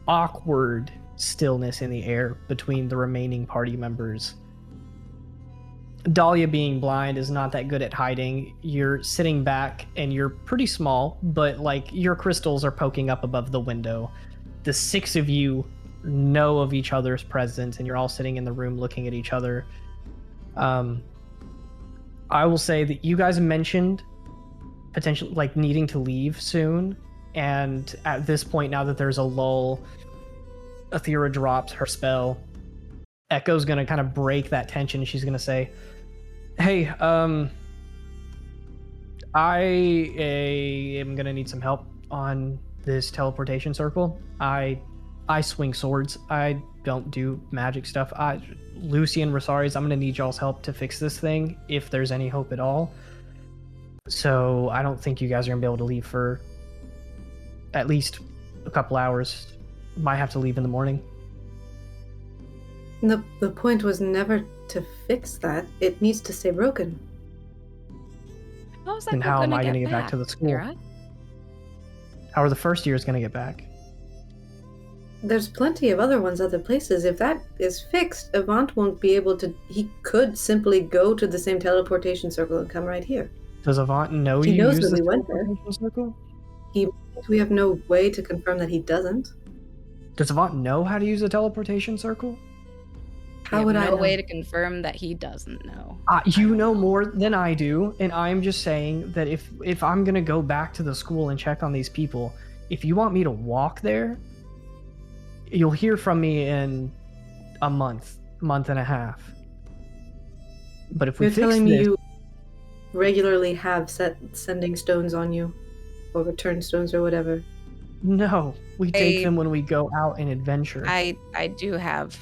awkward stillness in the air between the remaining party members. Dahlia, being blind, is not that good at hiding. You're sitting back and you're pretty small, but like your crystals are poking up above the window. The 6 of you know of each other's presence and you're all sitting in the room looking at each other. I will say that you guys mentioned potentially like needing to leave soon. And at this point, now that there's a lull, Athera drops her spell. Echo's gonna kind of break that tension. She's gonna say, "Hey, I am gonna need some help on this teleportation circle. I swing swords. I don't do magic stuff. Lucy and Rosaris, I'm gonna need y'all's help to fix this thing, if there's any hope at all. So I don't think you guys are gonna be able to leave for at least a couple hours. Might have to leave in the morning." The point was never to fix that. It needs to stay broken. How's that Then how am I gonna gonna get back to the school? Lyra? How are the first years gonna get back? There's plenty of other ones, other places. If that is fixed, Avant won't be able to. He could simply go to the same teleportation circle and come right here. Does Avant know He you knows use that the we went there. teleportation circle? We have no way to confirm that he doesn't. Does Avant know how to use a teleportation circle? How would I no know? way to confirm that he doesn't know. You know more than I do, and I'm just saying that if I'm gonna go back to the school and check on these people, if you want me to walk there, you'll hear from me in a month and a half. But if we You're fix telling me this, you regularly have sending stones on you, or return stones, or whatever. no, we take them when we go out and adventure. I do have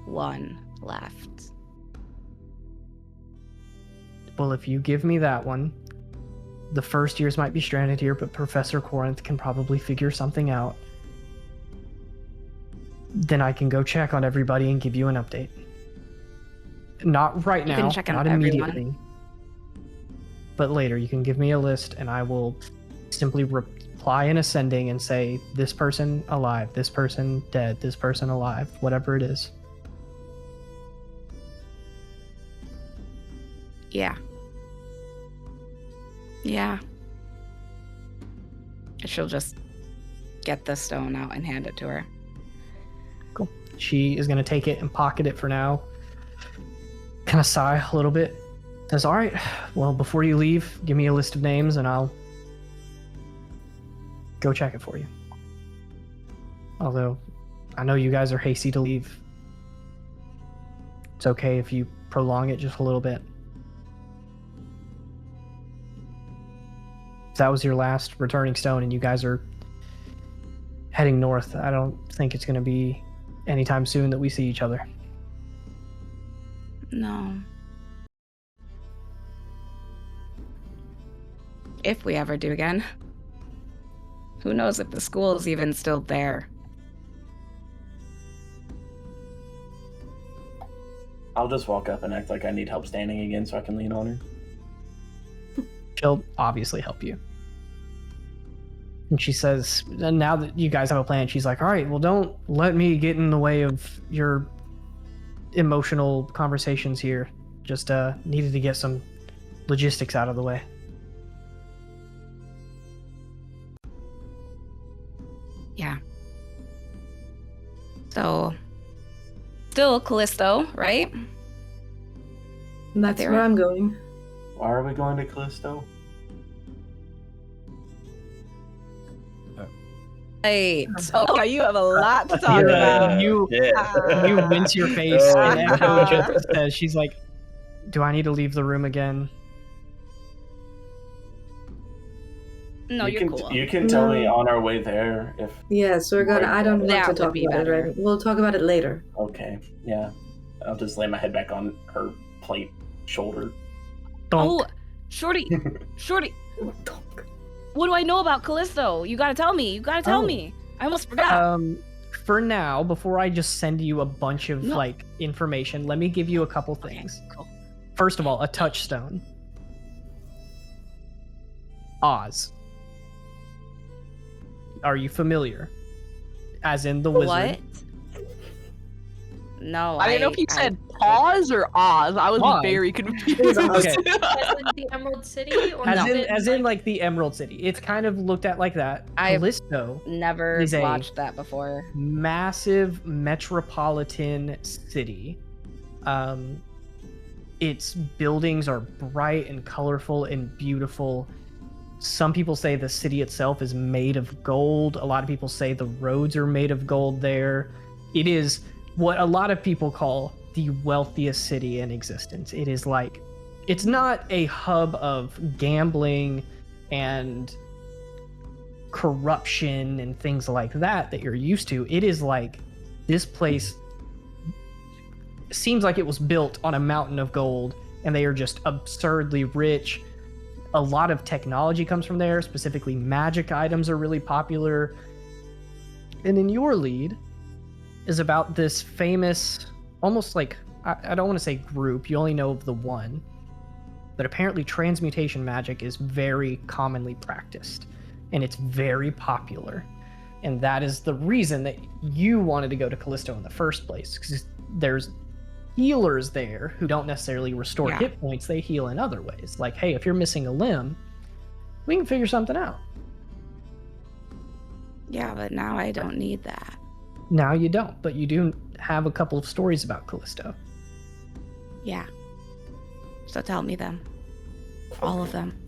one left. Well, if you give me that one, the first years might be stranded here, but Professor Corinth can probably figure something out. Then I can go check on everybody and give you an update. Not right You now, can check on not everyone. immediately. But later, you can give me a list and I will simply reply in ascending and say, this person alive, this person dead, this person alive, whatever it is. Yeah. Yeah. She'll just get the stone out and hand it to her. Cool. She is going to take it and pocket it for now. Kind of sigh a little bit. Says, all right, well, before you leave, give me a list of names and I'll go check it for you. Although, I know you guys are hasty to leave. It's okay if you prolong it just a little bit. If that was your last returning stone and you guys are heading north, I don't think it's going to be anytime soon that we see each other. No. If we ever do again. Who knows if the school is even still there? I'll just walk up and act like I need help standing again so I can lean on her. She'll obviously help you. And she says, now that you guys have a plan, she's like, all right, well, don't let me get in the way of your emotional conversations here. Just needed to get some logistics out of the way. Yeah. So, still Callisto, right? And that's There. where I'm going. Why are we going to Callisto? Right. Okay, you have a lot to talk about. You wince your face, and Echo just says, she's like, do I need to leave the room again? No, you're cool. You can tell me on our way there if. Yes, we're gonna. I don't want That to would talk be about better. it right. We'll talk about it later. Okay, yeah. I'll just lay my head back on her plate shoulder. Oh, Shorty, what do I know about Callisto? You gotta tell me. You gotta tell me. I almost forgot. For now, before I just send you a bunch of No. like information, let me give you a couple things. Cool. First of all, a touchstone. Oz. Are you familiar? As in the wizard. What? No, I didn't know if you said pause or Oz. I was Oz. very confused. Okay. As in the Emerald City, or As is in, it as in like the Emerald City. It's kind of looked at like that. I've- Callisto, Never is a- watched that before. massive metropolitan city. Its buildings are bright and colorful and beautiful. Some people say the city itself is made of gold. A lot of people say the roads are made of gold there. It is what a lot of people call the wealthiest city in existence. It is like, it's not a hub of gambling and corruption and things like that you're used to. It is like, this place seems like it was built on a mountain of gold, and they are just absurdly rich. A lot of technology comes from there, specifically magic items are really popular. And in your lead is about this famous, almost like, I don't want to say group, you only know of the one, but apparently transmutation magic is very commonly practiced, and it's very popular. And that is the reason that you wanted to go to Callisto in the first place, because there's healers there who don't necessarily restore hit points, they heal in other ways. Like, hey, if you're missing a limb, we can figure something out. Yeah, but now I don't need that. Now you don't, but you do have a couple of stories about Callisto. Yeah. So tell me them. All of them.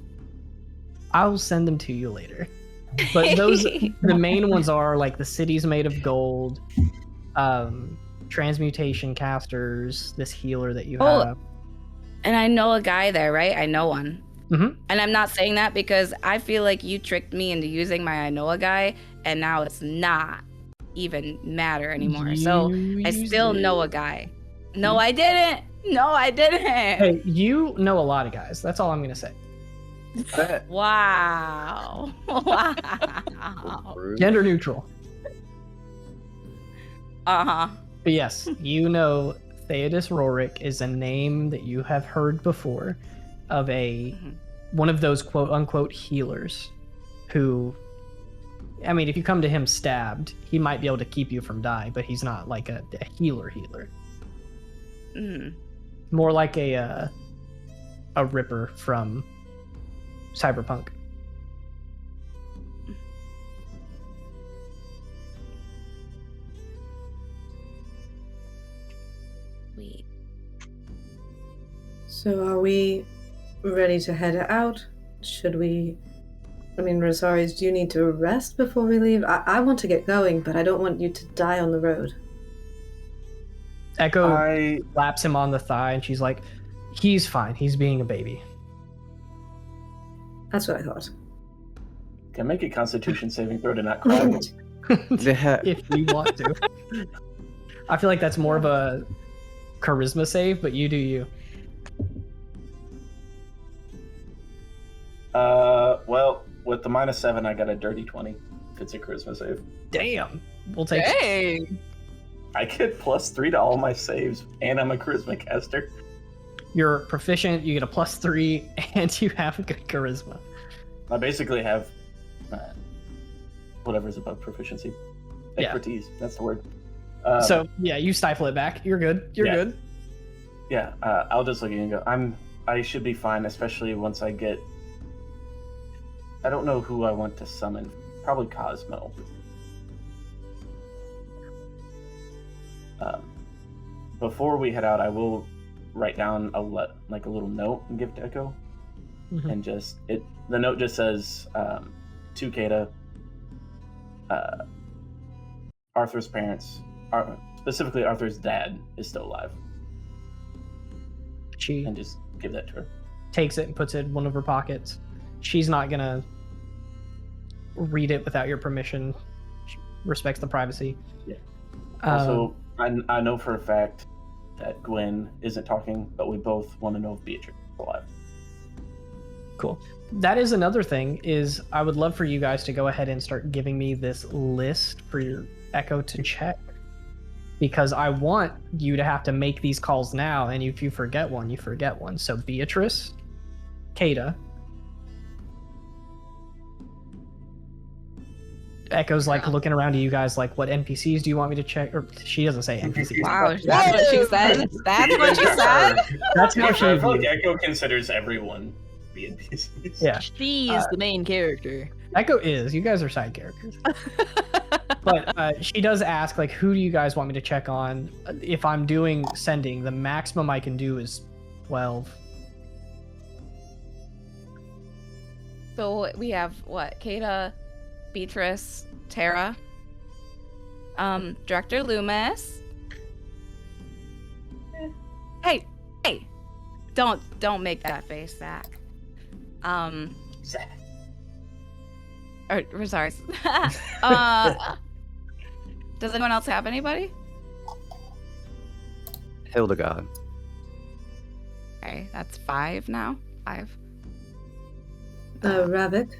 I'll send them to you later. But those, the main ones are like the city's made of gold, transmutation casters, this healer that you have. And I know a guy there, right? I know one. Mm-hmm. And I'm not saying that because I feel like you tricked me into using my I know a guy, and now it's not even matter anymore. So I still know a guy. No, I didn't. No, I didn't. Hey, you know a lot of guys. That's all I'm going to say. Wow. Wow. Gender neutral. Uh-huh. But yes, you know Theodos Rorik is a name that you have heard before of one of those quote unquote healers who, I mean, if you come to him stabbed, he might be able to keep you from dying, but he's not like a healer. More like a Ripper from Cyberpunk. Sweet. So are we ready to head out? Should we... I mean, Rosaris, do you need to rest before we leave? I want to get going, but I don't want you to die on the road. Echo slaps him on the thigh, and she's like, he's fine. He's being a baby. That's what I thought. Can make a Constitution saving throw to not cry. If you want to. I feel like that's more of a charisma save, but you do you. Well, with the -7, I got a dirty 20. It's a charisma save. Damn. We'll take Hey. I get +3 to all my saves, and I'm a charisma caster. You're proficient, you get a +3, and you have good charisma. I basically have whatever's above proficiency. Expertise, that's the word. So, yeah, you stifle it back. You're good. You're good. Yeah, I'll just look at you and go, I should be fine, especially once I get... I don't know who I want to summon. Probably Cosmo. Before we head out, I will write down a little note and give to Echo. Mm-hmm. And the note just says, to Kata, Arthur's parents, specifically Arthur's dad, is still alive. She and just give that to her. Takes it and puts it in one of her pockets. She's not gonna read it without your permission. She respects the privacy. Yeah. Also, I know for a fact that Gwen isn't talking, but we both want to know if Beatrice is alive. Cool. That is another thing, is I would love for you guys to go ahead and start giving me this list for your Echo to check. Because I want you to have to make these calls now, and if you forget one, you forget one. So Beatrice, Kata. Echo's like looking around to you guys like, what NPCs do you want me to check? Or she doesn't say NPCs. Wow, that's what she said. That's what she said. That's how she. I feel like Echo considers everyone to be NPCs. Yeah. She's the main character. Echo is. You guys are side characters. But she does ask, like, who do you guys want me to check on? If I'm doing sending, the maximum I can do is 12. So we have what? Kata, Beatrice, Tara, Director Loomis. Hey, don't make that face, Zach. Zach. Or sorry. Does anyone else have anybody? Hildegard. Okay, that's 5 now. 5. Ravik.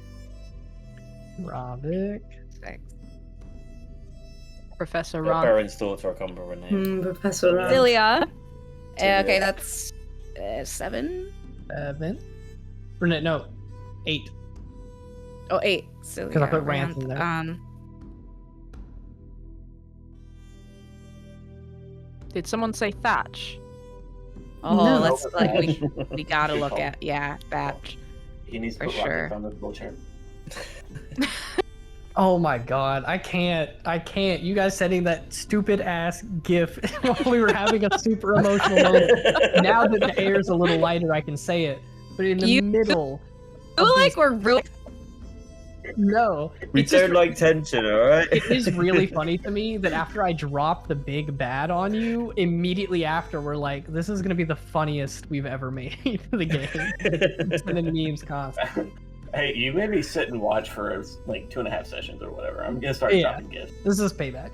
Ravik. 6. Professor The Ron. Baron's daughter, I can't remember her name. Professor Ram. Celia. Celia. Okay, that's 7. 7. Or no, 8. Oh, 8. Celia. 'Cause I put Rance in there. Did someone say Thatch? Oh, No. let's like we gotta look at Thatch. He needs to For put sure. Rocket on the wheelchair. Oh my god, I can't. You guys sending that stupid ass gif while we were having a super emotional moment. Now that the air's a little lighter, I can say it. But in the middle. I feel of like this- we're really No. We it's just- don't like tension, alright? It is really funny to me that after I drop the big bad on you, immediately after we're like, this is gonna be the funniest we've ever made the game. Sending memes constantly. Hey, you made me sit and watch for like 2.5 sessions or whatever. I'm gonna start Yeah. dropping gifts. This is payback.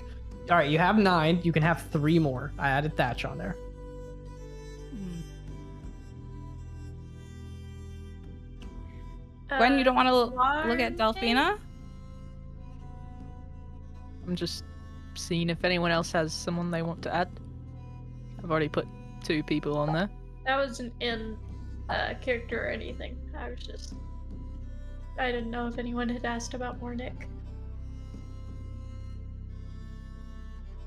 Alright, you have 9. You can have 3 more. I added Thatch on there. Gwen, you don't want to look at Delphina? I'm just seeing if anyone else has someone they want to add. I've already put 2 people on there. That wasn't in character or anything. I didn't know if anyone had asked about Mornick.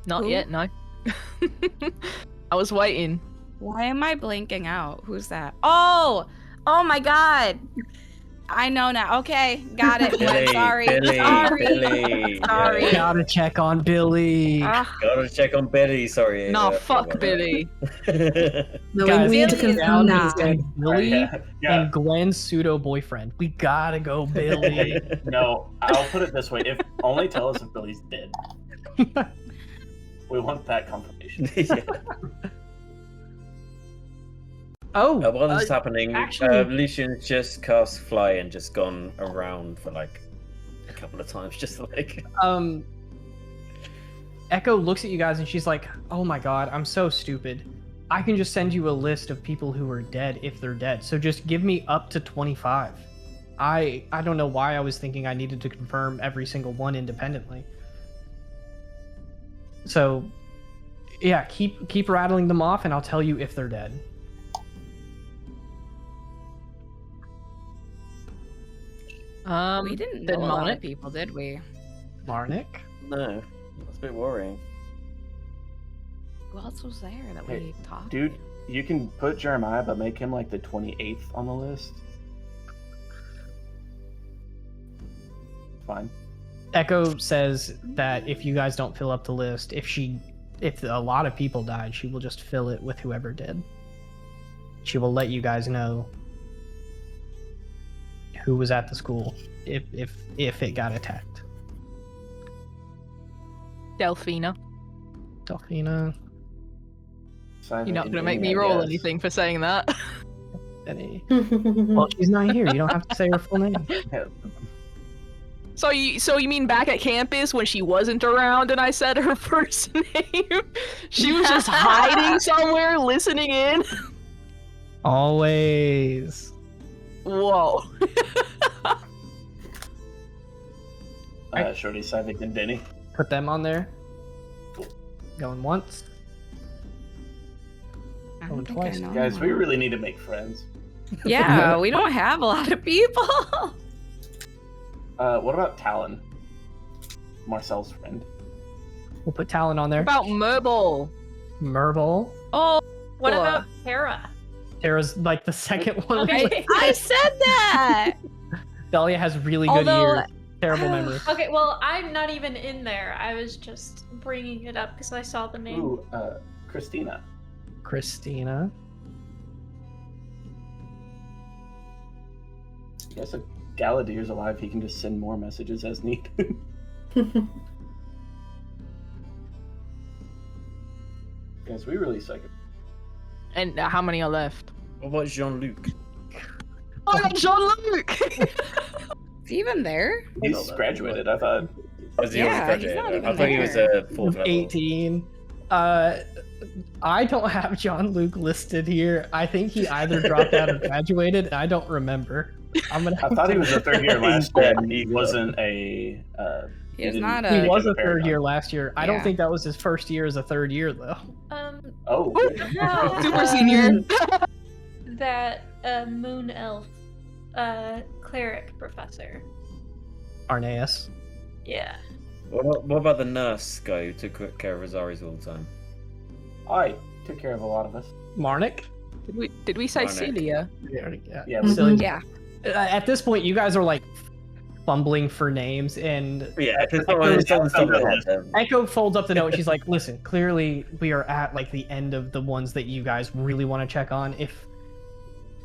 Not Who? yet, no. I was waiting. Why am I blanking out? Who's that? Oh my god! I know now. Okay, got it. Gwen, sorry. Billy. Sorry. Yeah. Gotta check on Billy. Ah, Gotta check on Billy, sorry. Nah, Ava. fuck Billy. No, Guys, we need to Billy is confirm down these to guys. Billy Yeah. and Gwen's pseudo boyfriend. We gotta go, Billy. No, I'll put it this way: if only tell us if Billy's dead. We want that confirmation. Yeah. Oh, While this is happening, actually- Lucian's just cast Fly and just gone around for like a couple of times, just like. Echo looks at you guys and she's like, "Oh my god, I'm so stupid. I can just send you a list of people who are dead if they're dead. So just give me up to 25." I don't know why I was thinking I needed to confirm every single one independently. So, yeah, keep rattling them off and I'll tell you if they're dead. we didn't know then a lot of Marnik. people, did we? Marnik? No, that's a bit worrying. Who else was there that Hey, we talked Dude, to? you can put Jeremiah, but make him like the 28th on the list. Fine. Echo says that if you guys don't fill up the list, if a lot of people died, she will just fill it with whoever did. She will let you guys know who was at the school if it got attacked. Delphina. Delphina, You're not gonna make me roll anything for saying that. Benny. Well, she's not here. You don't have to say her full name. So you mean back at campus when she wasn't around and I said her first name? She was just hiding somewhere, listening in. Always. Whoa. Shorty, Savick, and Denny. Put them on there. Going once. I Going don't think I twice. know Guys, we anyone. really need to make friends. Yeah, we don't have a lot of people. What about Talon? Marcel's friend. We'll put Talon on there. What about Merble? Merble. Oh, What Cool. about Tara? Tara's like the second one. Okay. I said that. Dahlia has really good Although- ears. Terrible memory. Okay, well, I'm not even in there. I was just bringing it up because I saw the name. Ooh, Christina. Christina. Yes, Galadir's alive, he can just send more messages as needed. Guys, we really suck at And how many are left? What about Jean-Luc? Oh, Jean-Luc! Is he even there? He's graduated, I thought. Was he Yeah, already he's not graduated? I even thought he was a fourth level. 18. I don't have Jean-Luc listed here. I think he either dropped out or graduated. I don't remember. I thought he was a third year last year, and he wasn't a. He's didn't not He a. was a Paragon. third year last year. I don't Yeah. think that was his first year as a third year, though. Oh, No, Super senior. that moon elf, cleric professor. Arneas. Yeah. What about the nurse guy who took care of Rosaris all the time? I took care of a lot of us. Marnik? Did we say Marnik. Celia? Yeah. Yeah, Mhm. Celia. Yeah. At this point, you guys are like fumbling for names, and Yeah, it's on the head. Echo folds up the note. She's like, "Listen, clearly we are at like the end of the ones that you guys really want to check on. If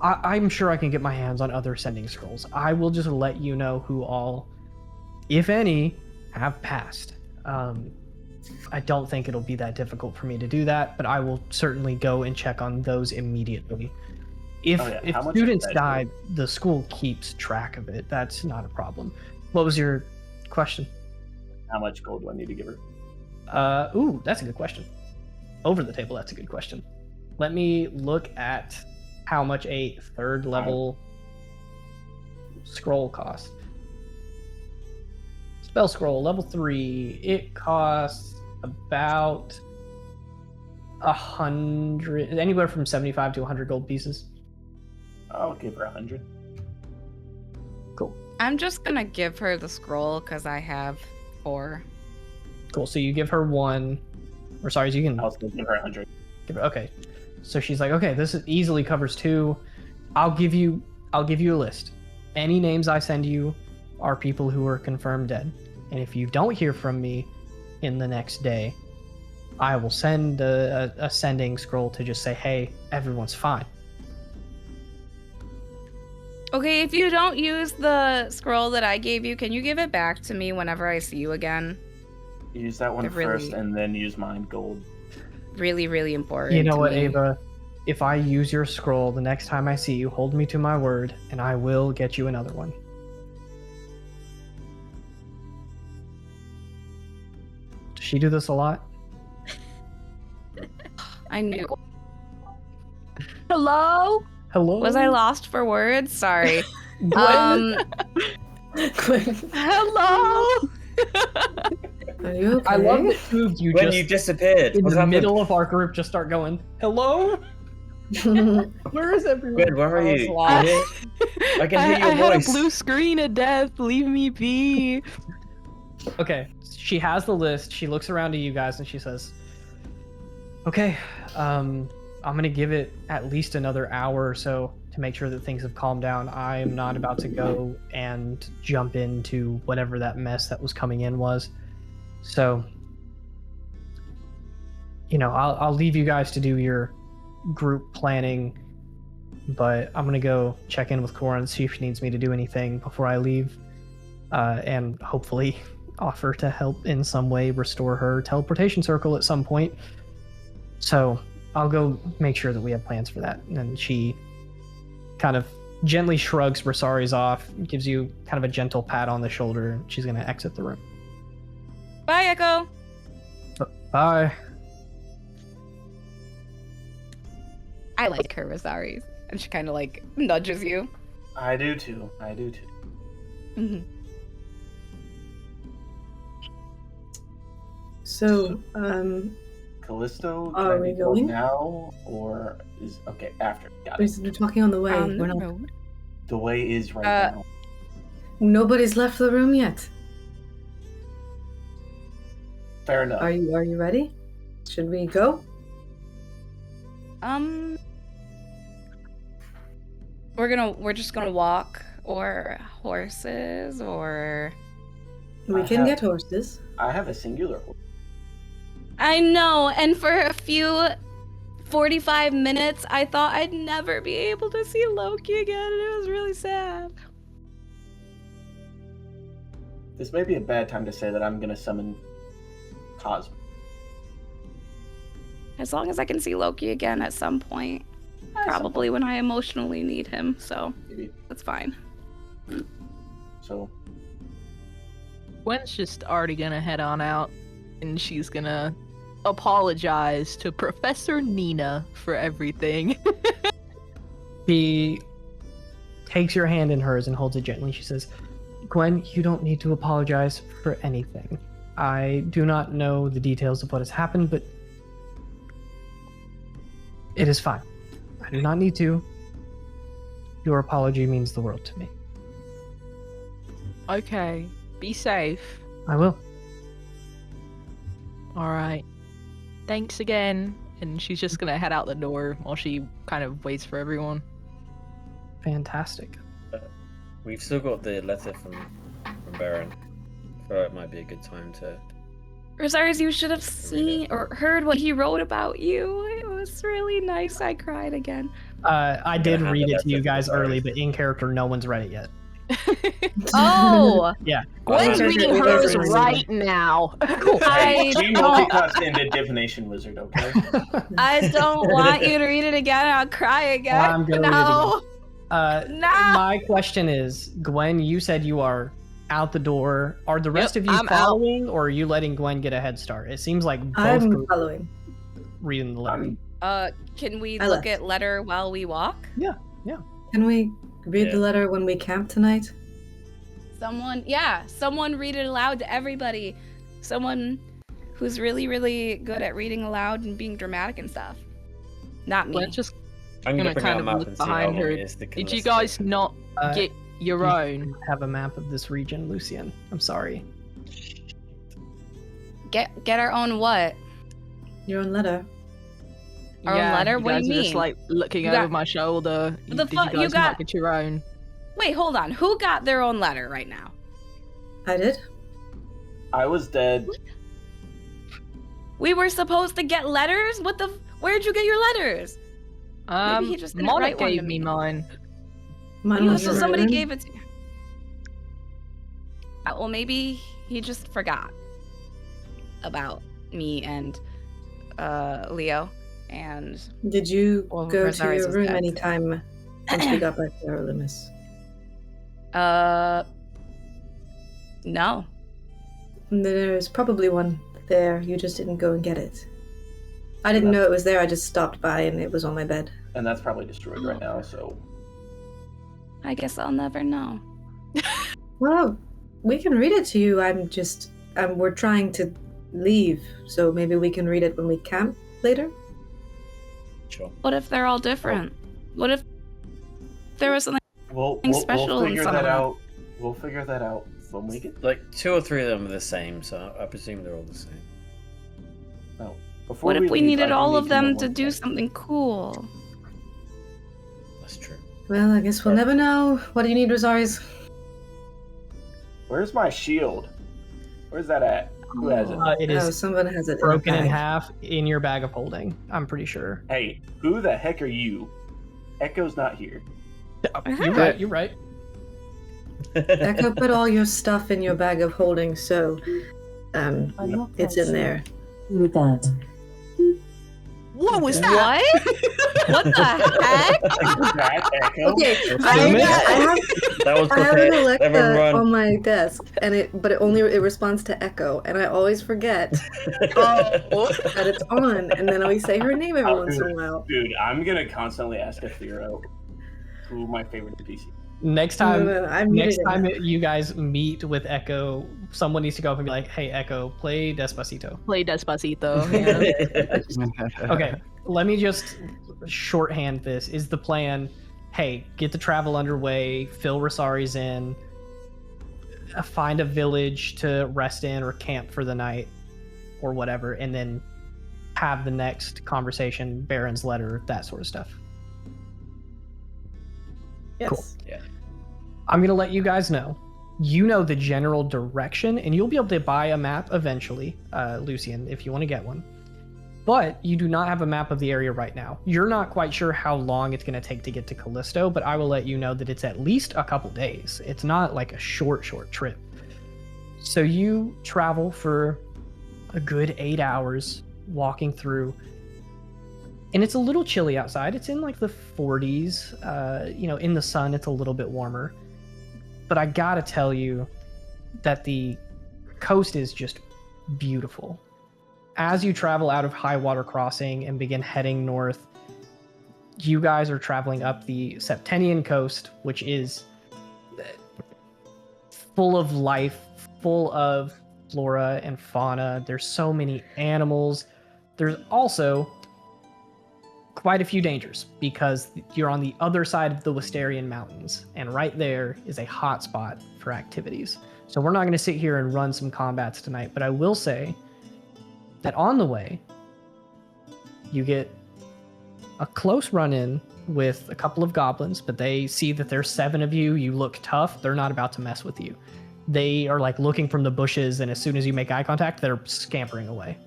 I'm sure I can get my hands on other sending scrolls, I will just let you know who all, if any, have passed. I don't think it'll be that difficult for me to do that, but I will certainly go and check on those immediately. If Oh, yeah. if How much students is that die, the school keeps track of it. That's not a problem. What was your question? How much gold do I need to give her? Ooh, that's a good question. Over the table, that's a good question. Let me look at how much a third level scroll costs. Spell scroll, level 3. It costs about 100, anywhere from 75 to 100 gold pieces. I'll give her 100. Cool. I'm just gonna give her the scroll because I have 4. Cool. So you give her 1, or sorry, you can I'll still give her 100. give her, okay. So she's like, okay, this easily covers 2. I'll give you a list. Any names I send you are people who are confirmed dead. And if you don't hear from me in the next day, I will send a sending scroll to just say, hey, everyone's fine. Okay, if you don't use the scroll that I gave you, can you give it back to me whenever I see you again? Use that one They're really- first, and then use mine gold. Really, really important. You know to what, me. Ava? If I use your scroll the next time I see you, hold me to my word, and I will get you another one. Does she do this a lot? I knew. Hello? Hello? Was I lost for words? Sorry. Gwen? Hello? Are you okay? I love that two of you When just you disappeared, in what's the happened? middle of our group just start going, hello? Where is everyone? Gwen, where are I was you? lost. You here? I can hear your I had a voice. blue screen of death. Leave me be. Okay, she has the list. She looks around to you guys and she says, okay, I'm gonna give it at least another hour or so to make sure that things have calmed down. I am not about to go and jump into whatever that mess that was coming in was. So, you know, I'll leave you guys to do your group planning, but I'm gonna go check in with Cora and see if she needs me to do anything before I leave, and hopefully offer to help in some way restore her teleportation circle at some point. So I'll go make sure that we have plans for that. And she kind of gently shrugs Rosari's off, gives you kind of a gentle pat on the shoulder, and she's gonna exit the room. Bye, Echo. Bye. I like her, Rosaries. And she kind of like nudges you. I do too. I do too. Mhm. So, Callisto, Are can I we be gold going? now, or is okay after? Got it. we're talking on the way. On We're the not. road. The way is right Uh, now. Nobody's left the room yet. Fair enough. Are you ready? Should we go? We're just gonna walk, or horses, or We I can have- get horses. I have a singular horse. I know. And for a few 45 minutes, I thought I'd never be able to see Loki again, and it was really sad. This may be a bad time to say that I'm gonna summon Cosmo. As long as I can see Loki again at some point. Probably when I emotionally need him, so Maybe. that's fine. So Gwen's just already gonna head on out, and she's gonna apologize to Professor Nina for everything. She takes your hand in hers and holds it gently. She says, Gwen, you don't need to apologize for anything. I do not know the details of what has happened, but it is fine. I do not need to. Your apology means the world to me. Okay, be safe. I will. Alright. Thanks again. And she's just gonna head out the door while she kind of waits for everyone. Fantastic. We've still got the letter from Baron. So it might be a good time to. Rosarius, you should have seen or heard what he wrote about you. It was really nice. I cried again. I did hand read the it to you letter to guys early, Rosarius. but in character, no one's read it yet. Oh! Yeah. Gwen's Oh, reading okay. hers Okay. right now. I she don't, multiclassed into divination wizard, okay? I don't want you to read it again. I'll cry again. I'm gonna read it No! again. No! My question is, Gwen, you said you are out the door. Are the rest Yep, of you I'm out. following, or are you letting Gwen get a head start? It seems like both I'm groups are following. reading the letter. Can we I look left. at letter while we walk? Can we read Yeah. the letter when we camp tonight? Someone read it aloud to everybody. Someone who's really, really good at reading aloud and being dramatic and stuff. Not me. Gwen's just I'm gonna gonna bring kind out a of map look and see how behind long her. it is to Did you Callisto. guys not get your you own? have a map of this region, Lucian. I'm sorry. Get our own what? Your own letter. Our own letter? You What do guys you are just mean? like looking You over got- my shoulder. The Did you fu- guys you not got- get your own? Wait, hold on. Who got their own letter right now? I did. I was dead. We were supposed to get letters? Where'd you get your letters? Maybe he just didn't Mona write one to gave me me. mine. Mine Yeah, was so in my somebody room. gave it to you. Well, maybe he just forgot about me and Leo and Did you Well, go to Rosarius your was room dead. anytime once we got back to Arlimus? no. There's probably one there. You just didn't go and get it. I didn't know it was there. I just stopped by and it was on my bed. And that's probably destroyed right now, so I guess I'll never know. Well, we can read it to you. We're trying to leave, so maybe we can read it when we camp later. Sure. What if they're all different? What if there was something? we'll special in figure some that of them. out. We'll figure that out when we get. Like 2 or 3 of them are the same, so I presume they're all the same. No. Before What if we leave, needed I all need of know them one to do thing. something cool? That's true. Well, I guess we'll never know. What do you need, Rosarius? Where's my shield? Where's that at? Who has it? It Oh, is someone has it broken in bag. half in your bag of holding. I'm pretty sure. Hey, who the heck are you? Echo's not here. You're right. You're right. Echo put all your stuff in your bag of holding, so it's in there. With that. What was that? What? What the heck? That Echo? Okay, Assume it. That was I have an prepared. Alexa Everyone on my desk, and it responds to Echo, and I always forget that it's on, and then I always say her name every once in a while. Dude, I'm gonna constantly ask Ephiro who my favorite NPC. Next time, I'm next muted. time you guys meet with Echo, someone needs to go up and be like, "Hey, Echo, play Despacito." Play Despacito. Yeah. Okay, let me just shorthand this. Is the plan, hey, get the travel underway, fill Rosari's in, find a village to rest in or camp for the night or whatever, and then have the next conversation, Baron's letter, that sort of stuff. Yes. Cool. I'm going to let you guys know. You know the general direction, and you'll be able to buy a map eventually, Lucian, if you want to get one. But you do not have a map of the area right now. You're not quite sure how long it's going to take to get to Callisto, but I will let you know that it's at least a couple days. It's not like a short trip. So you travel for a good 8 hours walking through, and it's a little chilly outside. It's in like the 40s. In the sun, it's a little bit warmer. But I gotta tell you that the coast is just beautiful. As you travel out of High Water Crossing and begin heading north, you guys are traveling up the Septenian coast, which is full of life, full of flora and fauna. There's so many animals. There's also quite a few dangers because you're on the other side of the Wisterian Mountains, and right there is a hot spot for activities. So we're not going to sit here and run some combats tonight, but I will say that on the way, you get a close run-in with a couple of goblins, but they see that there's 7 of you. You look tough. They're not about to mess with you. They are like looking from the bushes, and as soon as you make eye contact, they're scampering away.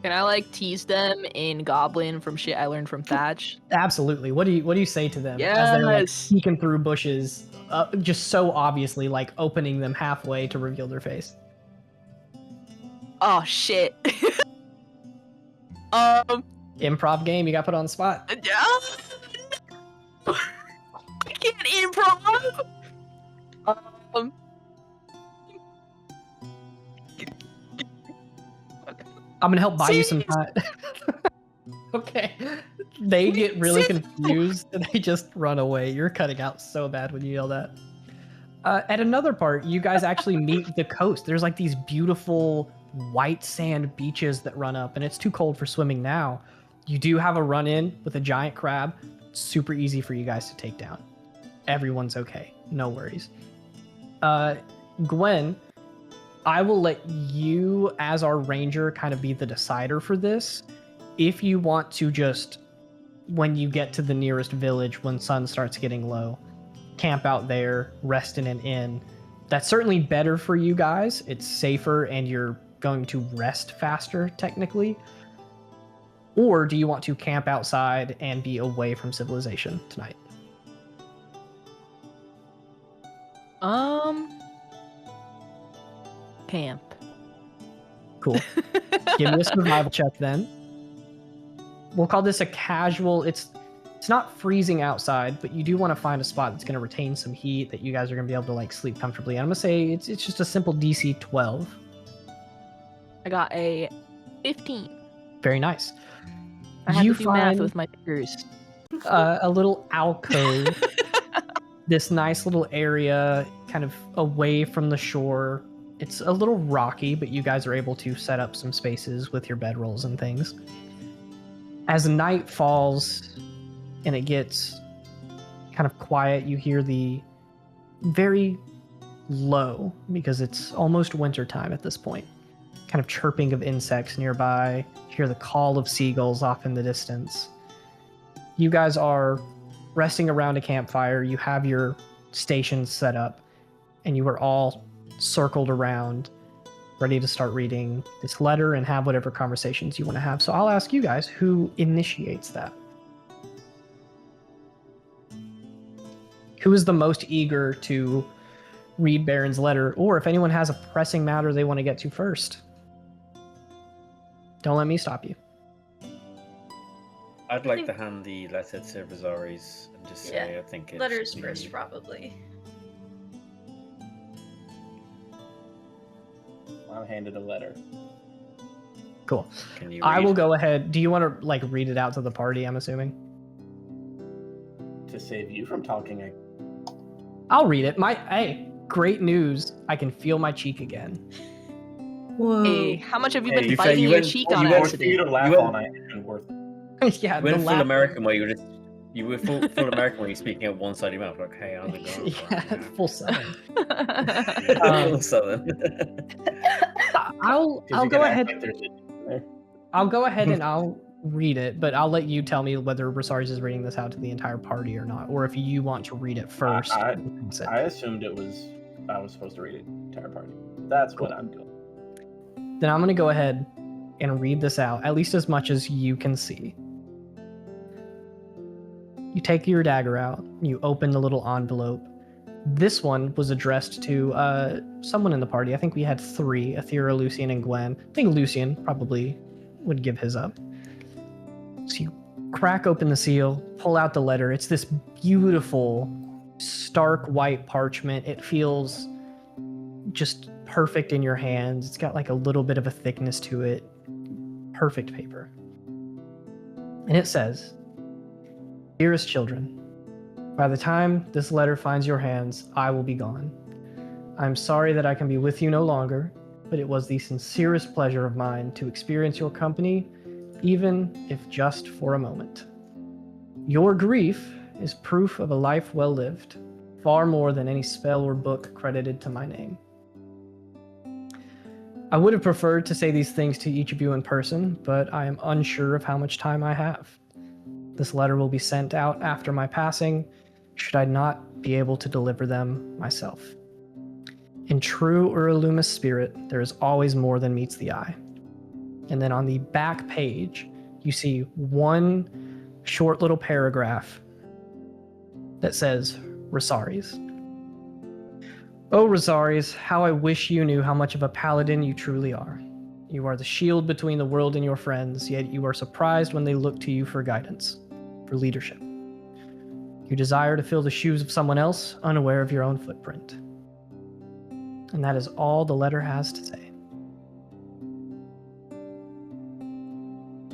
Can I like tease them in Goblin from shit I learned from Thatch? Absolutely. What do you say to them as they're like Yes. peeking through bushes, just so obviously like opening them halfway to reveal their face? Oh shit. Improv game, you got put on the spot. I can't improv. I'm gonna help buy you some time. Okay. They get really confused and they just run away. You're cutting out so bad when you yell that. At another part, you guys actually meet the coast. There's like these beautiful white sand beaches that run up, and it's too cold for swimming now. You do have a run-in with a giant crab. Super easy for you guys to take down. Everyone's okay. No worries. Gwen, I will let you, as our ranger, kind of be the decider for this. If you want to just, when you get to the nearest village, when sun starts getting low, camp out there, rest in an inn. That's certainly better for you guys. It's safer and you're going to rest faster, technically. Or do you want to camp outside and be away from civilization tonight? Camp. Cool. Give me a survival check then. We'll call this a casual. It's not freezing outside, but you do want to find a spot that's going to retain some heat that you guys are going to be able to like sleep comfortably. And I'm going to say it's just a simple DC 12. I got a 15. Very nice. I had You to do math find- with my fingers. A little alcove, this nice little area kind of away from the shore. It's a little rocky, but you guys are able to set up some spaces with your bedrolls and things. As night falls and it gets kind of quiet, you hear the very low, because it's almost winter time at this point, kind of chirping of insects nearby. You hear the call of seagulls off in the distance. You guys are resting around a campfire. You have your stations set up, and you are all circled around, ready to start reading this letter and have whatever conversations you want to have. So I'll ask you guys, who initiates that? Who is the most eager to read Baron's letter, or if anyone has a pressing matter they want to get to first? Don't let me stop you. I'd like to hand the letter to Rosaries and just say Yeah, I think it's Letters first, probably. I'm handed a letter. Cool. Can you I read? will go ahead. Do you want to like read it out to the party, I'm assuming? To save you from talking, I'll read it. Hey, great news. I can feel my cheek again. Whoa. Hey, how much have you Hey, been you said biting you your went- cheek you on went for you accident? to laugh went- all night has been worth it. Yeah, You went the full laugh- American where you were full American when you're speaking at one side of your mouth, like, hey, how's it going? Yeah, full southern. Full Southern. I'll 'Cause you go can act ahead. like there's a- there. I'll go ahead and I'll read it, but I'll let you tell me whether Rosaries is reading this out to the entire party or not, or if you want to read it first. I assumed I was supposed to read it to the entire party. That's what I'm doing. Then I'm going to go ahead and read this out, at least as much as you can see. You take your dagger out, you open the little envelope. This one was addressed to someone in the party. I think we had 3, Aethera, Lucian, and Gwen. I think Lucian probably would give his up. So you crack open the seal, pull out the letter. It's this beautiful, stark white parchment. It feels just perfect in your hands. It's got like a little bit of a thickness to it. Perfect paper. And it says, "Dearest children, by the time this letter finds your hands, I will be gone. I'm sorry that I can be with you no longer, but it was the sincerest pleasure of mine to experience your company, even if just for a moment. Your grief is proof of a life well lived, far more than any spell or book credited to my name." I would have preferred to say these things to each of you in person, but I am unsure of how much time I have. This letter will be sent out after my passing, should I not be able to deliver them myself. In true Uralumis spirit, there is always more than meets the eye. And then on the back page, you see one short little paragraph that says, "Rosaries. Oh, Rosaries, how I wish you knew how much of a paladin you truly are. You are the shield between the world and your friends, yet you are surprised when they look to you for guidance, for leadership. You desire to fill the shoes of someone else, unaware of your own footprint." And that is all the letter has to say.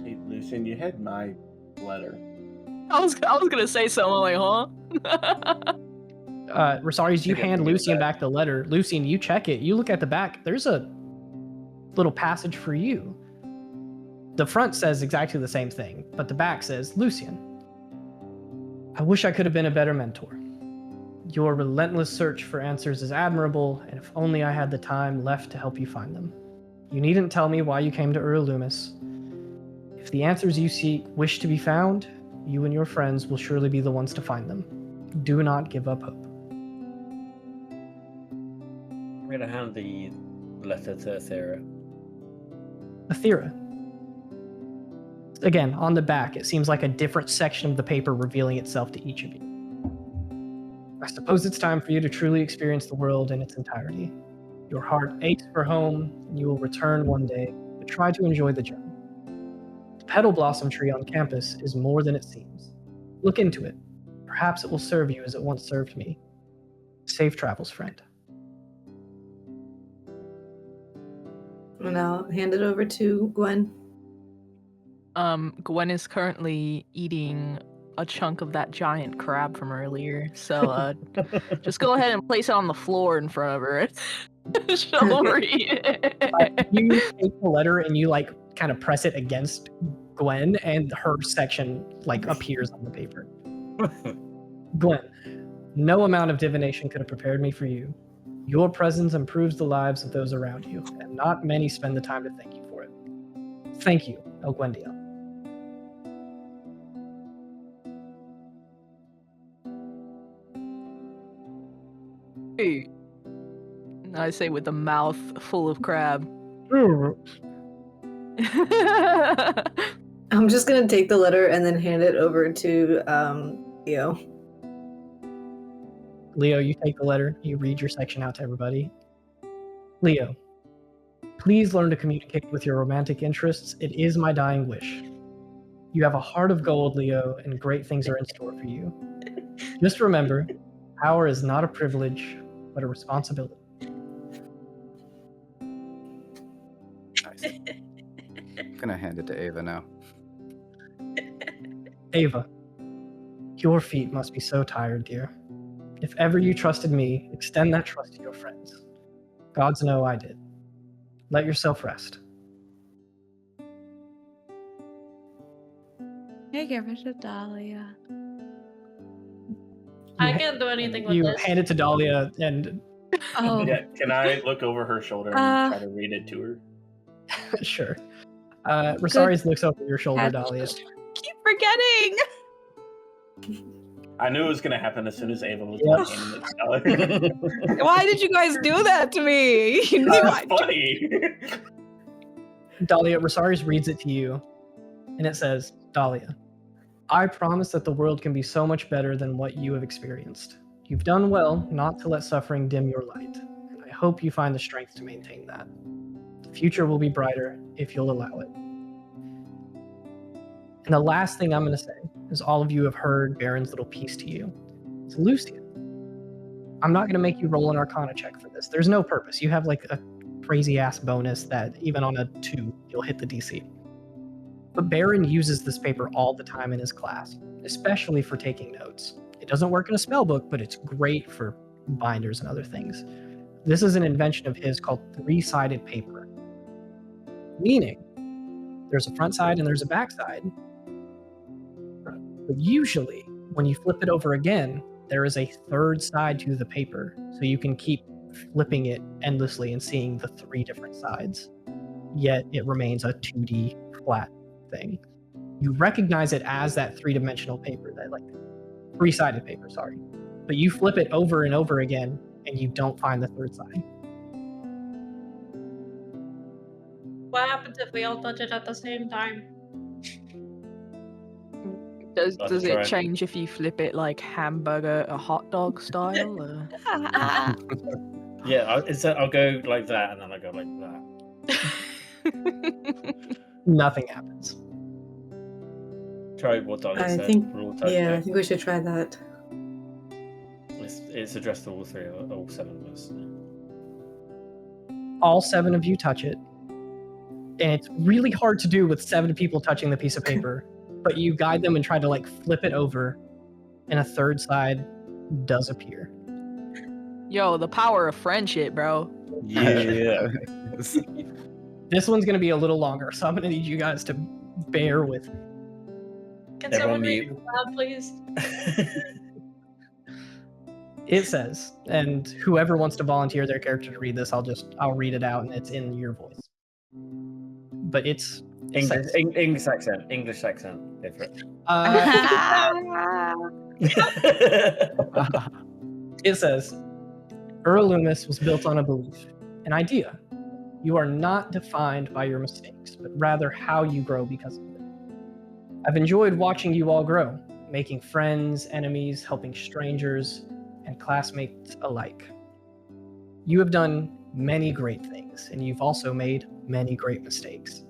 Hey, Lucian, you had my letter. I was gonna say something like, huh? Rosaries, you I think I hand can give Lucian that. back the letter. Lucian, you check it. You look at the back. There's a little passage for you. The front says exactly the same thing, but the back says, "Lucian, I wish I could have been a better mentor. Your relentless search for answers is admirable, and if only I had the time left to help you find them. You needn't tell me why you came to Uralumis. If the answers you seek wish to be found, you and your friends will surely be the ones to find them. Do not give up hope." I'm going to hand the letter to Aethera. Aethera. Again, on the back, it seems like a different section of the paper revealing itself to each of you. "I suppose it's time for you to truly experience the world in its entirety. Your heart aches for home, and you will return one day, but try to enjoy the journey. The petal blossom tree on campus is more than it seems. Look into it. Perhaps it will serve you as it once served me. Safe travels, friend." And I'll hand it over to Gwen. Gwen is currently eating a chunk of that giant crab from earlier, so just go ahead and place it on the floor in front of her. She'll read it. You take the letter and you like kind of press it against Gwen, and her section like appears on the paper. "Gwen, no amount of divination could have prepared me for you. Your presence improves the lives of those around you, and not many spend the time to thank you for it. Thank you, Elgwendia." Hey. I say with a mouth full of crab. I'm just gonna take the letter and then hand it over to Leo. Leo, you take the letter, you read your section out to everybody. "Leo, please learn to communicate with your romantic interests. It is my dying wish. You have a heart of gold, Leo, and great things are in store for you. Just remember, power is not a privilege, but a responsibility." Nice. I'm gonna hand it to Ava now. "Ava, your feet must be so tired, dear. If ever you trusted me, extend that trust to your friends. Gods know I did. Let yourself rest." Hey, give it to Dahlia. I can't do anything with You this. hand it to Dahlia, and Oh, Yeah, can I look over her shoulder and try to read it to her? sure. Rosaries looks over your shoulder, Had- Dahlia. keep forgetting. I knew it was going to happen as soon as Ava was Yep. handing it to her. Why did you guys do that to me? You knew That's I- funny. Dahlia, Rosaries reads it to you, and it says, "Dahlia, I promise that the world can be so much better than what you have experienced. You've done well not to let suffering dim your light, and I hope you find the strength to maintain that. The future will be brighter if you'll allow it. And the last thing I'm going to say is all of you have heard Baron's little piece to you. It's Lucian. I'm not going to make you roll an Arcana check for this. There's no purpose. You have like a crazy ass bonus that even on a 2, you'll hit the DC. But Baron uses this paper all the time in his class, especially for taking notes. It doesn't work in a spell book, but it's great for binders and other things. This is an invention of his called 3-sided paper. Meaning, there's a front side and there's a back side. But usually, when you flip it over again, there is a third side to the paper, so you can keep flipping it endlessly and seeing the 3 different sides. Yet it remains a 2D flat thing. You recognize it as that 3-dimensional paper, that like 3-sided paper, sorry. But you flip it over and over again, and you don't find the third side. What happens if we all touch it at the same time? Does That's it right. change if you flip it like hamburger or hot dog style? Or... Yeah, I'll go like that, and then I'll go like that. Nothing happens. Try what Dolly I said. think, We're all touching yeah, I it. think we should try that. It's addressed to all 7 of us. All 7 of you touch it. And it's really hard to do with 7 people touching the piece of paper. But you guide them and try to like flip it over, and a third side does appear. Yo, the power of friendship, bro. Yeah. This one's going to be a little longer, so I'm going to need you guys to bear with me. Can Everyone someone read mute. it loud, please? It says, and whoever wants to volunteer their character to read this, I'll read it out, and it's in your voice. But it says, English accent. English accent. Go for it. It says, Earl Loomis was built on a belief, an idea. You are not defined by your mistakes, but rather how you grow because of it. I've enjoyed watching you all grow, making friends, enemies, helping strangers, and classmates alike. You have done many great things, and you've also made many great mistakes.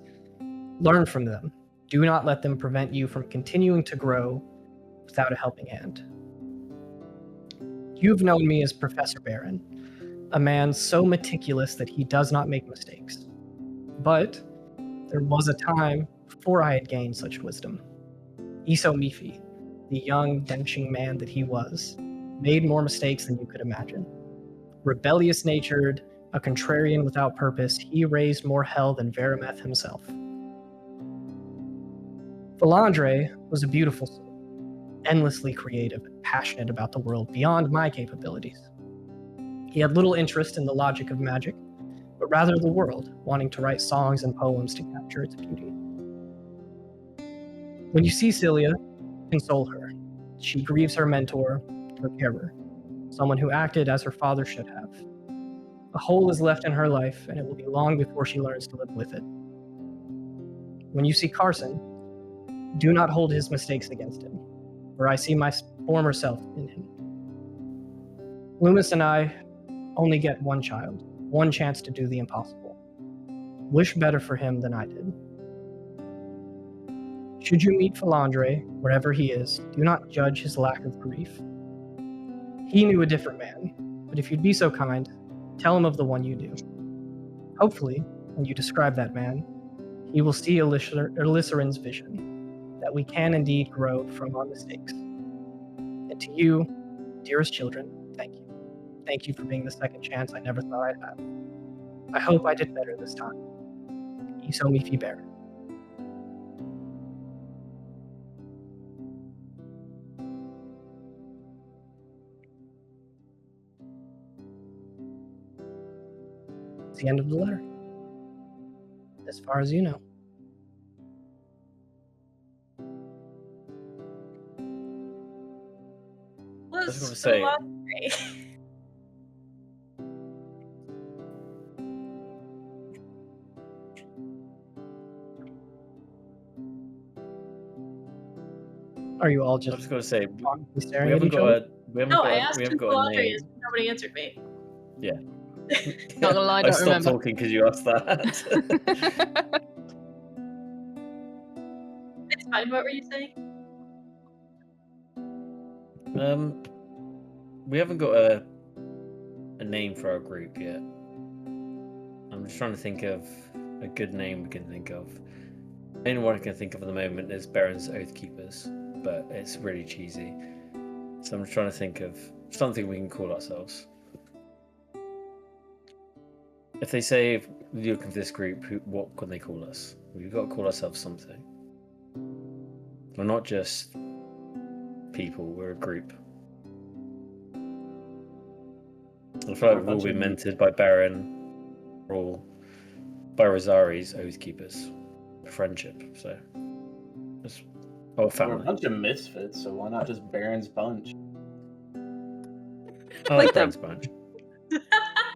Learn from them. Do not let them prevent you from continuing to grow without a helping hand. You've known me as Professor Baron, a man so meticulous that he does not make mistakes. But there was a time before I had gained such wisdom. Iso Mifi, the young, dashing man that he was, made more mistakes than you could imagine. Rebellious-natured, a contrarian without purpose, he raised more hell than Verimeth himself. Valandre was a beautiful soul, endlessly creative and passionate about the world beyond my capabilities. He had little interest in the logic of magic, but rather the world, wanting to write songs and poems to capture its beauty. When you see Celia, console her. She grieves her mentor, her carer, someone who acted as her father should have. A hole is left in her life, and it will be long before she learns to live with it. When you see Carson, do not hold his mistakes against him, for I see my former self in him. Loomis and I only get one child, one chance to do the impossible. Wish better for him than I did. Should you meet Valandre, wherever he is, do not judge his lack of grief. He knew a different man, but if you'd be so kind, tell him of the one you do. Hopefully, when you describe that man, he will see Elissarin's vision, that we can indeed grow from our mistakes. And to you, dearest children, thank you. Thank you for being the second chance I never thought I'd have. I hope I did better this time. Iso Mifi Baron. It's the end of the letter. As far as you know. was Was gonna say- Valandre. Are you all I was just just going to say, talking, we staring at haven't each got other? a We haven't No, got, I a- asked we who haven't got a Calandre name. is, but nobody answered me. Yeah. Not gonna lie, I I don't stopped remember. talking because you asked that. It's fine. What were you saying? We haven't got a name for our group yet. I'm just trying to think of a good name we can think of. The only one I can think of at the moment is Baron's Oathkeepers, but it's really cheesy. So I'm just trying to think of something we can call ourselves. If they say you're looking for this group, what can they call us? We've got to call ourselves something. We're not just people, we're a group. I feel like we've all been mentored by Baron, or by Rosari's Oathkeepers. Friendship, so. We're a family. bunch of misfits, so why not just Baron's Bunch? I like Baron's Bunch.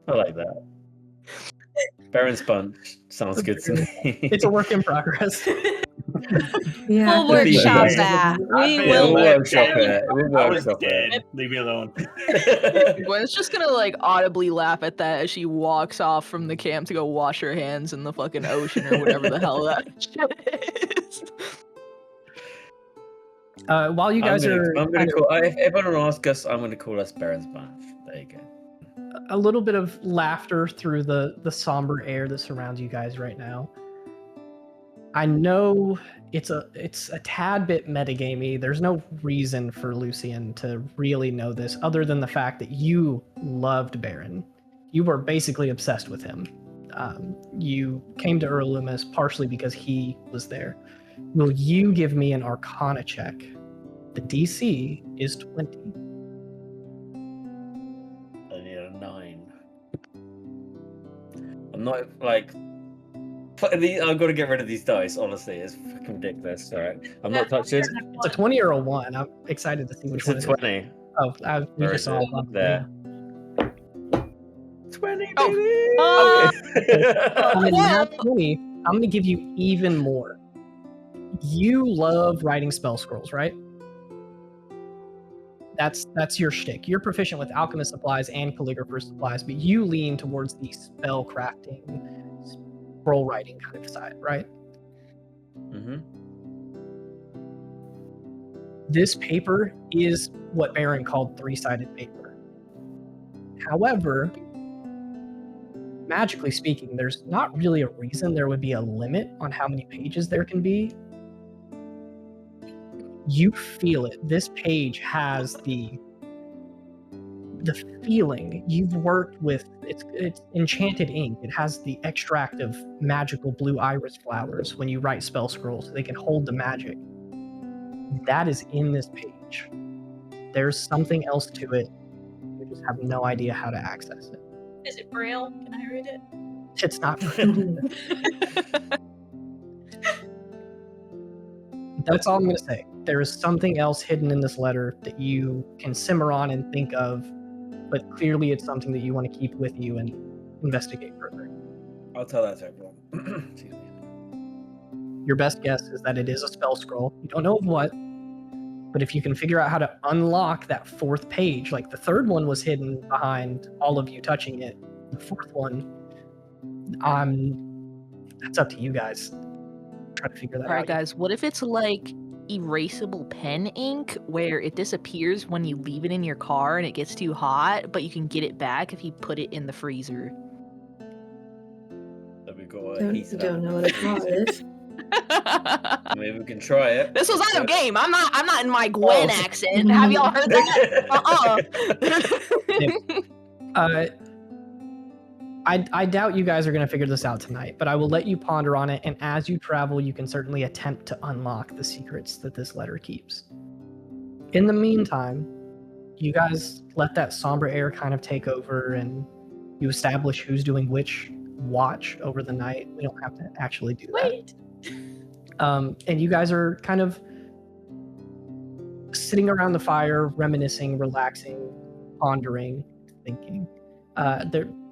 I like that. Baron's Bunch sounds good to me. It's a work in progress. Yeah. We'll workshop that. We will We'll workshop workshop it. We'll I was workshop dead. it. Leave me alone. Gwen's just gonna like audibly laugh at that as she walks off from the camp to go wash her hands in the fucking ocean or whatever the hell that shit is. While you guys I'm gonna call. If anyone asks us, I'm gonna call us Baron's Bunch. There you go. a little bit of laughter through the somber air that surrounds you guys right now. I know it's a tad bit metagamey. There's no reason for Lucian to really know this other than the fact that you loved Baron. You were basically obsessed with him. You came to Urlumis partially because he was there. Will you give me an Arcana check? The DC is 20. I need a 9. I'm not like. I've got to get rid of these dice. Honestly, it's fucking ridiculous. All right, I'm not touching. It's a 20 or a 1. I'm excited to see which It's one a it is. 20. Oh, we Where just is saw it? it. There. 20, Oh. baby. On the Whoa. nat 20, I'm going to give you even more. You love writing spell scrolls, right? That's your shtick. You're proficient with alchemist supplies and calligrapher supplies, but you lean towards the spell crafting, scroll writing kind of side, right? Mm-hmm. This paper is what Baron called three-sided paper. However, magically speaking, there's not really a reason there would be a limit on how many pages there can be. You feel it. This page has the feeling. You've worked with it's enchanted ink. It has the extract of magical blue iris flowers when you write spell scrolls so they can hold the magic. That is in this page. There's something else to it. You just have no idea how to access it. Is it Braille? Can I read it? It's not. That's all I'm going to say. There is something else hidden in this letter that you can simmer on and think of, but clearly it's something that you want to keep with you and investigate further. I'll tell that to everyone. Excuse me. Your best guess is that it is a spell scroll. You don't know of what, but if you can figure out how to unlock that fourth page, like the third one was hidden behind all of you touching it, the fourth one, that's up to you guys. Try to figure that out. All right, guys. What if it's like erasable pen ink, where it disappears when you leave it in your car and it gets too hot, but you can get it back if you put it in the freezer? So we got a heater. Don't know what a car is. Maybe we can try it. This was out of game. I'm not in my Gwen accent. Have y'all heard that? I doubt you guys are going to figure this out tonight, but I will let you ponder on it, and as you travel, you can certainly attempt to unlock the secrets that this letter keeps. In the meantime, you guys let that somber air kind of take over, and you establish who's doing which watch over the night. We don't have to actually do that. Wait. And you guys are kind of sitting around the fire, reminiscing, relaxing, pondering, thinking.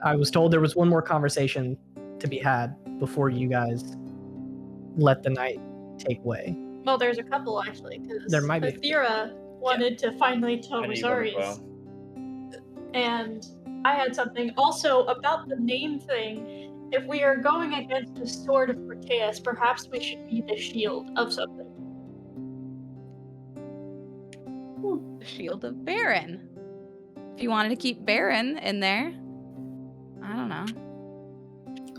I was told there was one more conversation to be had before you guys let the night take way. Well, there's a couple actually, because There might be. Thera wanted to finally tell I knew you wanted Rosarius. well. And I had something also about the name thing. If we are going against the sword of Proteus, perhaps we should be the shield of something. The Shield of Baron. If you wanted to keep Baron in there, I don't know.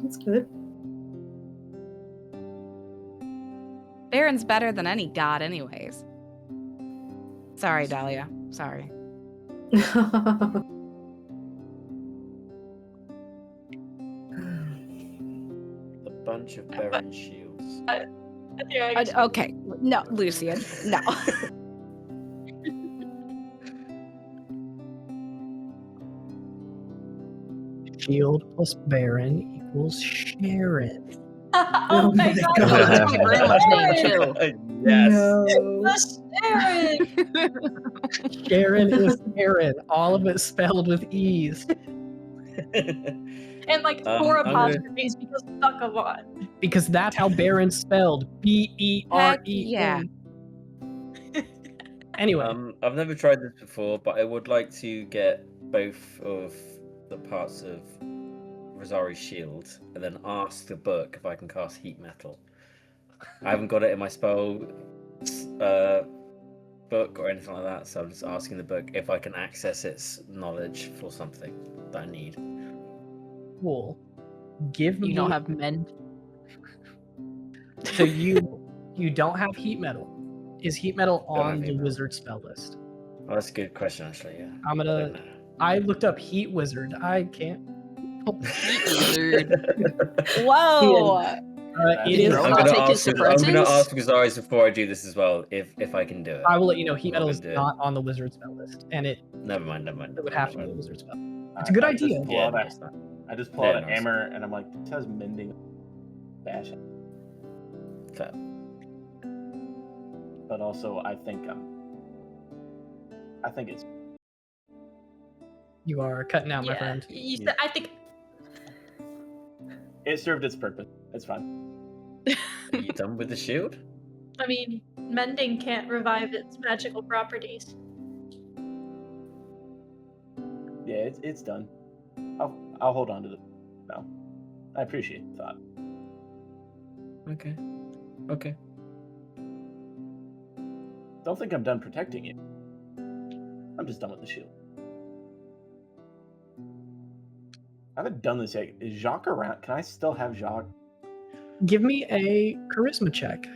That's good. Baron's better than any god, anyways. Sorry, Dahlia. Sorry. A bunch of barren shields. Okay, no, Lucian, no. Shield plus Baron equals Sharon. Oh my god, That's my grandma's name too. Yes. No. that's Sharon! Sharon is Sharon. All of it spelled with E's. And like four apostrophes because fuck a lot. Because that's how Baron's spelled. B-E-R-E-N. yeah. Anyway, I've never tried this before, but I would like to get both of the parts of Rosari's shield and then ask the book if I can cast heat metal. I haven't got it in my spell book or anything like that, so I'm just asking the book if I can access its knowledge for something that I need. cool. Give me. You don't have men. So you don't have heat metal. Is heat metal Don't have on heat the metal. wizard spell list? Oh, that's a good question, actually. Yeah. I'm I don't gonna. know. I looked up heat wizard. I can't. Whoa! It is. Bro, I'm I'll gonna take his ask. I'm gonna presents. ask Rosarius before I do this as well, if I can do it. I will let you know. Heat I'm metal not is gonna do it. not on the wizard spell list, and it Never mind. would have to be a wizard spell. It's a I- good I just idea. pull Yeah, out no, a- it's not. I just pull Yeah, out a no, it's- hammer and I'm like, this has mending dash. Fair. But also, I think it's You are cutting out, my Yeah, friend. you said, I think it served its purpose. It's fine. Are you done with the shield? I mean, mending can't revive its magical properties. Yeah, it's done. I'll hold on to the. No, I appreciate the thought. Okay. Okay. Don't think I'm done protecting you. I'm just done with the shield. I haven't done this yet. Is Jacques around? Can I still have Jacques? Give me a charisma check.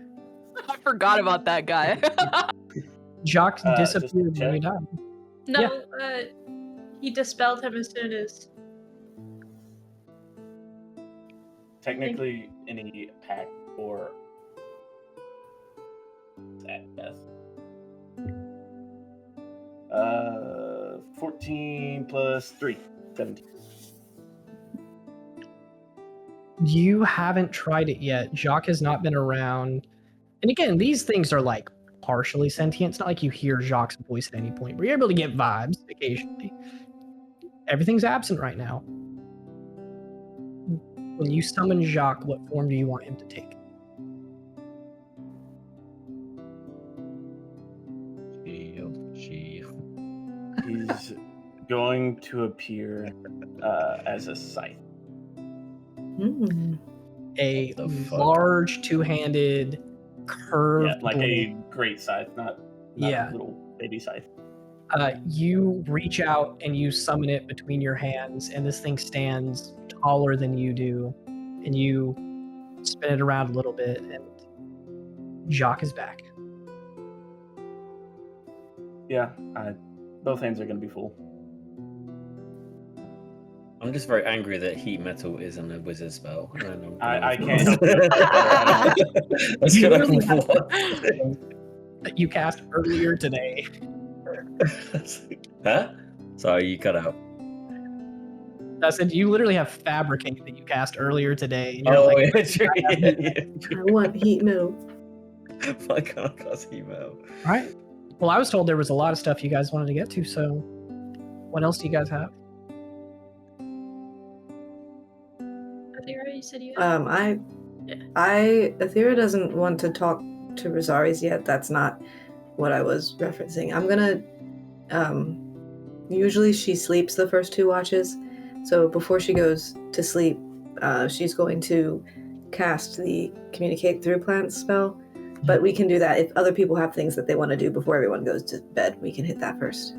I forgot about that guy. Jacques Just disappeared when we check. died. No, he dispelled him as soon as. Technically, any pact or at death. 14 plus 3, 17. You haven't tried it yet. Jacques has not been around. And again, these things are like partially sentient. It's not like you hear Jacques' voice at any point, but you're able to get vibes occasionally. Everything's absent right now. When you summon Jacques, what form do you want him to take? He's going to appear as a scythe. Hmm. A What the fuck? large two-handed curved Yeah, like blade. a great scythe, not Yeah. a little baby scythe. You reach out and you summon it between your hands, and this thing stands taller than you do. And you spin it around a little bit, and Jacques is back. Yeah, both hands are going to be full. I'm just very angry that heat metal isn't a wizard spell. I can't help it. Let's You go back really and have forth. that you cast earlier today. Huh? Sorry, you cut out. I said you literally have fabricate that you cast earlier today. And you're Oh, like, yeah, true. I want heat metal. Why can't I cast heat metal? all right. Well, I was told there was a lot of stuff you guys wanted to get to, so what else do you guys have? Athera, you said you had. Athera doesn't want to talk to Rosarius yet. That's not what I was referencing. I'm gonna. Usually she sleeps the first 2 watches, so before she goes to sleep, she's going to cast the communicate through plants spell. But we can do that if other people have things that they want to do before everyone goes to bed. We can hit that first.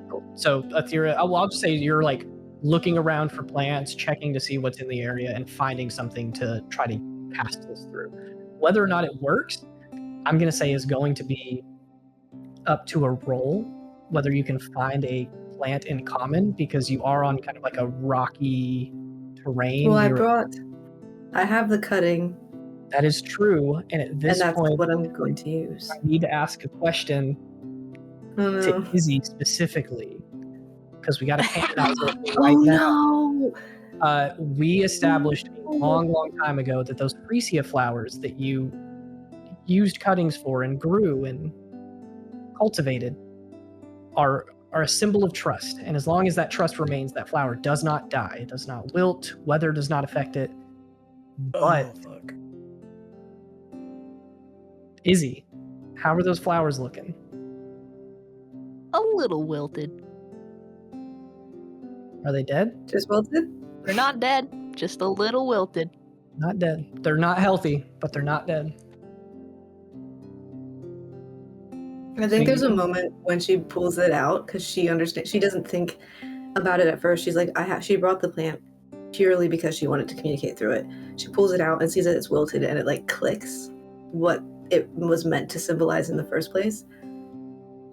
Cool. So Athira, I'll just say you're like looking around for plants, checking to see what's in the area, and finding something to try to cast this through. Whether or not it works, I'm going to say is going to be up to a roll, whether you can find a plant in common, because you are on kind of like a rocky terrain. Well, I have the cutting. That is true, and at this and that's point, what I'm going to use. I need to ask a question to Izzy specifically, because we got to canonize it right now. No! We established a long time ago that those freesia flowers that you used cuttings for and grew and cultivated are a symbol of trust. And as long as that trust remains, that flower does not die. It does not wilt. Weather does not affect it. But, fuck. Izzy, how are those flowers looking? A little wilted. Are they dead? Just wilted? They're not dead, just a little wilted. Not dead. They're not healthy, but they're not dead. I think there's a moment when she pulls it out because she understands. She doesn't think about it at first. She's like, she brought the plant purely because she wanted to communicate through it. She pulls it out and sees that it's wilted, and it like clicks what it was meant to symbolize in the first place.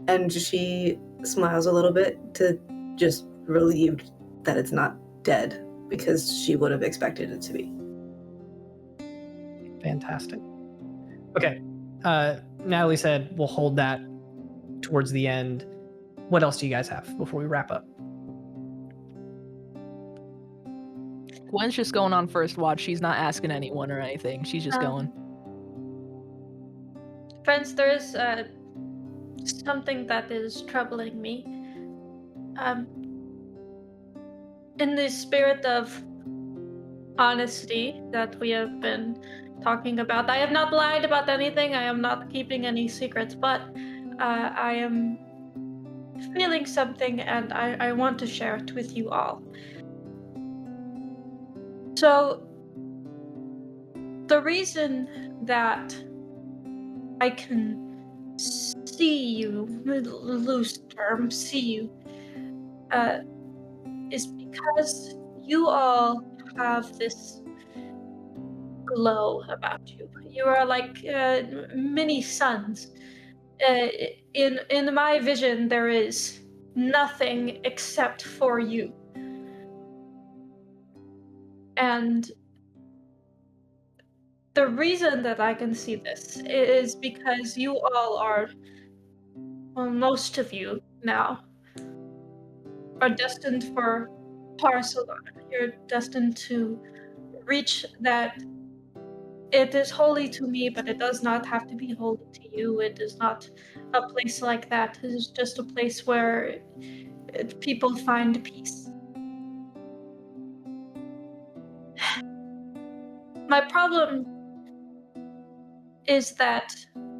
And she smiles a little bit to just relieved that it's not dead, because she would have expected it to be. Fantastic. Okay. Natalie said we'll hold that towards the end. What else do you guys have before we wrap up? Gwen's just going on first watch. She's not asking anyone or anything. She's just going. Friends, there is something that is troubling me. In the spirit of honesty that we have been talking about, I have not lied about anything. I am not keeping any secrets, but I am feeling something, and I want to share it with you all. So, the reason that I can see you, loose term, see you, is because you all have this glow about you. You are like mini suns. In my vision, there is nothing except for you. And the reason that I can see this is because you all are, well, most of you now, are destined for Barcelona. You're destined to reach that. It is holy to me, but it does not have to be holy to you. It is not a place like that. It is just a place where people find peace. My problem is that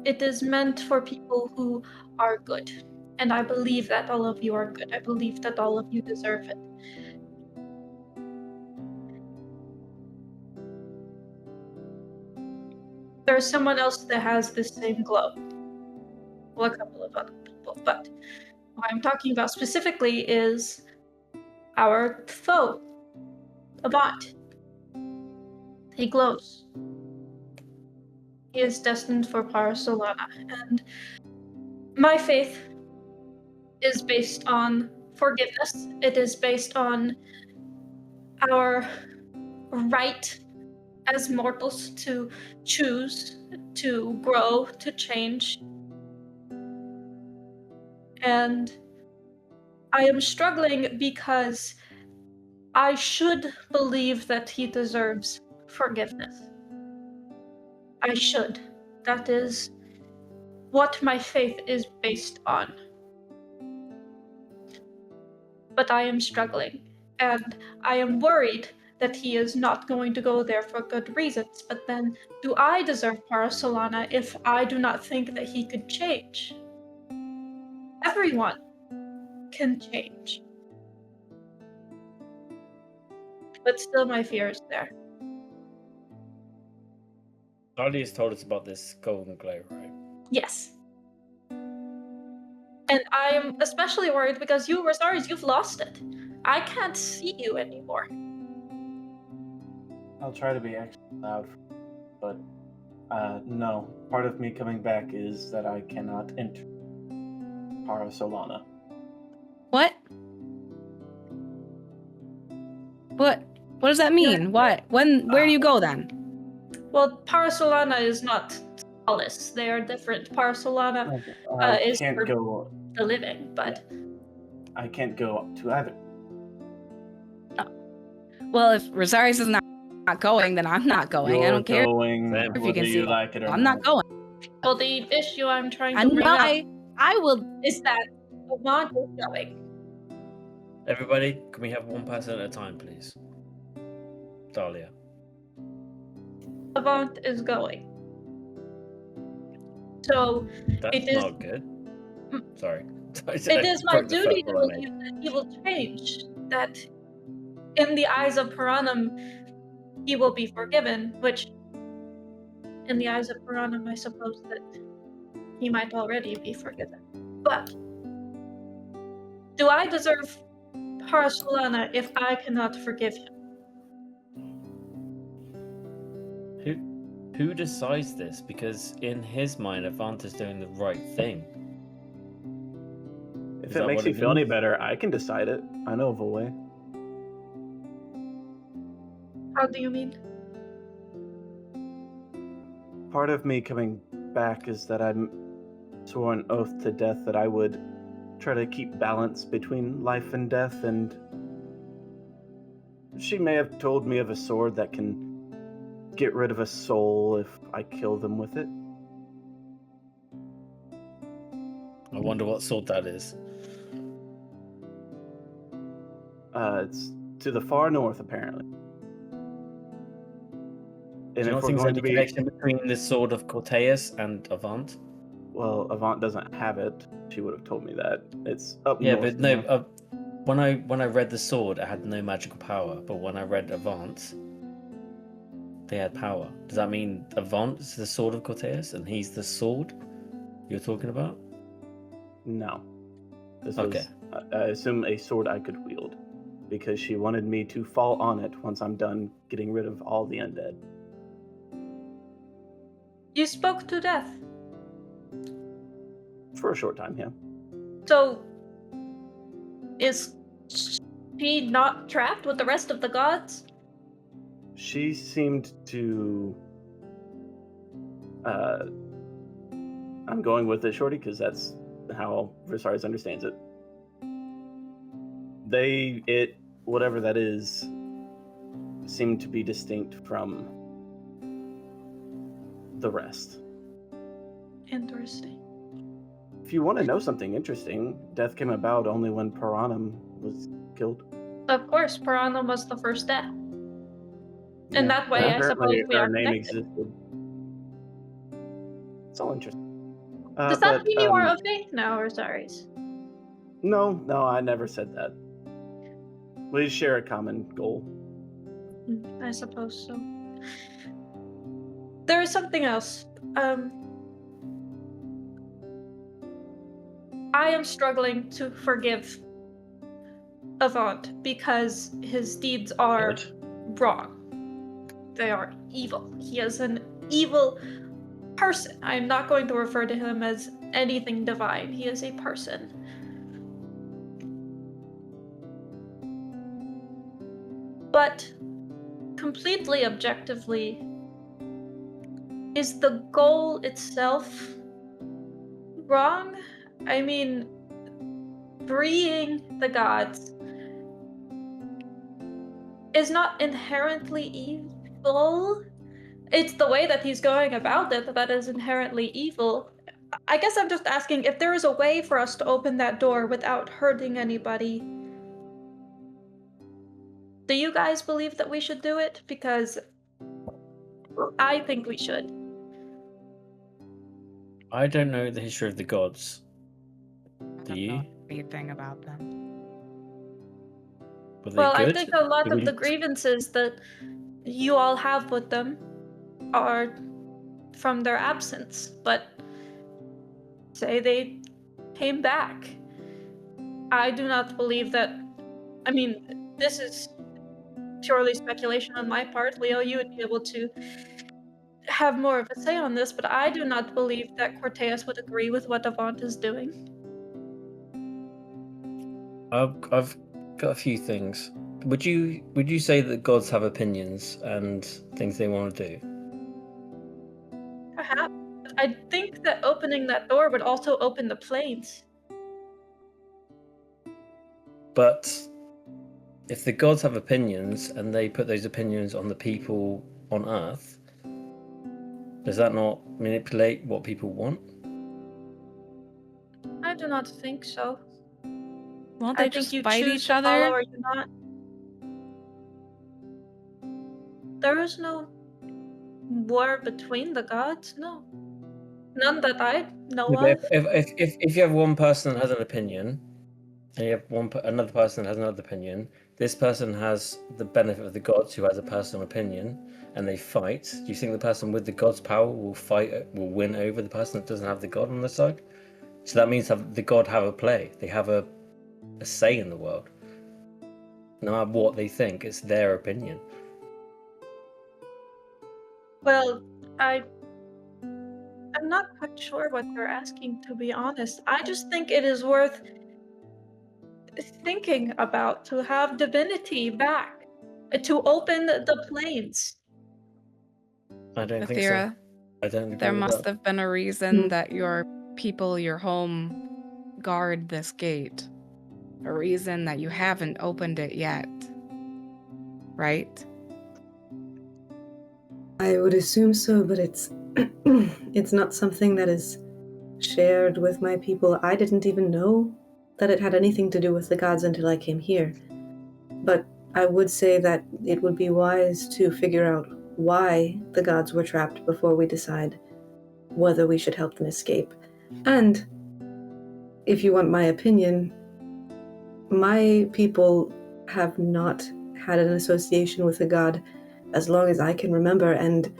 it is meant for people who are good. And I believe that all of you are good. I believe that all of you deserve it. There's someone else that has the same glow. Well, a couple of other people. But what I'm talking about specifically is our foe, Avant. He glows. He is destined for Barcelona. And my faith is based on forgiveness. It is based on our right as mortals to choose, to grow, to change. And I am struggling because I should believe that he deserves forgiveness. I should. That is what my faith is based on. But I am struggling, and I am worried that he is not going to go there for good reasons. But then, do I deserve Parasolana if I do not think that he could change? Everyone can change. But still, my fear is there. Charlie has told us about this golden glow, right? Yes. And I'm especially worried because you, Rosaris, you've lost it. I can't see you anymore. I'll try to be extra loud, but no. Part of me coming back is that I cannot enter Parasolana. What? What does that mean? What? When? Where do you go then? Well, Parasolana is not solace. They are different. Parasolana I is can't for go. the living, but I can't go to either. Well, if Rosaris is not going, then I'm not going. I don't care Going, if you whether can see you it. like it or I'm not going. well, the issue I'm trying to And bring up I will. is that Avant is going. Everybody, can we have one person at a time, please? Dahlia. Avant is going. So That's It is- not good. Sorry. it is my duty to believe that he will change. That in the eyes of Piranum, he will be forgiven, which in the eyes of Piranum, I suppose that he might already be forgiven. But do I deserve Parasolana if I cannot forgive him? Who decides this? Because in his mind, Avant is doing the right thing. If Is it that makes what you it feel any means? better, I can decide it. I know of a way. How do you mean? Part of me coming back is that I'm swore an oath to death that I would try to keep balance between life and death, and she may have told me of a sword that can get rid of a soul if I kill them with it. I wonder what sword that is. It's to the far north, apparently. Do And you if not we're think there's going any to be, connection between the sword of Corteus and Avant? well, Avant doesn't have it. She would have told me that. It's up Yeah, north. but no. now. When I read the sword, it had no magical power. But when I read Avant, they had power. Does that mean Avant is the sword of Corteus, and he's the sword you're talking about? No. This Okay. was, I assume, a sword I could wield, because she wanted me to fall on it once I'm done getting rid of all the undead. You spoke to death. For a short time, yeah. So, is she not trapped with the rest of the gods? She seemed to... I'm going with it, Shorty, because that's how Versailles understands it. Whatever that is, seemed to be distinct from the rest. Interesting. If you want to know something interesting, death came about only when Piranum was killed. Of course, Piranha was the first death. In that way, I apparently suppose we her are name connected. existed. It's all interesting. Does that but, mean you are of faith now, or sorries? No, I never said that. We share a common goal. I suppose so. There is something else. I am struggling to forgive Avant because his deeds are wrong. They are evil. He is an evil person. I am not going to refer to him as anything divine. He is a person. But completely objectively, is the goal itself wrong? I mean, freeing the gods is not inherently evil. It's the way that he's going about it that is inherently evil. I guess I'm just asking if there is a way for us to open that door without hurting anybody. Do you guys believe that we should do it? Because I think we should. I don't know the history of the gods. Do you? Anything about them? Were they Well, I good? think a lot Did of we- the grievances that you all have with them are from their absence, but say they came back. I do not believe that. I mean, this is purely speculation on my part. Leo, you would be able to have more of a say on this, but I do not believe that Corteas would agree with what Avant is doing. I've got a few things. Would you say that gods have opinions and things they want to do? Perhaps. I think that opening that door would also open the plains. But if the gods have opinions and they put those opinions on the people on Earth, does that not manipulate what people want? I do not think so. Won't I they think just you fight choose each to follow other? or you not. There is no war between the gods, no. None that I know of. If you have one person that has an opinion, and you have another person that has another opinion, this person has the benefit of the gods who has a personal opinion, and they fight. Do you think the person with the god's power will win over the person that doesn't have the god on their side? So that means the god have a play. They have a say in the world. No matter what they think, it's their opinion. Well, I'm not quite sure what they're asking, to be honest. I just think it is worth thinking about to have divinity back, to open the plains. I don't think so. Athera, I don't agree there with must that. have been a reason that your people, your home, guard this gate. A reason that you haven't opened it yet. Right? I would assume so, but it's it's not something that is shared with my people. I didn't even know that it had anything to do with the gods until I came here. But I would say that it would be wise to figure out why the gods were trapped before we decide whether we should help them escape. And if you want my opinion, my people have not had an association with a god as long as I can remember, and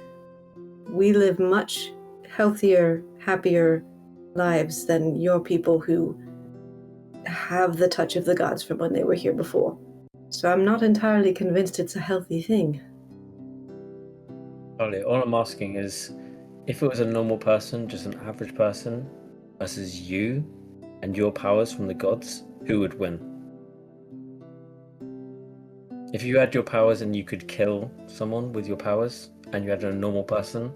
we live much healthier, happier lives than your people who have the touch of the gods from when they were here before. So I'm not entirely convinced it's a healthy thing. Charlie, all I'm asking is, if it was a normal person, just an average person, versus you and your powers from the gods, who would win? If you had your powers and you could kill someone with your powers, and you had a normal person,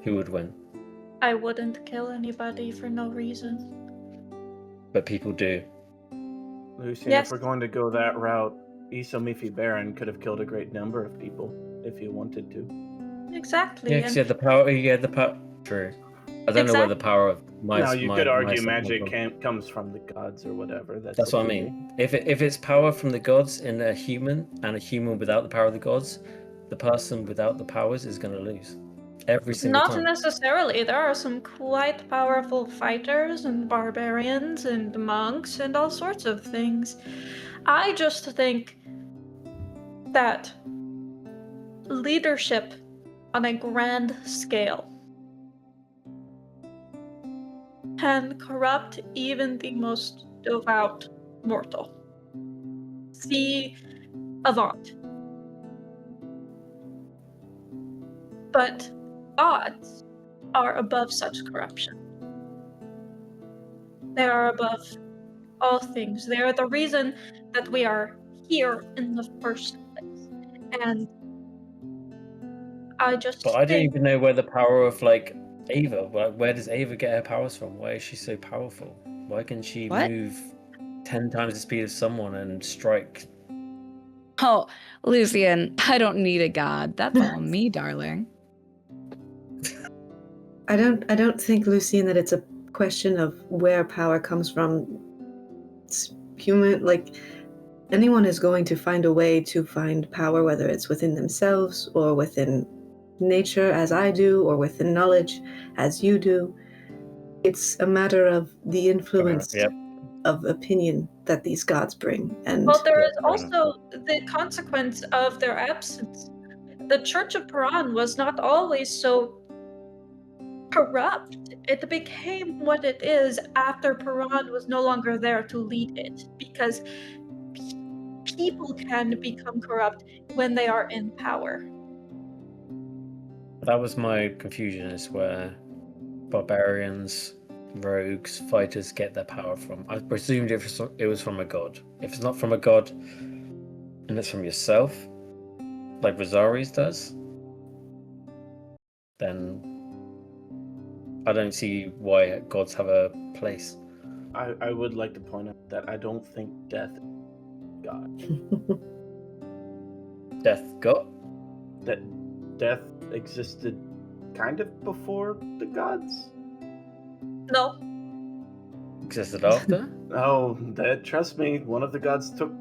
who would win? I wouldn't kill anybody for no reason. But people do. Lucian, Yes. if we're going to go that route, Isomifi Baron could have killed a great number of people if he wanted to. Exactly. Yeah, because you had the power. You had the power. True. I don't know where the power of my. Now you could argue my magic comes from the gods or whatever. That's what I mean. If it's power from the gods in a human and a human without the power of the gods, the person without the powers is going to lose every single Not time. necessarily. There are some quite powerful fighters and barbarians and monks and all sorts of things. I just think that leadership on a grand scale can corrupt even the most devout mortal. See Avant. But gods are above such corruption. They are above all things. They are the reason that we are here in the first place. And I just But I don't think even know where the power of like Ava. Where does Ava get her powers from? Why is she so powerful? Why can she What? move 10 times the speed of someone and strike? Oh, Lucian, I don't need a god. That's all me, darling. I don't think, Lucian, that it's a question of where power comes from. It's human, like, anyone is going to find a way to find power, whether it's within themselves or within nature, as I do, or within knowledge, as you do. It's a matter of the influence Yep. of opinion that these gods bring. And Well, there is fair enough. also the consequence of their absence. The Church of Paran was not always so corrupt. It became what it is after Paran was no longer there to lead it, because people can become corrupt when they are in power. That was my confusion, is where barbarians, rogues, fighters get their power from. I presumed it was from a god. If it's not from a god, and it's from yourself, like Rosaries does, then I don't see why gods have a place. I would like to point out that I don't think death is God. Death got? That death existed kind of before the gods. No, Existed after? Oh, that, trust me, one of the gods took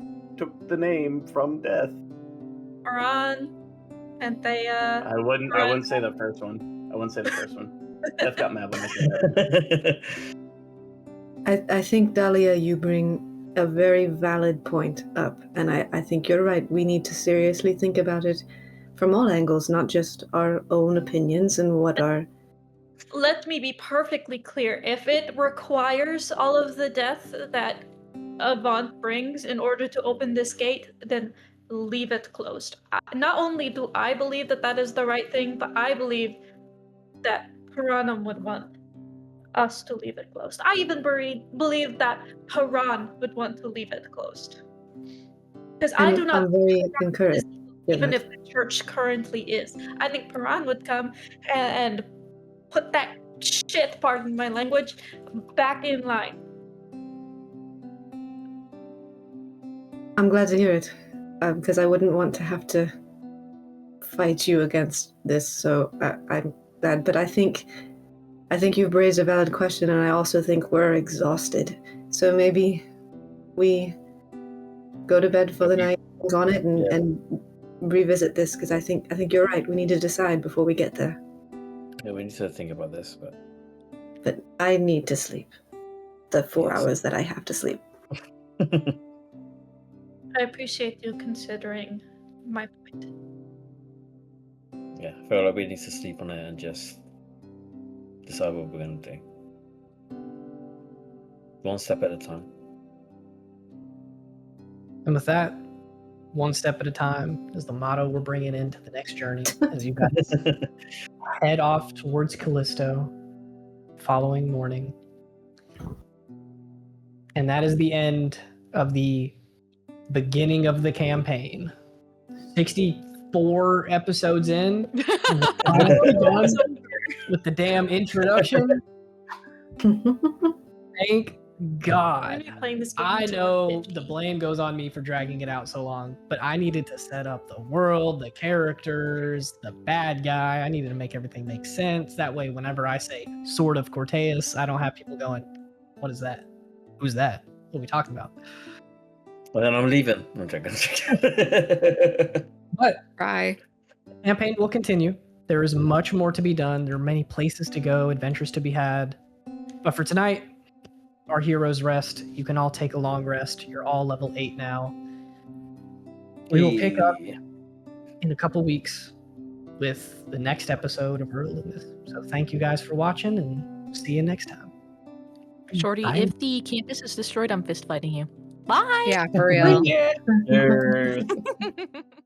the name from death. Paran, Anthea. I wouldn't say the first one. I wouldn't say the first one. Death got mad when I said that. I think, Dahlia, you bring a very valid point up, and I think you're right. We need to seriously think about it from all angles, not just our own opinions and what our... Let me be perfectly clear. If it requires all of the death that Avant brings in order to open this gate, then leave it closed. Not only do I believe that that is the right thing, but I believe that Paranum would want us to leave it closed. I even believe that Paran would want to leave it closed. Because I do not I'm very encouraged. even if the church currently is. I think Paran would come and put that shit, pardon my language, back in line. I'm glad to hear it, because I wouldn't want to have to fight you against this. So I'm glad. But I think you've raised a valid question, and I also think we're exhausted. So maybe we go to bed for the night on it and revisit this, because I think you're right. We need to decide before we get there. Yeah, we need to think about this, But I need to sleep. The 4 Yes. hours that I have to sleep. I appreciate you considering my point. yeah, I feel like we need to sleep on it and just decide what we're going to do. One step at a time. And with that, one step at a time is the motto we're bringing into the next journey as you guys head off towards Callisto following morning. And that is the end of the beginning of the campaign. 64 episodes in. We're finally done with the damn introduction. Thank I'm God. gonna be playing this game I until know we're 50. the blame goes on me for dragging it out so long, but I needed to set up the world, the characters, the bad guy. I needed to make everything make sense. That way, whenever I say Sword of Corteus, I don't have people going, what is that? Who's that? What are we talking about? Well, then I'm leaving. I'm joking. But Bye. campaign will continue. There is much more to be done. There are many places to go, adventures to be had. But for tonight, our heroes rest. You can all take a long rest. You're all level 8 now. We will pick up in a couple weeks with the next episode of Ruinous. So thank you guys for watching, and see you next time. Shorty, Bye. if the campus is destroyed, I'm fist fighting you. Bye. Yeah, for real. Yeah. Yeah.